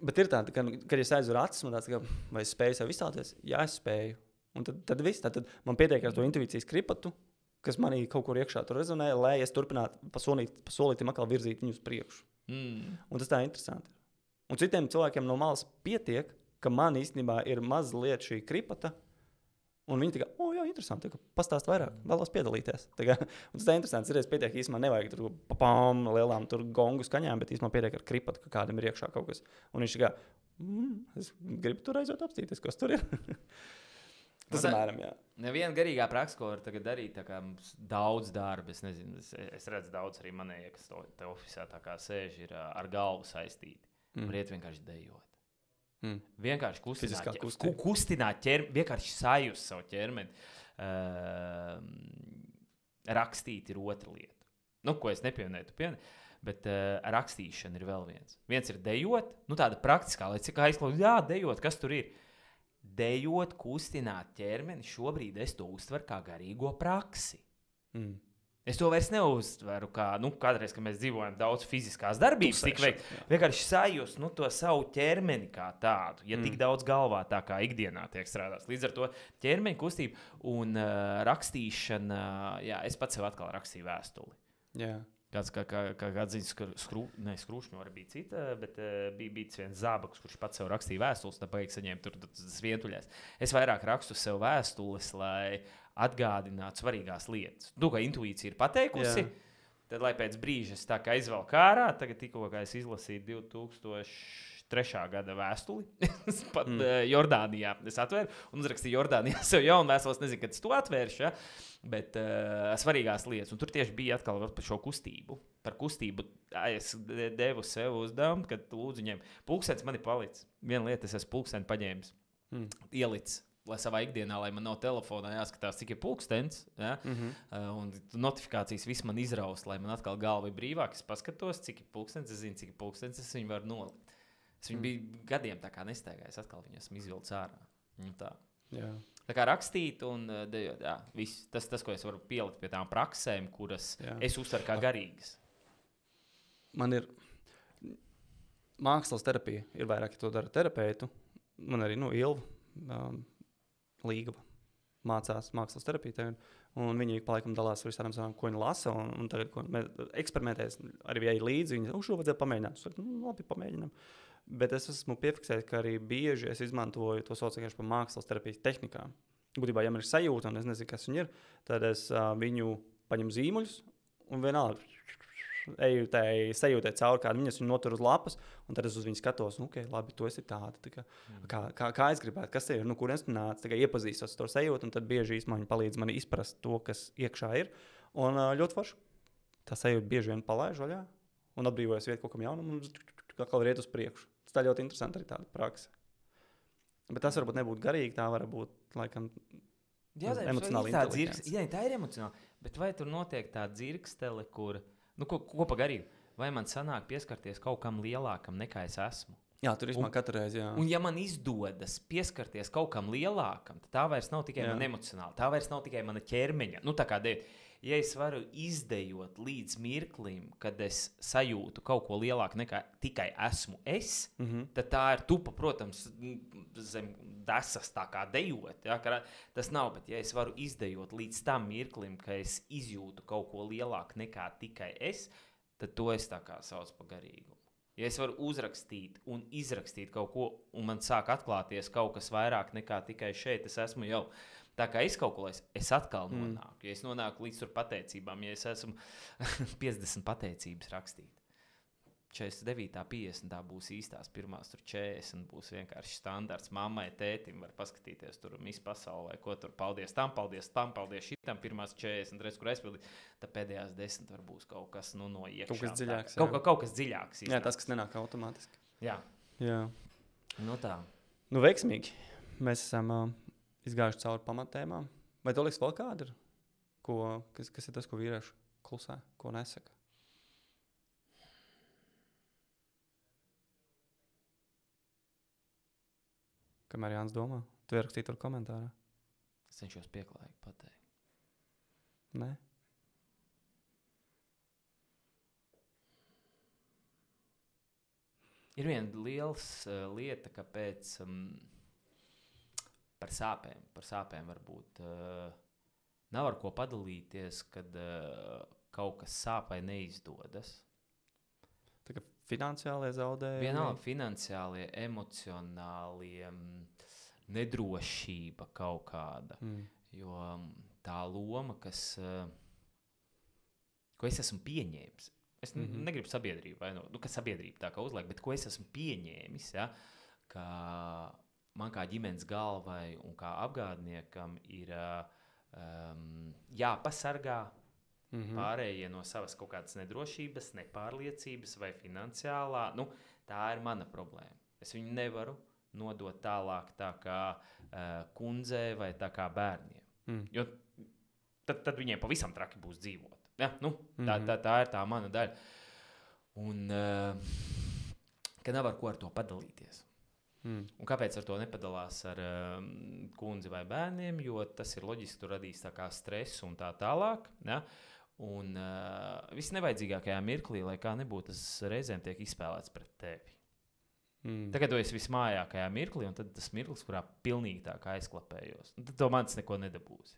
Bet ir tā, kad es aizveru acis, man tāds, vai es spēju sev izstāties? Jā, es spēju. Un tad viss, tad man pietiek ar to intuīcijas kripatu, kas manī kaut kur iekšā tur rezonē, lai es turpinātu pa solītim atkal virzīt viņu uz priekšu. Un tas tā interesanti. Un citiem cilvēkiem no malas pietiek, ka man īstenībā ir mazliet šī kripata, un viņi tā kā, jā, interesanti, pastāst vairāk, vēlos piedalīties. Un tas tā interesanti, es pietiek īstenībā nevajag tur papām lielām tur gongu skaņām, bet īstenībā pietiek ar kripatu, ka kādam ir iekšā kaut kas. Un viņš tā kā, es gribu tur aizot apstīties, kas tur ir. Tas apmēram, jā. Neviena garīgā praksa, ko var tagad darīt, tā kā daudz darba, es nezinu, es redzu daudz arī manējie, kas te ofisā tā kā sēž, ir ar galvu saistīti. Var iet vienkārši dejot. Vienkārši kustināt ķermeni, vienkārši sajust savu ķermeni. Rakstīt ir otra lieta. Nu, ko es nepieminēju, bet rakstīšana ir vēl viens. Viens ir dejot, nu tāda praktiskā, lai cik aizklausīt, jā, dejot, kas tur ir. Dejot, kustināt ķermeni, šobrīd es to uztveru kā garīgo praksi. Es to vairs neuztveru kā, kādreiz, kad mēs dzīvojam daudz fiziskās darbības, vienkārši sajust, to savu ķermeni kā tādu, ja tik daudz galvā tā kā ikdienā tiek strādāts. Līdz ar to ķermeņa kustība un rakstīšana, jā, es pats sev atkal rakstīju vēstuli. Jā. Kāds skrūšņu arī bija cita, bet bija viens zābaks, kurš pats sev rakstīja vēstules, tā paīgi saņēma tur vientuļās. Es vairāk rakstu sev vēstules, lai atgādinātu svarīgās lietas. Kā intuīcija ir pateikusi, tad, lai pēc brīža es tā kā izvelku ārā, tagad tikko kā es izlasīju 2003. Gada vēstuli, pat Jordānijā es atvēru un uzrakstīju Jordānijā sev jaunu vēstules, nezinu, kad es to atvēršu, bet svarīgās lietas. Un tur tieši bija atkal par šo kustību. Par kustību es devu sev uzdevumu, kad lūdzu ņem. Pulkstenis man ir palicis. Viena lieta, es esmu pulksteni paņēmis, ielicis. Lai savā ikdienā, lai man nav telefonā jāskatās, cik ir pulkstenis, ja? Un notifikācijas viss man izraust, lai man atkal galva ir brīvāk, es paskatos, cik ir pulkstenis, es zinu, cik ir pulkstenis, es viņu varu nolikt. Es viņu biju gadiem tā kā nestaigājis, atkal viņu esmu izvilcis ārā. Tā. Jā. Tā kā rakstīt un dejot, jā, viss. Tas, ko es varu pielikt pie tām praksēm, kuras es uztveru kā garīgas. Man ir mākslas terapija, ir vairāk, ja to dara terapeitu. Man arī, Ilva Līgava mācās mākslas terapiju, un viņi palaikam dalās ar visādām zonām, ko viņi lasa, un tagad, ko eksperimentēs, arī ej līdzi, viņi šo vajadzēja pamēģināt. Es saku, labi, pamēģinam. Bet es esmu piefiksējis, ka arī bieži es izmantoju to sauc vienkārši par mākslas terapijas tehnikām. Būtībā, ja man ir sajūta, un es nezinu, kas viņi ir, tad es viņu paņemu zīmuļus, un vienalga eju tai sajūtai cauri, kādu viņas viņu notur uz lapas, un tad es uz viņu skatos, labi, tu esi tāda. Kā es gribētu, kas ir, kur es nācu, iepazīstos ar to sajūtu, un tad bieži īstenībā viņi palīdz man izprast to, kas iekšā ir. Un ļoti forši. Tā sajūta bieži vien palaiž vaļā, un atbrīvojas vietu kaut kam jaunam, un atkal ir iet uz priekšu. Tas tā ļoti interesanti arī tāda praksa. Bet tas varbūt nebūtu garīgi, tā var būt, laikam, emocionāli inteliģents. Jā, tā ir emocionāli, bet vai tur notiek tā dzirkstele, kur, ko pa garīgu? Vai man sanāk pieskarties kaut kam lielākam, nekā es esmu? Jā, tur izmā katru reizi, jā. Un ja man izdodas pieskarties kaut kam lielākam, tad tā vairs nav tikai mana emocionāla, tā vairs nav tikai mana ķermeņa. Tā kā ja es varu izdejot līdz mirklim, kad es sajūtu kaut ko lielāku nekā tikai esmu es, tad tā ir tupa, protams, zem desas tā kā dejot. Ja? Tas nav, bet ja es varu izdejot līdz tam mirklim, ka es izjūtu kaut ko lielāku nekā tikai es, tad to es tā kā sauc par garīgumu. Ja es varu uzrakstīt un izrakstīt kaut ko, un man sāk atklāties kaut kas vairāk nekā tikai šeit, es esmu jau. Tā kā es kaut ko es atkal nonāku. Ja es nonāku līdz tur pateicībām, ja es esmu 50 pateicības rakstīt. 49, 50 tā būs īstās, pirmās tur 40 būs vienkārši standarts. Mammai, tētim var paskatīties tur visu pasauli, vai ko tur paldies tam, paldies šitam, pirmās 40, reiz, kur aizpildīt. Tad pēdējās 10 var būs kaut kas no iekšā. Kaut kas dziļāks. Kaut kas dziļāks. Jā, tas, kas nenāk automātiski. Jā. Tā. Veiksmīgi. Mēs esam izgājuši cauri pamattēmām. Vai tu liekas vēl kāda ir? Kas ir tas, ko vīrieši klusē, ko nesaka? Kamēr Jānis domā, tu ierakstīji tur komentārā. Es cenšos pieklājīgi pateikt. Nē? Ir viena lieta, kāpēc par sāpēm varbūt nav ar ko padalīties, kad kaut kas sāp vai neizdodas. Tā kā finansiālie zaudējumi. Vienalga finansiālie, emocionālie, nedrošība kaut kāda. Jo tā loma, ko es esmu pieņēmis, es negribu sabiedrību, vai ka sabiedrība tā kā uzliek, bet ko es esmu pieņēmis, ja, ka man kā ģimenes galvai un kā apgādniekam ir jāpasargā pārējie no savas kaut kādas nedrošības, nepārliecības vai finansiālā. Tā ir mana problēma. Es viņu nevaru nodot tālāk tā kā kundzei vai tā kā bērniem. Jo tad viņiem pavisam traki būs dzīvot. Ja? Tā ir tā mana daļa. Un ka nav ar ko ar to padalīties. Un kāpēc ar to nepadalās ar kundzi vai bērniem? Jo tas ir loģiski, tu radīs tā kā stresu un tā tālāk. Ja? Un viss nevajadzīgākajā mirklī, lai kā nebūtu, tas reizēm tiek izspēlēts pret tevi. Tagad tu esi vismājākajā mirklī, un tad tas mirklis, kurā pilnīgi tā kā aizklapējos. Un tad to man tas neko nedabūsi.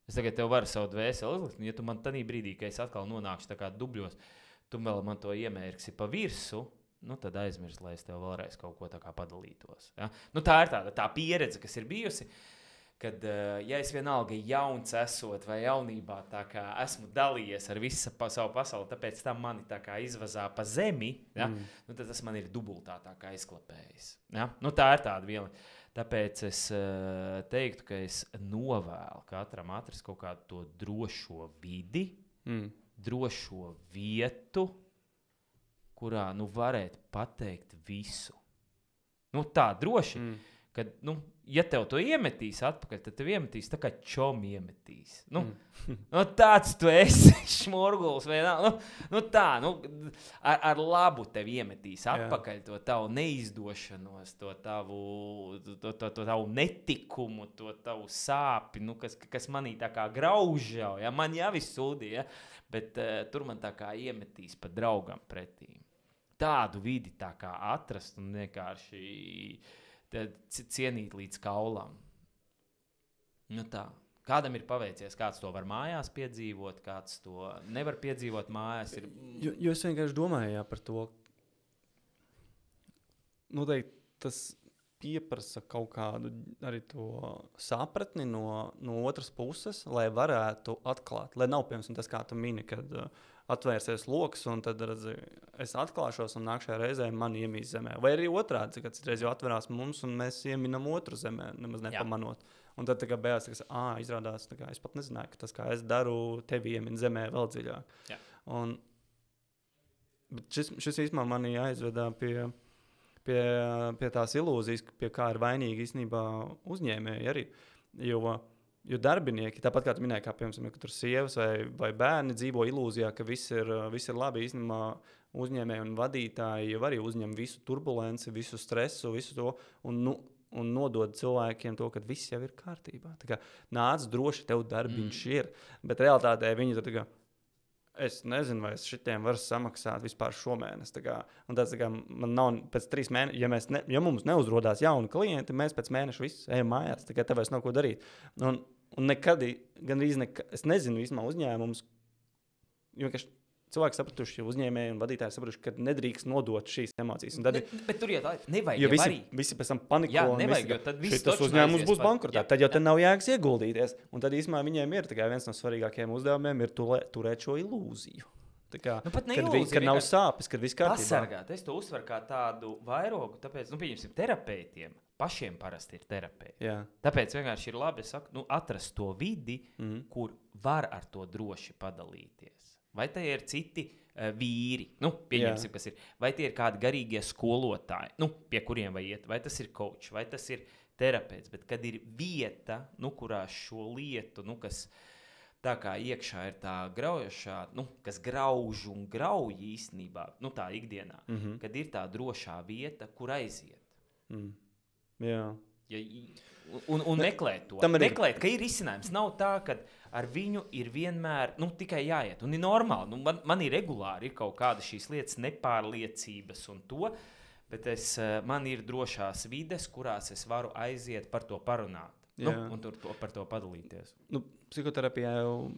Es tagad tev varu savu dvēseli uzlikt, un ja tu man tanī brīdī, ka es atkal nonākšu tā kā dubļos, tu vēl man to iemērksi pa virsu, tad aizmirst, lai es tev vēlreiz kaut ko tā kā padalītos. Ja? Tā ir tā pieredze, kas ir bijusi, kad, ja es vienalga jauns esot vai jaunībā tā kā esmu dalījies ar visu savu pasauli, tāpēc tam mani tā kā izvazā pa zemi, ja? Tad tas man ir dubultā tā kā izklapējis. Ja? Tā ir tāda viela. Tāpēc es teiktu, ka es novēlu katram atrast kaut kādu to drošo vidi, drošo vietu, kurā varētu pateikt visu. Tā droši, kad, ja tev to iemetīs atpakaļ, tad tev iemetīs tā kā čom iemetīs. Tāds tu esi šmorguls vai ar labu tev iemetīs atpakaļ to tavu neizdošanos, to tavu netikumu, to tavu sāpi, kas manī tā kā grauž jau, ja? Man jau viss sūdīja, bet tur man tā kā iemetīs pa draugam pretī. Tādu vidi tā kā atrast un vienkārši cienīt līdz kaulam. Tā. Kādam ir paveicies, kāds to var mājās piedzīvot, kāds to nevar piedzīvot mājās. Jo es vienkārši domāju par to. Noteikti tas pieprasa kaut kādu arī to sapratni no otras puses, lai varētu atklāt. Lai nav, piemēram, tas, kā tu mini, kad atvērsies loks, un tad es atklāšos, un nākšajā reizē man iemīs zemē. Vai arī otrādi, kad citreiz jau atverās mums, un mēs ieminam otru zemē, nemaz nepamanot. Un tad tā kā beigās, izrādās, es pat nezināju, ka tas, kā es daru, tevi iemin zemē vēl dziļāk. Jā. Bet šis īstenībā mani aizvedā pie tās ilūzijas, pie kā ir vainīgi īstenībā uzņēmēji arī. Jo darbinieki, tāpat kā tu minēji, kā piemēram, ka tur sievas vai bērni dzīvo ilūzijā, ka viss ir labi, īstenībā uzņēmēji un vadītāji jau arī uzņem visu turbulenci, visu stresu, visu to, un nodod cilvēkiem to, ka viss jau ir kārtībā. Tā kā nāc droši, tev darbiņš ir, bet realitātē viņi tad es nezinu, vai es šitiem varu samaksāt vispār šomēnes. Un tāds, man nav pēc 3 mēnešiem, ja mums neuzrodās jauni klienti, mēs pēc mēneša viss ejam mājās, tev vairs nav ko darīt. Un nekad, gandrīz es nezinu īstenībā uzņēmums, jo cilvēki sapratuši, uzņēmēji un vadītāji sapratuši, ka nedrīkst nodot šīs emocijas. Bet tur jau tā nevajag. Jo visi pēc tam paniko. Jā, nevajag, jo tad viss tas uzņēmums būs bankrotā. Tad jau te nav jēgas ieguldīties. Un tad īstenībā viņiem ir viens no svarīgākajiem uzdevumiem ir turēt šo ilūziju. Kad nav sāpes, kad viss kārtībā. Pasargāt. Es to uzsveru kā tādu vairogu, tāpēc, pieņemsim, terapeitiem. Pašiem parasti ir terapeiti. Jā. Tāpēc vienkārši ir labi atrast to vidi, kur var ar to droši padalīties. Vai tie ir citi vīri, pieņemsim, kas ir, vai tie ir kādi garīgie skolotāji, pie kuriem vai iet, vai tas ir coach, vai tas ir terapeits, bet kad ir vieta, kurā šo lietu, kas tā kā iekšā ir tā graujošā, kas grauž un grauj īstenībā, tā ikdienā, kad ir tā drošā vieta, kur aiziet. Jā. Un meklēt to. Meklēt, ka ir risinājums. Nav tā, ka ar viņu ir vienmēr tikai jāiet. Un ir normāli. Man ir regulāri ir kaut kāda šīs lietas nepārliecības un to, bet man ir drošās vides, kurās es varu aiziet par to parunāt. Un par to padalīties. Psihoterapijā jau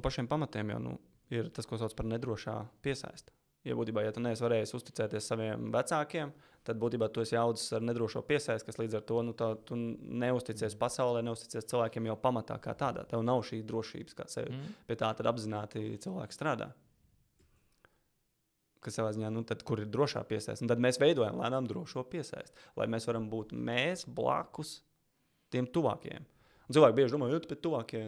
pašiem pamatiem jau ir tas, ko sauc par nedrošā piesaiste. Ja būtībā, ja tu neesi varējis uzticēties saviem vecākiem, tad būtībā tu esi audzis ar nedrošo piesaisti, kas līdz ar to tu neusticies pasaulē, neusticies cilvēkiem jau pamatā kā tādā. Tev nav šī drošības kā sevi. Pie tā tad apzināti cilvēki strādā. Kas savā ziņā, tad, kur ir drošā piesaiste. Un tad mēs veidojam lēnām drošo piesaisti, lai mēs varam būt blakus tiem tuvākajiem. Un cilvēki bieži domā, ka tuvākie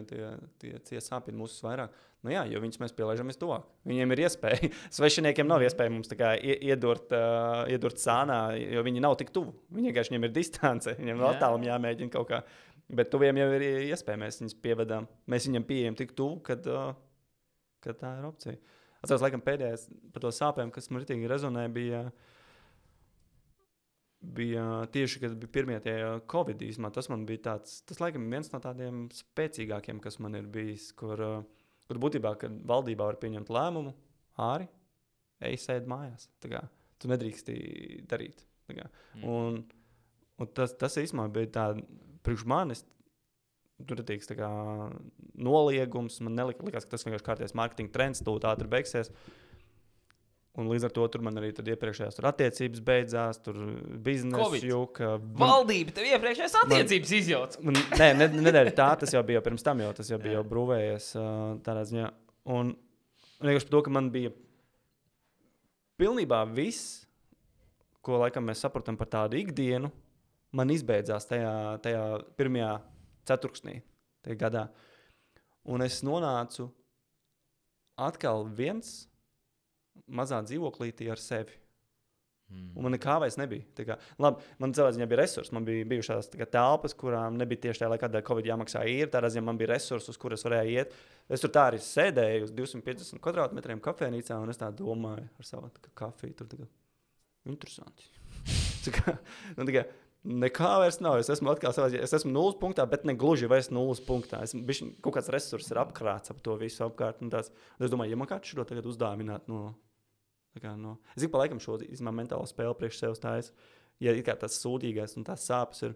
tie sāpina mūs vairāk. Jā, jo viņus mēs pielaižamies tuvāk. Viņiem ir iespēja. Svešiniekiem nav iespēja mums tā kā iedurt sānā, jo viņi nav tik tuvu. Viņiem ir distance, viņiem vēl attālum jāmēģina kaut kā. Bet tuviem jau ir iespēja, mēs viņus pievedām. Mēs viņam pieejam tik tuvu, kad tā ir opcija. Atceros, laikam pēdējais par to sāpēm, kas man ritīgi rezonē, bija tieši, kad bija pirmie tie Covid īsumā. Tas man bija tas laikam viens no tādiem spēcīgākiem, kas man ir bijis, kur būtībā, kad valdībā var pieņemt lēmumu, āri, sēd mājās. Tu nedrīksti darīt. Un tas īsumā bija tā, priekš manis, tur ir noliegums, man likās, ka tas vienkārši kārties marketinga trends, tūlīt ātri beigsies. Un līdz ar to tur man arī iepriekšējās attiecības beidzās, tur biznesa juka. Valdība tev iepriekšējās attiecības izjauc. Nedēļa tā, tas jau bija pirms tam, tas jau bija brūvējies tādā ziņā. Un vienkārši par to, ka man bija pilnībā viss, ko laikam mēs sapratam par tādu ikdienu, man izbeidzās tajā pirmajā ceturksnī, tajā gadā. Un es nonācu atkal viens mazā dzīvoklītī ar sevi. Un man nekā vairs nebija. Labi, man savā ziņā bija resursi. Man bija bijušās telpas, kurām nebija tieši tajā laikā, kad Covid jāmaksā īri. Tādā ziņā man bija resursi, uz kuras varēja iet. Es tur tā arī sēdēju uz 250 kvadrātmetriem kafejnīcā, un es tā domāju ar savu kafiju. Tur interesanti. Nekā vairs nav. Es esmu atkal savā ziņā. Es esmu nulles punktā, bet ne gluži vairs nulles punktā. Kaut kāds resurss ir apkrāts ap to visu apkārt. Es domāju, ja man kāds šo tagad uzdāvināt es pa laikam šo mentālo spēli priekš sev stājas. Ja ir kā tas sūdīgais un tās sāpes ir.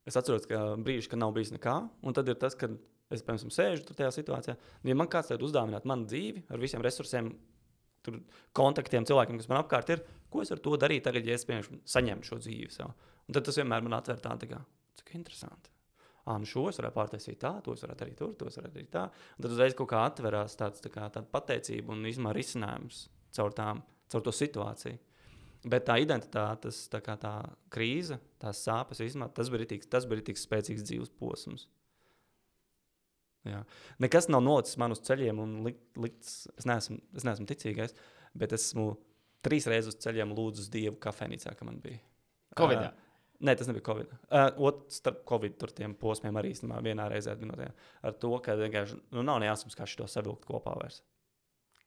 Es atceros, ka brīži, kad nav bijis nekā, un tad ir tas, kad es, piemēram, sēžu tur tajā situācijā. Ja man kāds tagad uzdāvināt manu dzīvi ar visiem resursiem, tur kontaktiem, cilvēkiem, kas man apkārt ir, ko es ar to darīju tagad, ja es, piemēram, saņemtu šo dzīvi sev. Un tad tas vienmēr man atver cik interesanti. Šo es varētu pārtaisīt tā, to es varētu darīt tur, to es varētu darīt tā. Un tad uzreiz kaut kā atverās tāda pateicība un izmēr risinājums caur to situāciju. Bet tā identitāte, tā krīze, tās sāpes, tas bija tik spēcīgs dzīves posms. Jā. Nekas nav nolicis man uz ceļiem un likts, es neesmu ticīgais, bet esmu 3 reizes uz ceļiem lūdzu uz Dievu kafejnīcā, ka man bija. Covidā? Nē, tas nebija Covid. Starp Covid tur tiem posmiem arī īstenībā vienā reizē atminot. Ar to, ka vienkārši nav nejāsams, kā šito savilkt kopā vairs.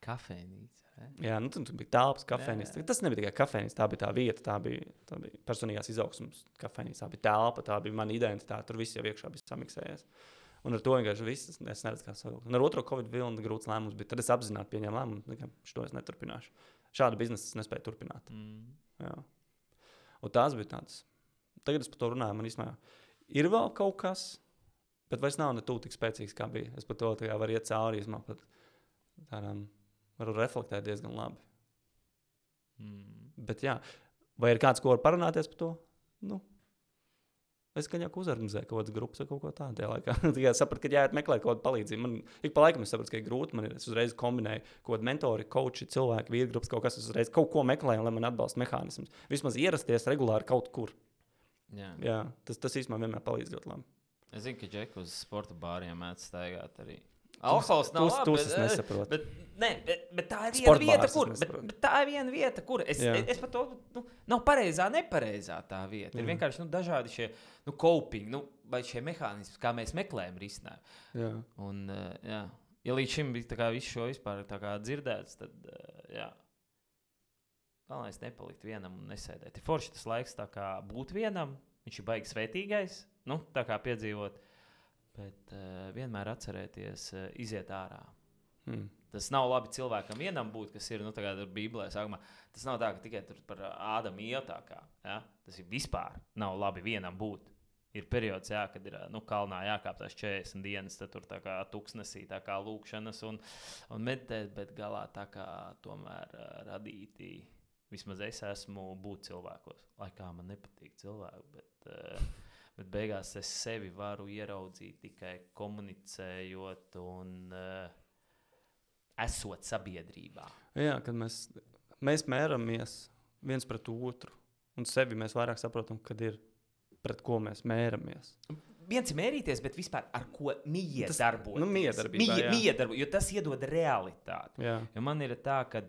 Kafejnīca. Jā, tur bija telpas kafejnīca. Tas nebija tikai kafejnīca, tā bija tā vieta, tā bija personīgās izaugsmes kafejnīca, tā bija telpa, tā bija mana identitāte, tur viss jau iekšā bija samiksējies. Un ar to vienkārši viss, es neredzu, kā savilkt. Un ar otro Covid vilni grūts lēmums bija. Tad es apzināti pieņēmu lēmumu, šo es neturpināšu. Šādu biznesu es nespēju turpināt. Jā. Un tās bija tādas. Tagad es par to runāju, man īstenībā ir vēl kaut kas, bet vairs nav ne tuvu tik spēcīgs, kā bija. Es par to varu iet cauri, varu reflektēt diezgan labi. Bet jā, vai ir kāds, ko var parunāties par to? Es gan jau uzorganizēju kaut kādas grupas vai kaut ko tādu tajā laikā. Tikai sapratu, ka jāiet meklēt kaut kādu palīdzību. Man ik pa laikam es sapratu, ka ir grūti. Es uzreiz kombinēju kaut kādu mentori, coachi, cilvēku, vīrgrupas, kaut kas. Es uzreiz kaut ko meklēju, lai man atbalsta mehānisms. Vismaz ierasties regulāri kaut kur. Jā, tas īstenībā vienmēr palīdz ļoti labi. Es zinu, ka Džeki uz sporta bāriem mēdz staigāt arī. Alkohols nav labi, es nesaprotu. Bet tā ir viena vieta, kur. Bet tā ir viena vieta, kur. Es par to, nav pareizā, nepareizā tā vieta. Ir vienkārši dažādi šie coping, vai šie mehānismi, kā mēs meklējam risinājumu. Jā. Un, jā. Ja līdz šim bija visu šo vispār dzirdēts, tad jā. galvenais nepalikt vienam un nesēdēt. Ir forši tas laiks tā kā būt vienam, viņš ir baigi svētīgais, nu, tā kā piedzīvot, bet vienmēr atcerēties iziet ārā. Tas nav labi cilvēkam vienam būt, kas ir, nu, tā kā tur Bībelē sākumā. Tas nav tā, ka tikai tur par Ādamu ietākā, ja? Tas ir vispār nav labi vienam būt. Ir periods, jā, kad ir kalnā jākāptās 40 dienas, tad tur tā kā tuksnesī, tā kā lūkšanas un meditēt, bet galā tā kā tomēr radītī, vismaz es esmu būt cilvēkos. Lai kā man nepatīk cilvēki, bet beigās es sevi varu ieraudzīt tikai komunicējot un esot sabiedrībā. Jā, kad mēs mēramies viens pret otru, un sevi mēs vairāk saprotam, kad ir pret ko mēs mēramies. Viens ir mērīties, bet vispār ar ko miedarboties. Nu, miedarbībā, jo tas iedod realitāti. Jā. Jo man ir tā, ka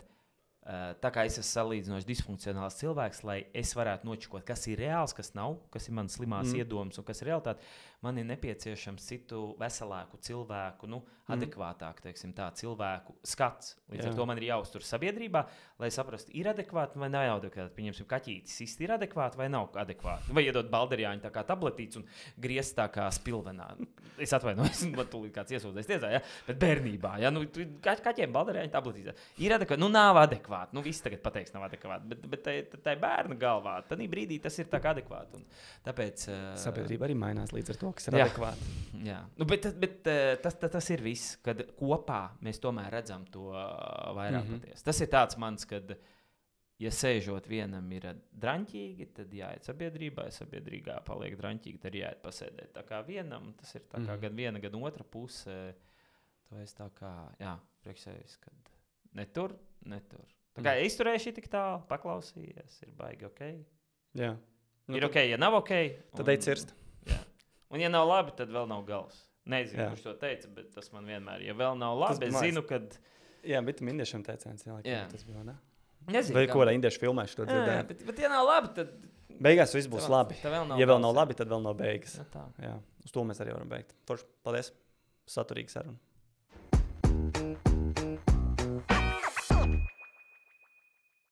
tā kā es esmu salīdzinoši disfunkcionāls cilvēks, lai es varētu nočikot, kas ir reāls, kas nav, kas ir manas slimās iedomas un kas ir realitāte, man ir nepieciešams citu veselāku cilvēku, nu, adekvātāku, teiksim tā, cilvēku skats. Līdz ar to man ir jāuztur sabiedrībā, lai saprastu, ir adekvāti vai nav adekvāti. Pieņemsim, kaķītis īsti ir adekvāti vai nav adekvāti. Vai iedot balderjāņu tā kā tabletītes un griezt tā kā spilvenā. Es atvainojos, man tūlīt kāds iesūdzēs tiesā, ja? Bet bērnībā, ja? Nu, kaķiem balderjāņu tabletītes. Ir adekvāti, nu nav adekvāti. Nu, viss tagad pateiks nav adekvāti. Bet tai bērna galvā, tad brīdī tas ir tā kā adekvāti. Un tāpēc sabiedrība arī mainās līdz ar to, kas ir adekvāti. Jā. Nu, bet tas ir viss, kad kopā mēs tomēr redzam to vairāk patiesi. Tas ir tāds mans, kad, ja sēžot vienam ir draņķīgi, tad jāiet sabiedrībā, ja sabiedrīgā paliek draņķīgi, tad jāiet pasēdēt. Tā kā vienam, tas ir tā kā gan viena, gan otra puse, to es tā kā, jā, priekš sevis, kad netur. Tā kā izturējuši tik tālu, paklausījies, ir baigi ok. Jā. Nu, ir ok, ja nav ok. Tad ej cirst. Jā. Un ja nav labi, tad vēl nav gals. Nezinu, kurš to teica, bet tas man vienmēr, ja vēl nav labi, es zinu, kad... Jā, bet tam indiešiem teiciens, tas bija, ne? Nezinu, vai ko lai indiešu filmēšu to dzirdēt. Bet ja nav labi, tad... Beigās viss būs labi. Ja vēl nav labi, tad vēl nav beigas. Jā, tā. Jā, uz to mēs arī varam beigt. Forši, paldies. Saturīga saruna.